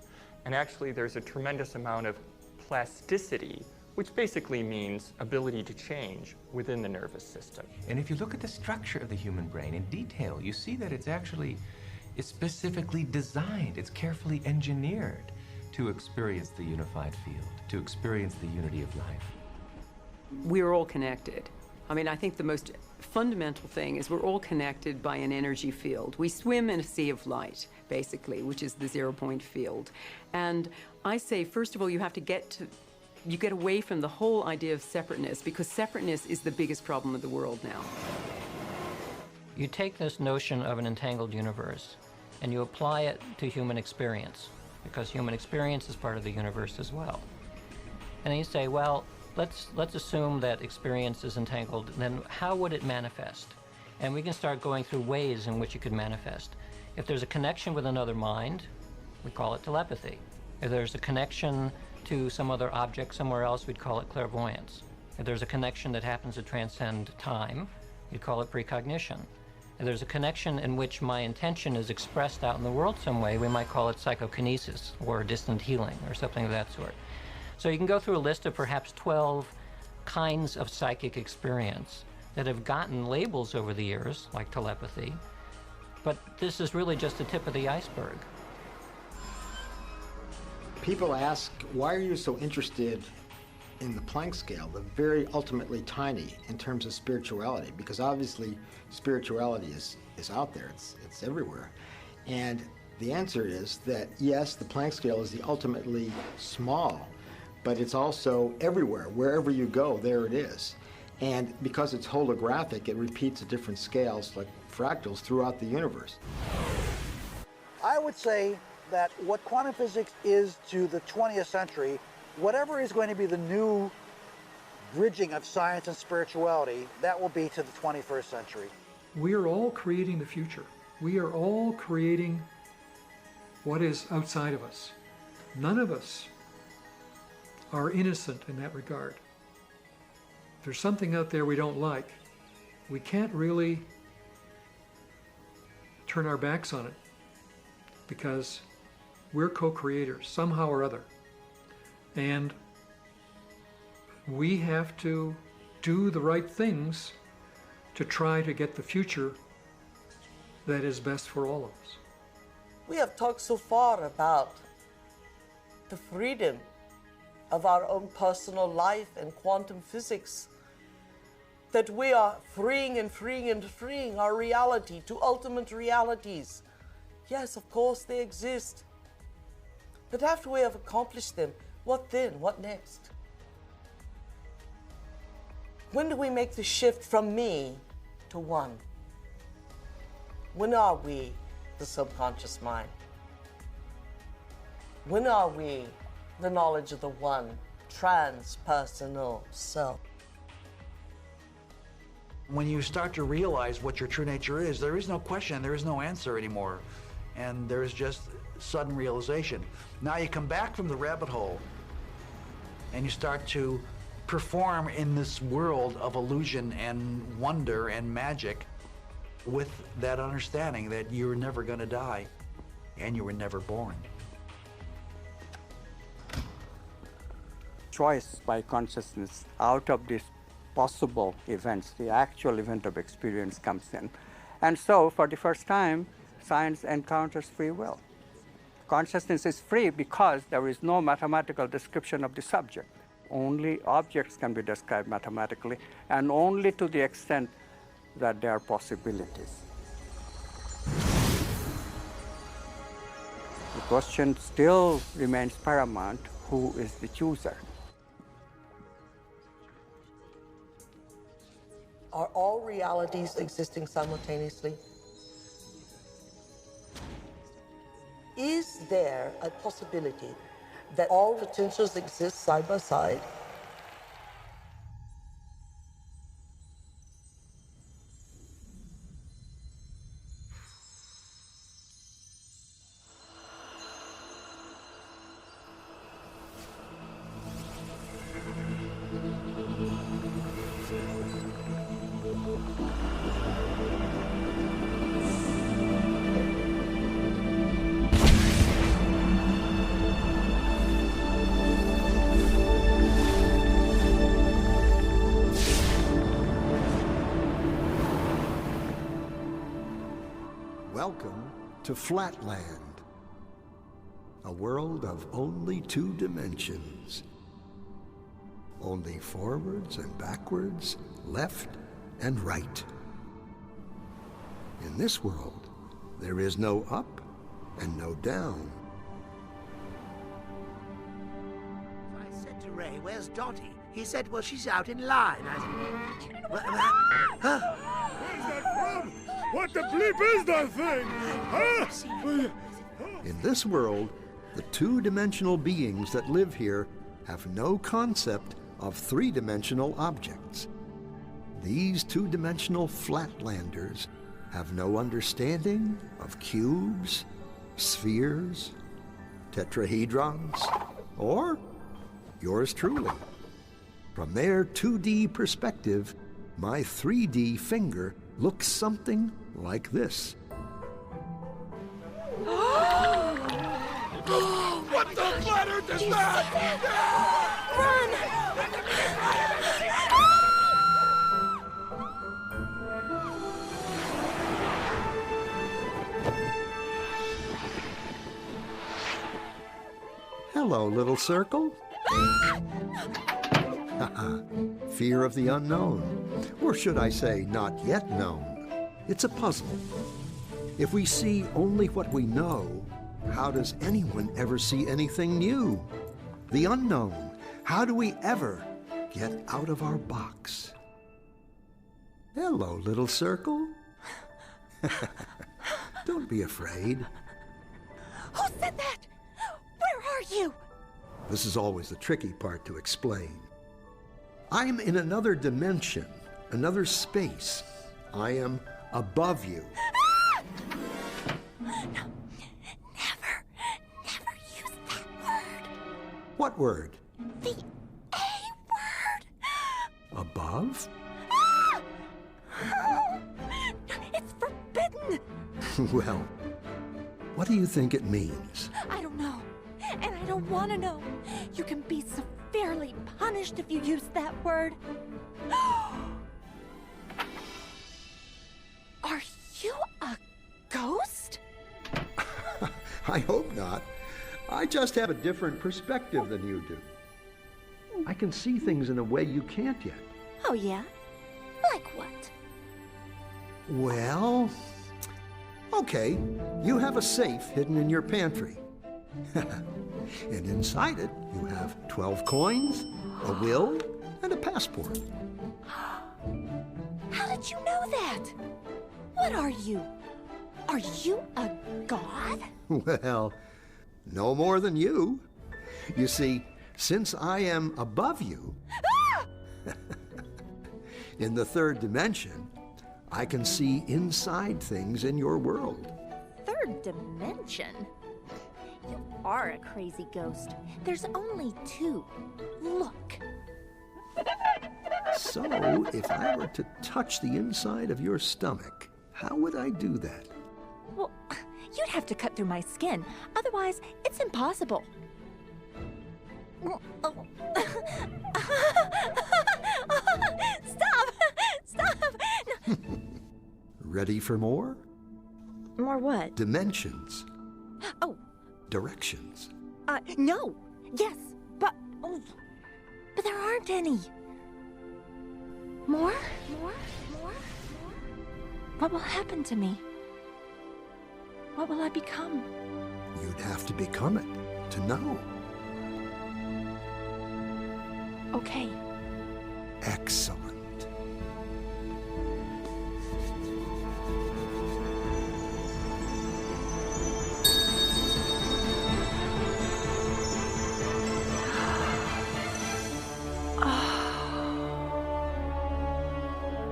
Speaker 5: And actually there's a tremendous amount of plasticity, which basically means ability to change within the nervous system.
Speaker 17: And if you look at the structure of the human brain in detail, you see that it's specifically designed, it's carefully engineered to experience the unified field, to experience the unity of life.
Speaker 16: We're all connected. I mean, I think the most fundamental thing is we're all connected by an energy field. We swim in a sea of light, basically, which is the zero-point field. And I say, first of all, you get away from the whole idea of separateness, because separateness is the biggest problem of the world now.
Speaker 19: You take this notion of an entangled universe and you apply it to human experience, because human experience is part of the universe as well. And then you say, well, let's assume that experience is entangled, then how would it manifest? And we can start going through ways in which it could manifest. If there's a connection with another mind, we call it telepathy. If there's a connection to some other object somewhere else, we'd call it clairvoyance. If there's a connection that happens to transcend time, you'd call it precognition. If there's a connection in which my intention is expressed out in the world some way, we might call it psychokinesis or distant healing or something of that sort. So you can go through a list of perhaps 12 kinds of psychic experience that have gotten labels over the years, like telepathy, but this is really just the tip of the iceberg.
Speaker 20: People ask, why are you so interested in the Planck scale, the very ultimately tiny in terms of spirituality? Because obviously spirituality is out there, it's everywhere. And the answer is that yes, the Planck scale is the ultimately small, but it's also everywhere. Wherever you go, there it is. And because it's holographic, it repeats at different scales, like fractals, throughout the universe.
Speaker 3: I would say that what quantum physics is to the 20th century, whatever is going to be the new bridging of science and spirituality, that will be to the 21st century.
Speaker 15: We are all creating the future. We are all creating what is outside of us. None of us are innocent in that regard. If there's something out there we don't like, we can't really turn our backs on it, because we're co-creators somehow or other. And we have to do the right things to try to get the future that is best for all of us.
Speaker 21: We have talked so far about the freedom of our own personal life and quantum physics, that we are freeing and freeing and freeing our reality to ultimate realities. Yes, of course they exist. But after we have accomplished them, what then? What next? When do we make the shift from me to one? When are we the subconscious mind? When are we the knowledge of the one, transpersonal self?
Speaker 3: When you start to realize what your true nature is, there is no question, there is no answer anymore. And there is just sudden realization. Now you come back from the rabbit hole and you start to perform in this world of illusion and wonder and magic with that understanding that you're never going to die and you were never born.
Speaker 23: Choice by consciousness out of these possible events, the actual event of experience comes in. And so, for the first time, science encounters free will. Consciousness is free because there is no mathematical description of the subject. Only objects can be described mathematically, and only to the extent that they are possibilities. The question still remains paramount: who is the chooser?
Speaker 21: Are all realities existing simultaneously? Is there a possibility that all potentials exist side by side?
Speaker 2: Welcome to Flatland, a world of only 2 dimensions. Only forwards and backwards, left and right. In this world, there is no up and no down.
Speaker 14: I said to Ray, where's Dottie? He said, well, she's out in line. I said,
Speaker 11: Where's that from? What the bleep is that thing? Huh?
Speaker 2: In this world, the 2-dimensional beings that live here have no concept of 3-dimensional objects. These 2-dimensional flatlanders have no understanding of cubes, spheres, tetrahedrons, or yours truly. From their 2D perspective, my 3D finger looks something like this.
Speaker 11: What the letter does that?
Speaker 6: Run!
Speaker 2: Hello, little circle. Fear of the unknown. Or should I say, not yet known. It's a puzzle. If we see only what we know, how does anyone ever see anything new? The unknown. How do we ever get out of our box? Hello, little circle. Don't be afraid.
Speaker 6: Who said that? Where are you?
Speaker 2: This is always the tricky part to explain. I'm in another dimension, another space. I am above you.
Speaker 6: No, never use that word.
Speaker 2: What word?
Speaker 6: The A word.
Speaker 2: Above?
Speaker 6: It's forbidden.
Speaker 2: Well, what do you think it means?
Speaker 6: I don't know, and I don't want to know. You can be severely punished if you use that word. Are you a ghost?
Speaker 2: I hope not. I just have a different perspective than you do. I can see things in a way you can't yet.
Speaker 6: Oh, yeah? Like what?
Speaker 2: Well, okay, you have a safe hidden in your pantry. And inside it, you have 12 coins, a will, and a passport.
Speaker 6: How did you know that? What are you? Are you a god?
Speaker 2: Well, no more than you. You see, since I am above you, in the 3rd dimension, I can see inside things in your world.
Speaker 6: 3rd dimension? You are a crazy ghost. There's only 2. Look.
Speaker 2: So, if I were to touch the inside of your stomach, how would I do that?
Speaker 6: Well, you'd have to cut through my skin. Otherwise, it's impossible. Stop! Stop!
Speaker 2: Ready for more?
Speaker 6: More what?
Speaker 2: Dimensions.
Speaker 6: Oh.
Speaker 2: Directions.
Speaker 6: No. Yes, but there aren't any. More? What will happen to me? What will I become?
Speaker 2: You'd have to become it to know.
Speaker 6: Okay.
Speaker 2: Excellent.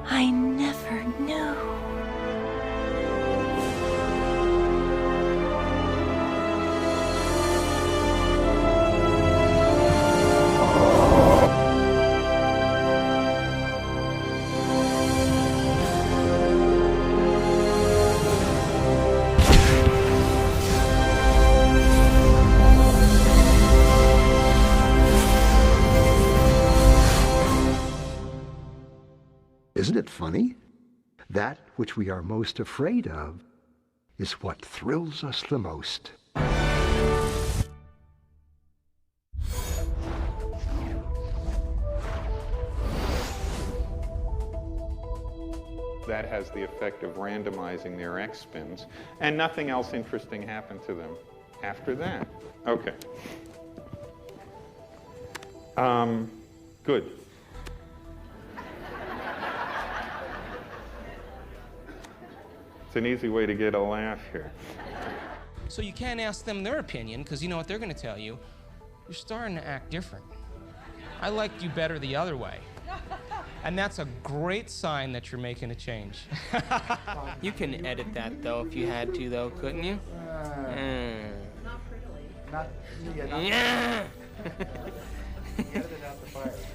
Speaker 6: I never knew.
Speaker 2: Isn't it funny? That which we are most afraid of is what thrills us the most.
Speaker 12: That has the effect of randomizing their X spins, and nothing else interesting happened to them after that. Okay. Good. It's an easy way to get a laugh here.
Speaker 10: So you can't ask them their opinion, because you know what they're going to tell you. You're starting to act different. I liked you better the other way. And that's a great sign that you're making a change. You can edit that, though, if you had to, though, couldn't you?
Speaker 3: Not prettily.
Speaker 10: Yeah.
Speaker 3: Edit it out the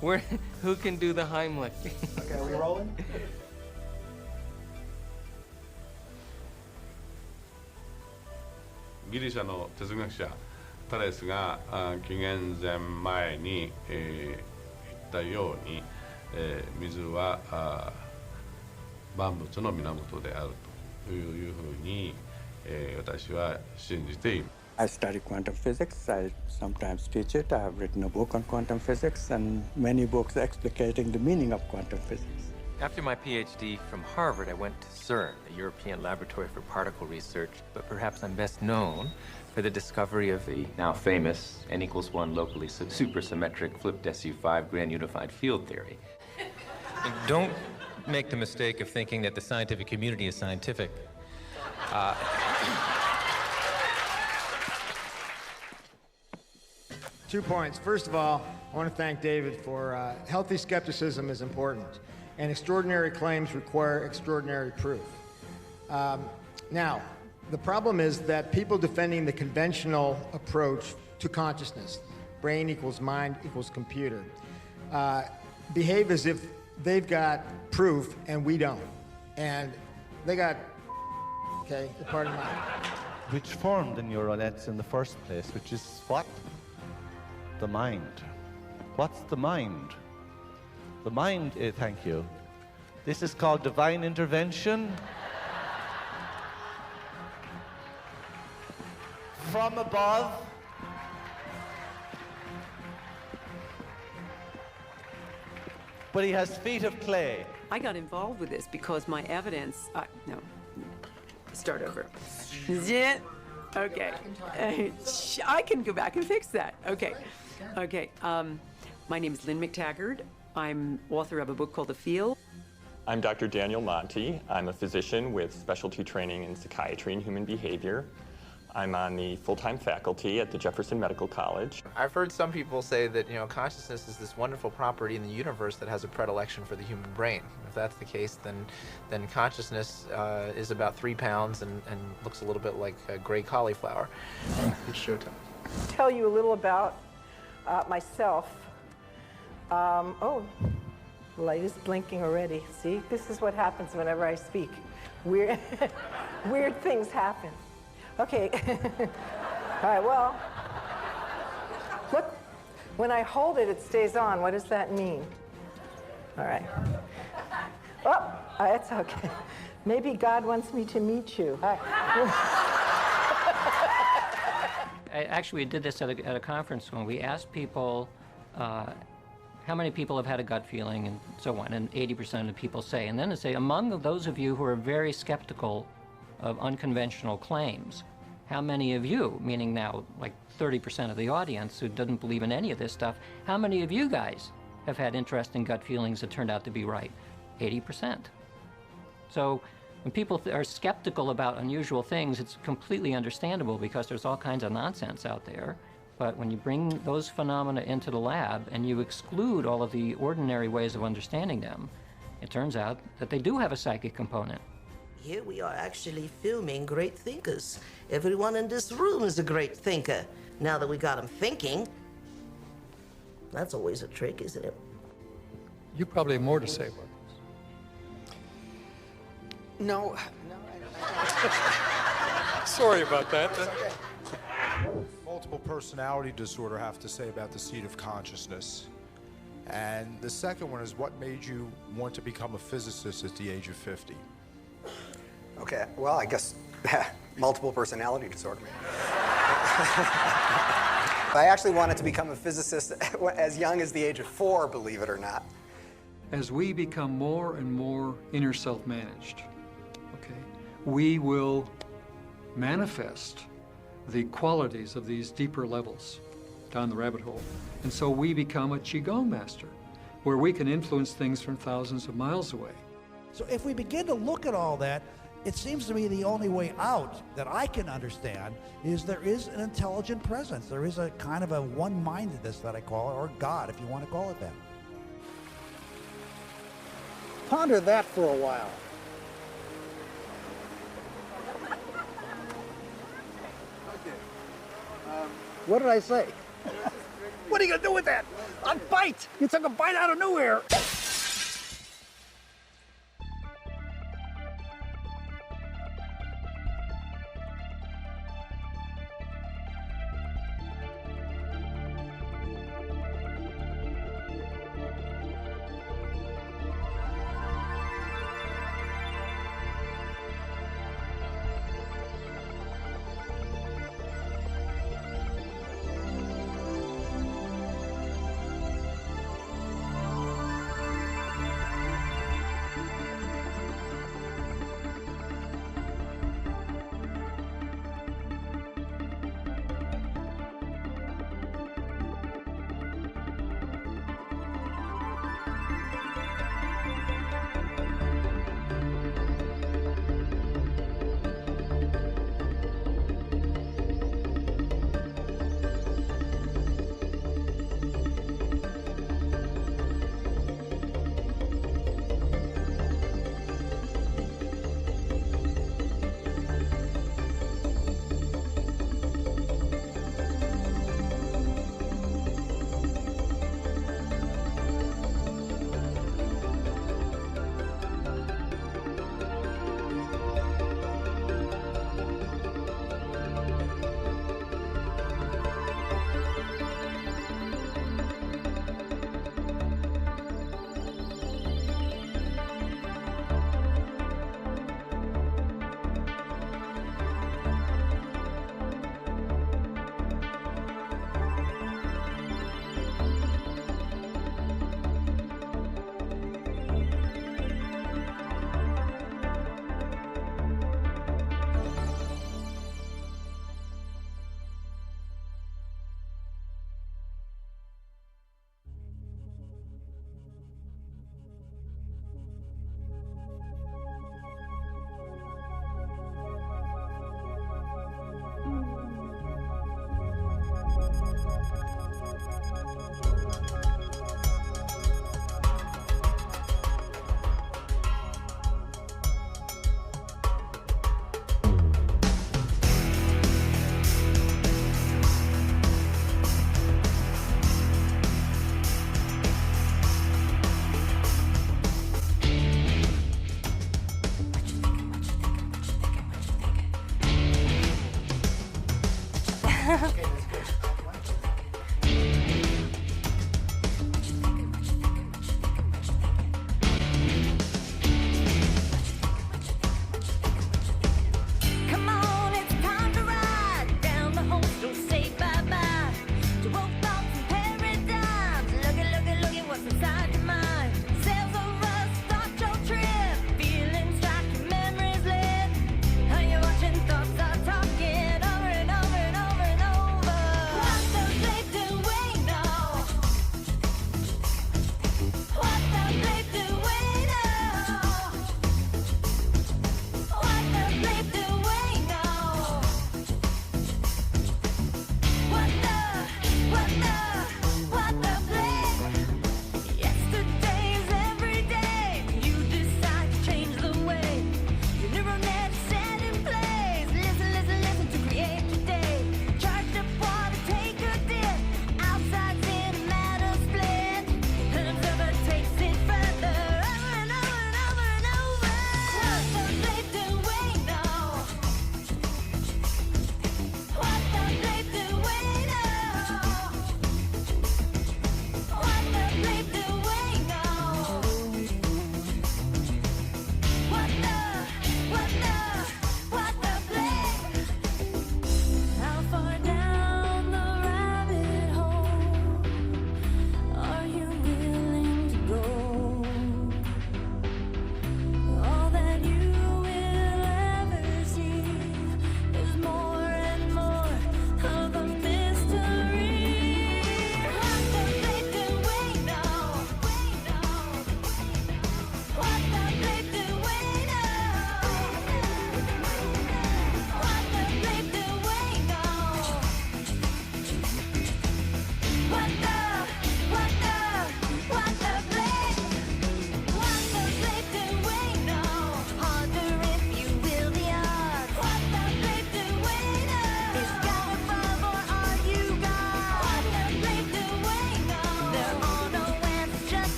Speaker 3: fire.
Speaker 10: Who can do the Heimlich?
Speaker 3: Okay, are we rolling?
Speaker 18: ギリシャの哲学者タレスが紀元前前に、言ったように、水は万物の源であるというふうに、私は信じている。
Speaker 23: I study quantum physics. I sometimes teach it. I have written a book on quantum physics and many books explicating the meaning of quantum physics.
Speaker 17: After my PhD from Harvard, I went to CERN, the European Laboratory for Particle Research, but perhaps I'm best known for the discovery of the now famous n=1 locally supersymmetric flipped SU5 grand unified field theory. Don't make the mistake of thinking that the scientific community is scientific.
Speaker 22: 2 points. First of all, I want to thank David for healthy skepticism is important, and extraordinary claims require extraordinary proof. Now, the problem is that people defending the conventional approach to consciousness, brain equals mind equals computer, behave as if they've got proof and we don't. And they got, okay, pardon my...
Speaker 7: Which formed the neural nets in the first place, which is what? The mind. What's the mind? The mind, thank you. This is called divine intervention. From above. But he has feet of clay.
Speaker 16: I got involved with this because my evidence, no, start over. Okay. I can go back and fix that. Okay. Okay. My name is Lynn McTaggart. I'm author of a book called The Field.
Speaker 24: I'm Dr. Daniel Monti. I'm a physician with specialty training in psychiatry and human behavior. I'm on the full-time faculty at the Jefferson Medical College.
Speaker 4: I've heard some people say that, you know, consciousness is this wonderful property in the universe that has a predilection for the human brain. If that's the case, then consciousness is about 3 pounds and looks a little bit like a gray cauliflower. It's showtime.
Speaker 1: Tell you a little about myself. Oh, the light is blinking already. See, this is what happens whenever I speak. Weird things happen. Okay. All right, well, look, when I hold it, it stays on. What does that mean? All right. Oh, it's okay. Maybe God wants me to meet you.
Speaker 19: Actually, we did this at a conference when we asked people how many people have had a gut feeling and so on, and 80% of people say. And then they say, among those of you who are very skeptical of unconventional claims, how many of you, meaning now like 30% of the audience who doesn't believe in any of this stuff, how many of you guys have had interesting gut feelings that turned out to be right? 80%. So when people are skeptical about unusual things, it's completely understandable because there's all kinds of nonsense out there. But when you bring those phenomena into the lab and you exclude all of the ordinary ways of understanding them, it turns out that they do have a psychic component.
Speaker 25: Here we are actually filming great thinkers. Everyone in this room is a great thinker. Now that we got them thinking, that's always a trick, isn't it?
Speaker 15: You probably have more to say about this.
Speaker 25: No.
Speaker 26: Sorry about that.
Speaker 27: Multiple personality disorder, I have to say, about the seat of consciousness. And the second one is, what made you want to become a physicist at the age of 50?
Speaker 20: Okay, well, I guess
Speaker 5: multiple personality disorder. I actually wanted to become a physicist as young as the age of 4, believe it or not.
Speaker 15: As we become more and more inner self-managed, okay, we will manifest the qualities of these deeper levels down the rabbit hole. And so we become a Qigong master, where we can influence things from thousands of miles away.
Speaker 8: So if we begin to look at all that, it seems to me the only way out that I can understand is there is an intelligent presence. There is a kind of a one-mindedness that I call it, or God, if you want to call it that.
Speaker 20: Ponder that for a while. What did I say?
Speaker 8: What are you going to do with that? A bite! You took a bite out of nowhere!